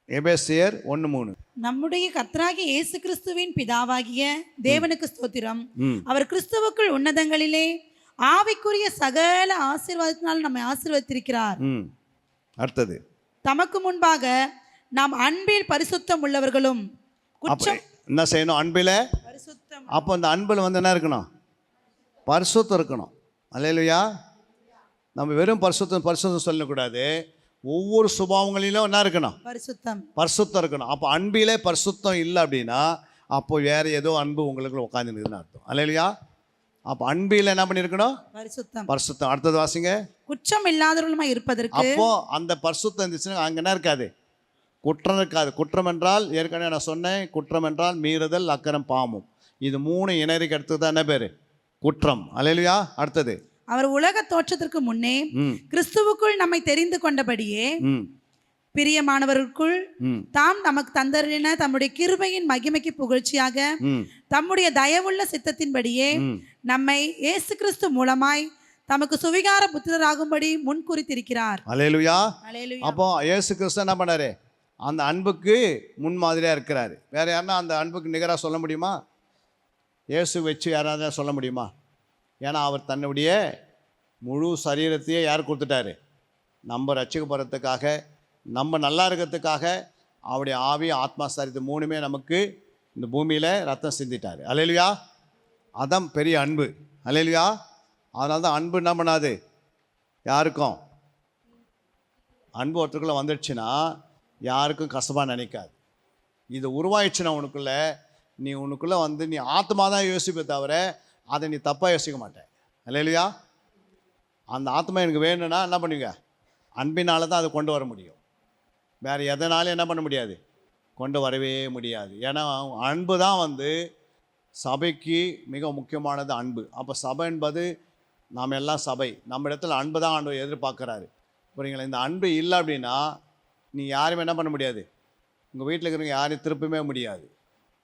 எபேசியர் 1:3. நம்முடைய கர்த்தராகிய இயேசு கிறிஸ்துவின் பிதாவாகிய தேவனுக்கு ஸ்தோத்திரம். அவர் கிறிஸ்துவுக்குள் உன்னதங்களிலே ஆவிக்குரிய சகல ஆசீர்வாதத்தினால் நம்மை ஆசீர்வதித்திருக்கிறார். அடுத்தது, தமக்கு முன்பாக நாம் அன்பில் பரிசுத்தம் உள்ளவர்களும். அப்போ என்ன செய்யணும்? அன்பில் பரிசுத்தம். அப்போ அந்த அன்பில் வந்து என்ன இருக்கணும்? பரிசுத்தம் இருக்கணும். அல்லேலூயா. நம்ம வெறும் பரிசுத்தம் சொல்லக்கூடாது. ஒவ்வொரு சுபாவங்களிலும் என்ன இருக்கணும்? பரிசுத்தம். பரிசுத்தம் இருக்கணும். அப்போ அன்பிலே பரிசுத்தம் இல்லை அப்படின்னா அப்போ வேற ஏதோ அன்பு உங்களுக்கு உட்காந்துருக்குதுன்னு அர்த்தம். அல்லேலூயா. அப்போ அன்பில் என்ன பண்ணியிருக்கணும்? பரிசுத்தம். பரிசுத்தம். அடுத்தது வாசிங்க. குற்றம் இல்லாதவர்களுமாய் இருப்பதற்கு. அப்போ அந்த பரிசுத்தம் இருந்துச்சுன்னா அங்கே என்ன இருக்காது? குற்றம் இருக்காது. குற்றம் என்றால் ஏற்கனவே நான் சொன்னேன், குற்றம் என்றால் மீறுதல், அக்கறம், பாவம். இது 3 இணையருக்கு அடுத்தது தான் என்ன பேர்? குற்றம். அல்லேலூயா. அடுத்தது, அவர் உலக தோற்றத்திற்கு முன்னே கிறிஸ்துவுக்குள் நம்மை தெரிந்து கொண்டபடியே பிரியமானவருக்குள் தாம் நமக்கு தந்தரின தம்முடைய கிருபையின் மகிமைக்கு புகழ்ச்சியாக தம்முடைய தயவுள்ள சித்தத்தின்படியே நம்மை இயேசு கிறிஸ்து மூலமாய் தமக்கு சுவிகார புத்திரராகும்படி முன்குறித்திருக்கிறார். அல்லேலூயா. அல்லேலூயா. அப்போ இயேசு கிறிஸ்து என்ன பண்ணாரு? அந்த அன்புக்கு முன்மாதிரியாக இருக்கிறாரு. வேற யாருன்னா அந்த அன்புக்கு நிகராக சொல்ல முடியுமா? இயேசு வச்சு யாராவது சொல்ல முடியுமா? ஏன்னா அவர் தன்னுடைய முழு சரீரத்தையே யார் கொடுத்துட்டாரு? நம்ம ரட்சிக்கப்படுறதுக்காக, நம்ம நல்லா இருக்கிறதுக்காக அவருடைய ஆவி, ஆத்மா, சரீரத்தை 3மே நமக்கு இந்த பூமியில் ரத்தம் சிந்திட்டார். அல்லேலூயா. அதான் பெரிய அன்பு. அல்லேலூயா. அதனால தான் அன்பு என்ன பண்ணாது யாருக்கும். அன்பு ஒருத்தருக்குள்ளே வந்துடுச்சுன்னா யாருக்கும் கசப்பாக நினைக்காது. இது உருவாயிடுச்சுன்னா உனக்குள்ளே, நீ உனக்குள்ளே வந்து நீ ஆத்மா தான் யோசிப்பே தவிர அதை நீ தப்பாக யோசிக்க மாட்டேன். அல்லேலூயா. அந்த ஆத்மா எனக்கு வேணும்னா என்ன பண்ணுவீங்க? அன்பினால தான் அதை கொண்டு வர முடியும். வேறு எதனாலும் என்ன பண்ண முடியாது? கொண்டு வரவே முடியாது. ஏன்னா அன்பு தான் வந்து சபைக்கு மிக முக்கியமானது அன்பு. அப்போ சபை என்பது நாம் எல்லாம் சபை. நம்ம இடத்துல அன்பு தான் ஆண்டவர் எதிர்பார்க்குறாரு. புரியுங்களா? இந்த அன்பு இல்லை அப்படின்னா நீ யாருமே என்ன பண்ண முடியாது? உங்கள் வீட்டில் இருக்கிறவங்க யாரையும் திருப்பவே முடியாது.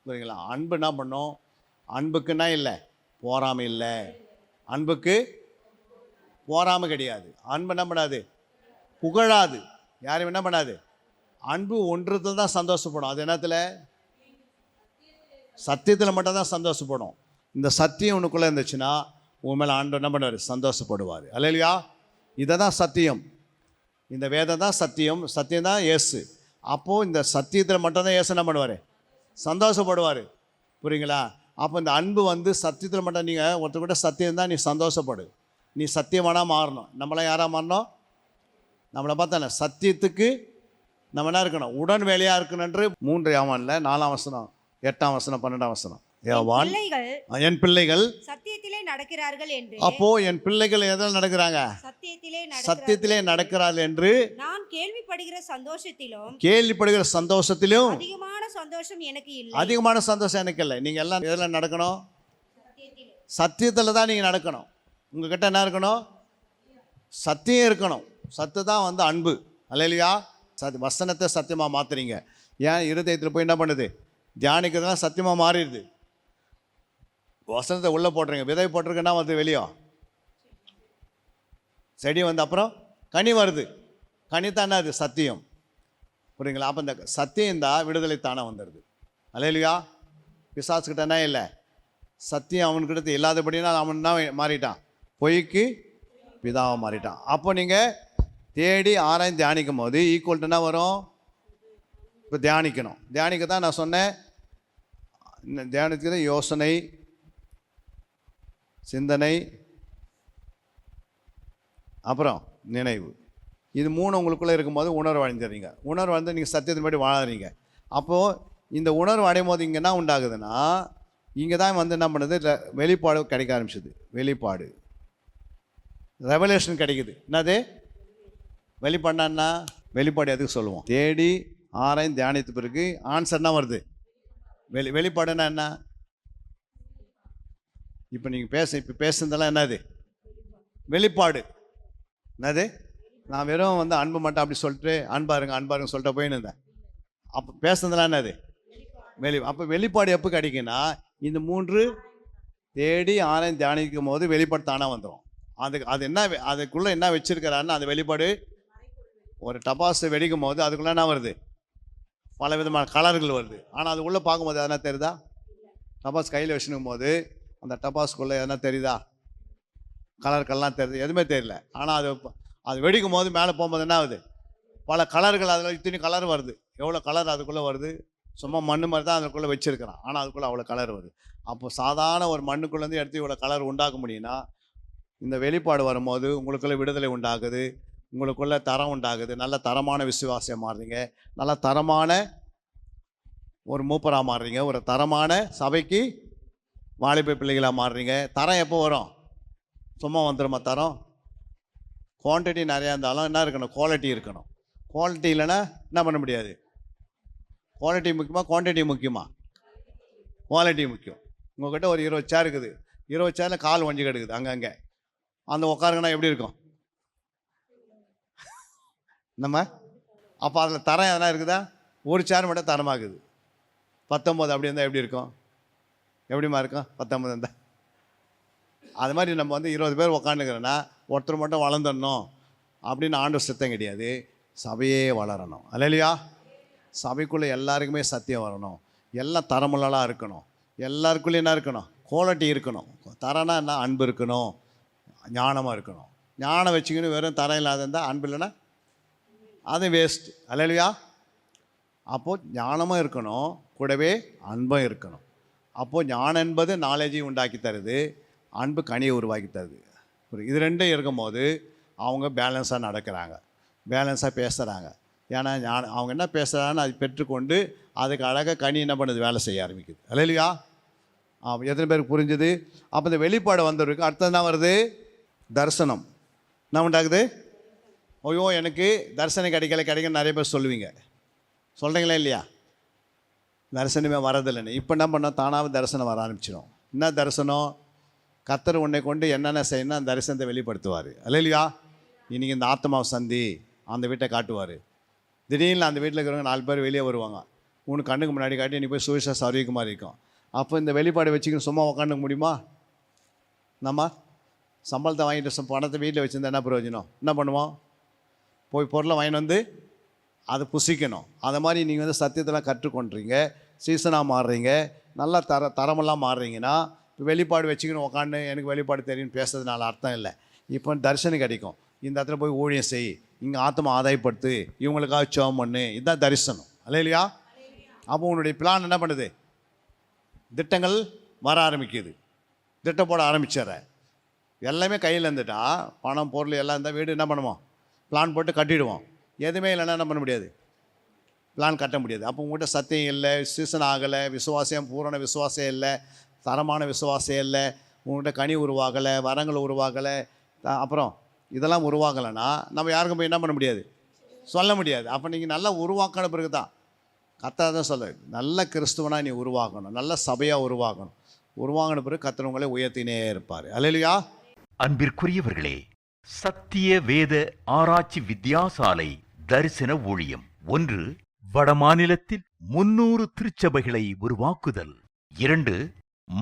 புரியுங்களா? அன்பு என்ன பண்ணும்? அன்புக்குன்னா இல்லை, போராமை இல்லை. அன்புக்கு போராமை கிடையாது. அன்பு என்ன பண்ணாது? புகழாது. யாரும் என்ன பண்ணாது? அன்பு ஒன்றத்தில் தான் சந்தோஷப்படும். அது என்னத்தில்? சத்தியத்தில் மட்டும்தான் சந்தோஷப்படும். இந்த சத்தியம் உனக்குள்ளே இருந்துச்சுன்னா உன் மேலே ஆண்டவர் என்ன பண்ணுவார்? சந்தோஷப்படுவார். அல்லேலூயா. இதை தான் சத்தியம். இந்த வேதம் தான் சத்தியம். சத்தியம் தான் இயேசு. அப்போது இந்த சத்தியத்தில் மட்டும்தான் இயேசு என்ன பண்ணுவார்? சந்தோஷப்படுவார். புரியுங்களா? அப்போ இந்த அன்பு வந்து சத்தியத்தில் மட்டும். நீங்கள் ஒருத்தர்கிட்ட சத்தியம் தான், நீ சந்தோஷப்படு. நீ சத்தியமானா மாறணும். நம்மளாம் யாராக மாறணும்? நம்மளை பார்த்தானே சத்தியத்துக்கு நம்ம என்ன இருக்கணும்? உடன் வேலையாக இருக்கணுன்று 3 யோவான்ல 4ஆம் வசனம், 8ஆம் வசனம், 12ஆம் வசனம். யோவான், என் பிள்ளைகள் சத்தியத்திலே நடக்கிறார்கள் என்று. அப்போ என் பிள்ளைகள் எதில் நடக்கிறாங்க? சத்தியத்திலே நடக்கிறார்கள் என்று நான் கேள்விப்படுகிற சந்தோஷத்திலும் அதிகமான சந்தோஷம் எனக்கு இல்லை. அதிகமான சந்தோஷம் எனக்கு இல்லை. நீங்கள் எல்லாம் எதில் நடக்கணும்? சத்தியத்தில் தான் நீங்கள் நடக்கணும். உங்ககிட்ட என்ன இருக்கணும்? சத்தியம் இருக்கணும். சத்து தான் வந்து அன்பு. அல்லேலூயா. வசனத்தை சத்தியமாக மாற்றுறீங்க. ஏன் இருதயத்தில் போய் என்ன பண்ணுது? தியானிக்கிறதுலாம் சத்தியமாக மாறிடுது. வசனத்தை உள்ளே போட்டுறீங்க. விதை போட்டிருக்குன்னா வந்து வெளியே செடி வந்து அப்புறம் கனி வருது. கனி தானே அது சத்தியம். புரியுங்களா? அப்போ இந்த சத்தியம் தான் விடுதலை தானே வந்துடுது. அல்லேலூயா. பிசாசுக்கிட்ட என்ன இல்லை? சத்தியம் அவனுக்கிட்ட இல்லாதபடினா அவன் தான் மாறிட்டான், பொய்க்கு பிதாவை மாறிட்டான். அப்போ நீங்கள் தேடி ஆராய்ந்து தியானிக்கும் போது ஈக்குவல்ட்டுனா வரும்? இப்போ தியானிக்கணும். தியானிக்க தான் நான் சொன்னேன். தியானிக்கிறது யோசனை, சிந்தனை, அப்புறம் நினைவு. இது 3 உங்களுக்குள்ளே இருக்கும்போது உணர்வு அடைஞ்சிடுறீங்க. உணர்வு வந்து நீங்கள் சத்தியத்தின்படி வாழறீங்க. அப்போது இந்த உணர்வு அடையும் போது இங்கே என்ன உண்டாகுதுன்னா, இங்கே தான் வந்து என்ன பண்ணுது? வெளிப்பாடு கிடைக்க ஆரம்பிச்சுது. வெளிப்பாடு, ரெவலேஷன் கிடைக்குது. என்னது வெளிப்பாடுனா? வெளிப்பாடு எதுக்கு சொல்லுவோம்? தேடி ஆராய்ந்து தியானித்த பிறகு ஆன்சர் என்ன வருது? வெளிப்பாடுன்னா என்ன? இப்போ நீங்கள் இப்போ பேசுனதெல்லாம் என்னது? வெளிப்பாடு. என்னது? நான் வெறும் வந்து அன்பு மட்டும் அப்படி சொல்லிட்டு அன்பாருங்க சொல்லிட்டு போயின்னு இருந்தேன். அப்போ பேசுனதுலாம் என்னது அப்போ வெளிப்பாடு எப்போ கிடைக்குன்னா இந்த 3 தேடி ஆராய்ந்து தியானிக்கும் போது வெளிப்பாடு தானாக வந்துடும். அது என்ன அதுக்குள்ளே என்ன வச்சிருக்கிறாருன்னு அந்த வெளிப்பாடு ஒரு டபாசு வெடிக்கும் போது அதுக்குள்ளே என்ன வருது, பல விதமான கலர்கள் வருது. ஆனால் அது உள்ளே பார்க்கும்போது எதனா தெரியுதா? டபாஸ் கையில் வச்சுக்கும் போது அந்த டபாஸ்க்குள்ளே எதனா தெரியுதா? கலர்கள்லாம் தெரியுது? எதுவுமே தெரியல. ஆனால் அது வெடிக்கும் போது மேலே போகும்போது என்ன ஆகுது, பல கலர்கள், அதில் இத்தனை கலர் வருது. எவ்வளோ கலர் அதுக்குள்ளே வருது, சும்மா மண் மாதிரி தான் அதுக்குள்ளே வச்சுருக்கிறான், ஆனால் அதுக்குள்ளே அவ்வளோ கலர் வருது. அப்போ சாதாரண ஒரு மண்ணுக்குள்ளேருந்து எடுத்து இவ்வளோ கலர் உண்டாக்க முடியும்னா, இந்த வெளிப்பாடு வரும்போது உங்களுக்குள்ளே விடுதலை உண்டாகுது, உங்களுக்குள்ளே தரம் உண்டாகுது, நல்ல தரமான விசுவாசியாக மாறுறீங்க, நல்ல தரமான ஒரு மூப்பராக மாறுறீங்க, ஒரு தரமான சபைக்கு வாலிப பிள்ளைகளாக மாறுறீங்க. தரம் எப்போ வரும்? சும்மா வந்துடுமா தரம்? குவான்டிட்டி நிறையா இருந்தாலும் என்ன இருக்கணும், குவாலிட்டி இருக்கணும். குவாலிட்டி இல்லைன்னா என்ன பண்ண முடியாது. குவாலிட்டி முக்கியமாக குவான்டிட்டி முக்கியமா? குவாலிட்டி முக்கியம். உங்கள்கிட்ட ஒரு 20 சேர் இருக்குது, 20 சேரில் கால் வஞ்சி கிடக்குது அங்கங்கே, அந்த உட்காருங்கன்னா எப்படி இருக்கும் நம்ம? அப்போ அதில் தரம் எதனா இருக்குதா? ஒரு சேர் மட்டும் தரமாகுது. 19 அப்படி இருந்தால் எப்படி இருக்கும்? எப்படிமா இருக்கும் 19 இருந்தால்? அது மாதிரி நம்ம வந்து 20 பேர் உக்காந்துக்கிறோன்னா ஒருத்தர் மட்டும் வளர்ந்துடணும் அப்படின்னு ஆண்டு சித்தம் கிடையாது. சபையே வளரணும். அல்லையா? சபைக்குள்ளே எல்லாருக்குமே சத்தியம் வரணும், எல்லாம் தரமுள்ளலாம் இருக்கணும், எல்லாருக்குள்ளேயும் என்ன இருக்கணும், குவாலிட்டி இருக்கணும். தரம்னா என்ன? அன்பு இருக்கணும், ஞானமாக இருக்கணும். ஞானம் வச்சுக்கணும் வெறும் தரம் இல்லாத இருந்தால் அன்பு இல்லைன்னா அது வேஸ்ட்டு. அல்லையா? அப்போது ஞானமும் இருக்கணும், கூடவே அன்பும் இருக்கணும். அப்போது ஞானம் என்பது நாலேஜையும் உண்டாக்கி தருது, அன்பு கனியை உருவாக்கி தருது. இது ரெண்டும் இருக்கும்போது அவங்க பேலன்ஸாக நடக்கிறாங்க, பேலன்ஸாக பேசுகிறாங்க. ஏன்னா அவங்க என்ன பேசுகிறாங்கன்னு அது பெற்றுக்கொண்டு அதுக்கு அழகாக கனி என்ன பண்ணுது, வேலை செய்ய ஆரம்பிக்குது. அல்லையா? எத்தனை பேருக்கு புரிஞ்சுது? அப்போ இந்த வெளிப்பாடு வந்துருக்கு. அடுத்தது என்ன வருது? தரிசனம். என்ன உண்டாகுது? ஐயோ எனக்கு தரிசனம் கிடைக்கல நிறைய பேர் சொல்லுவீங்க, சொல்கிறீங்களா இல்லையா? தரிசனமே வரதில்லைன்னு. இப்போ என்ன பண்ணோம், தானாக தரிசனம் வர ஆரம்பிச்சிடும். என்ன தரிசனம்? கர்த்தர் உன்னை கொண்டு என்னென்ன செய்யணும் அந்த தரிசனத்தை வெளிப்படுத்துவார். அல்லையா? இன்றைக்கி இந்த ஆத்மாவை சந்தி அந்த வீட்டை காட்டுவார். திடீர்னு அந்த வீட்டில் இருக்கிறவங்க 4 பேர் வெளியே வருவாங்க, உனக்கு கண்ணுக்கு முன்னாடி காட்டி நீ போய் சுவிசேஷம் அறிவிக்க மாதிரி இருக்கும். அப்போ இந்த வெளிப்பாடு வச்சுக்கணும் சும்மா உக்காந்துக்க முடியுமா? நம்ம சம்பளத்தை வாங்கிட்டு பணத்தை வீட்டில் வச்சுருந்தா என்ன பிரயோஜனம்? என்ன பண்ணுவோம்? போய் பொருளை வாங்கிட்டு வந்து அதை புசிக்கணும். அதை மாதிரி நீங்கள் வந்து சத்தியத்தெல்லாம் கற்றுக்கொண்டுறீங்க, சீசனாக மாறுறீங்க, நல்லா தரமெல்லாம் மாறுறீங்கன்னா இப்போ வெளிப்பாடு வச்சுக்கணும் உக்காந்து எனக்கு வெளிப்பாடு தெரியும்னு பேசுறதுனால அர்த்தம் இல்லை. இப்போ தரிசனம் கிடைக்கும், இந்த இடத்துல போய் ஊழியம் செய், இங்கே ஆத்மா ஆதாயப்படுத்து, இவங்களுக்காக சோம் பண்ணு, இதுதான் தரிசனம். அல்லையா? அப்போ உன்னுடைய பிளான் என்ன பண்ணுது, திட்டங்கள் வர ஆரம்பிக்குது, திட்டம் போட ஆரம்பிச்சிடுற. எல்லாமே கையில் இருந்துட்டா பணம் பொருள் எல்லாம் இருந்தால் வீடு என்ன பண்ணுவோம், பிளான் போட்டு கட்டிடுவோம். எதுவுமே இல்லைன்னா என்ன பண்ண முடியாது, பிளான் கட்ட முடியாது. அப்போ உங்கள்கிட்ட சத்தியம் இல்லை, சீசன் ஆகலை, விசுவாசம் பூரண விசுவாசம் இல்லை, தரமான விசுவாசம் இல்லை, உங்கள்கிட்ட கனி உருவாகலை, வரங்கள் உருவாகலை, அப்புறம் இதெல்லாம் உருவாகலைன்னா நம்ம யாருக்கும் போய் என்ன பண்ண முடியாது, சொல்ல முடியாது. அப்போ நீங்கள் நல்லா உருவாக்கின பிறகு தான் கர்த்தர் தான் சொல்ல, நல்ல கிறிஸ்துவனாக நீ உருவாக்கணும், நல்ல சபையாக உருவாக்கணும். உருவாகின பிறகு கர்த்தர் உங்களை உயர்த்தினே இருப்பார். அல்லேலூயா. அன்பிற்குரியவர்களே, சத்திய வேத ஆராய்ச்சி வித்தியாசாலை தரிசன ஊழியம் 1. வடமாநிலத்தில் 300 திருச்சபைகளை உருவாக்குதல். 2.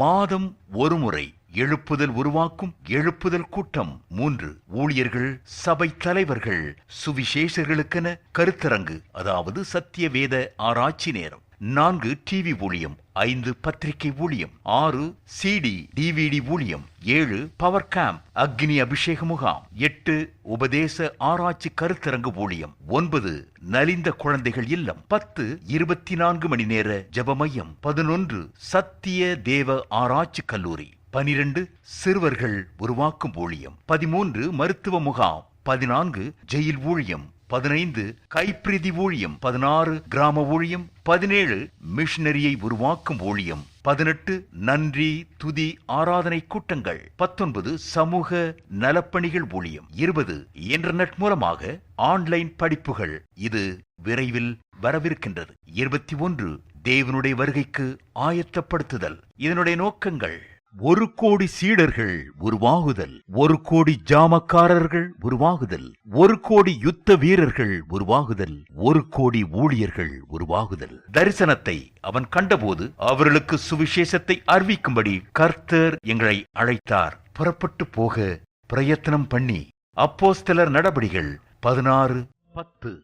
மாதம் ஒருமுறை எழுப்புதல் உருவாக்கும் எழுப்புதல் கூட்டம். 3. ஊழியர்கள், சபை தலைவர்கள், சுவிசேஷர்களுக்கென கருத்தரங்கு, அதாவது சத்திய வேத ஆராய்ச்சி நேரம். 4. டிவி ஊழியம். 5. பத்திரிகை ஊழியம். 6. CD DVD ஊழியம். 7. பவர் கேம்ப் அக்னி அபிஷேக முகாம். 8. உபதேச ஆராய்ச்சி கருத்தரங்கு ஊழியம். 9. நலிந்த குழந்தைகள் இல்லம். 10. 24 மணி நேர ஜெப மையம். 11. சத்திய தேவ ஆராய்ச்சி கல்லூரி. 12. சிறுவர்கள் உருவாக்கும் ஊழியம். 13. மருத்துவ முகாம். 14. ஜெயில் ஊழியம். 15. கைப்பிரதி ஊழியம். 16. கிராம ஊழியம். 17. மிஷனரியை உருவாக்கும் ஊழியம். 18. நன்றி துதி ஆராதனை கூட்டங்கள். 19. சமூக நலப்பணிகள் ஊழியம். 20. இன்டர்நெட் மூலமாக ஆன்லைன் படிப்புகள். இது விரைவில் வரவிருக்கின்றது. 21. தேவனுடைய வருகைக்கு ஆயத்தப்படுத்துதல். இதனுடைய நோக்கங்கள்: 1,00,00,000 சீடர்கள் உருவாகுதல், 1,00,00,000 ஜாமக்காரர்கள் உருவாகுதல், 1,00,00,000 யுத்த வீரர்கள் உருவாகுதல், 1,00,00,000 ஊழியர்கள் உருவாகுதல். தரிசனத்தை அவன் கண்டபோது அவர்களுக்கு சுவிசேஷத்தை அறிவிக்கும்படி கர்த்தர் எங்களை அழைத்தார். புறப்பட்டு போக பிரயத்தனம் பண்ணி. அப்போஸ்தலர் நடபடிகள் 16:10.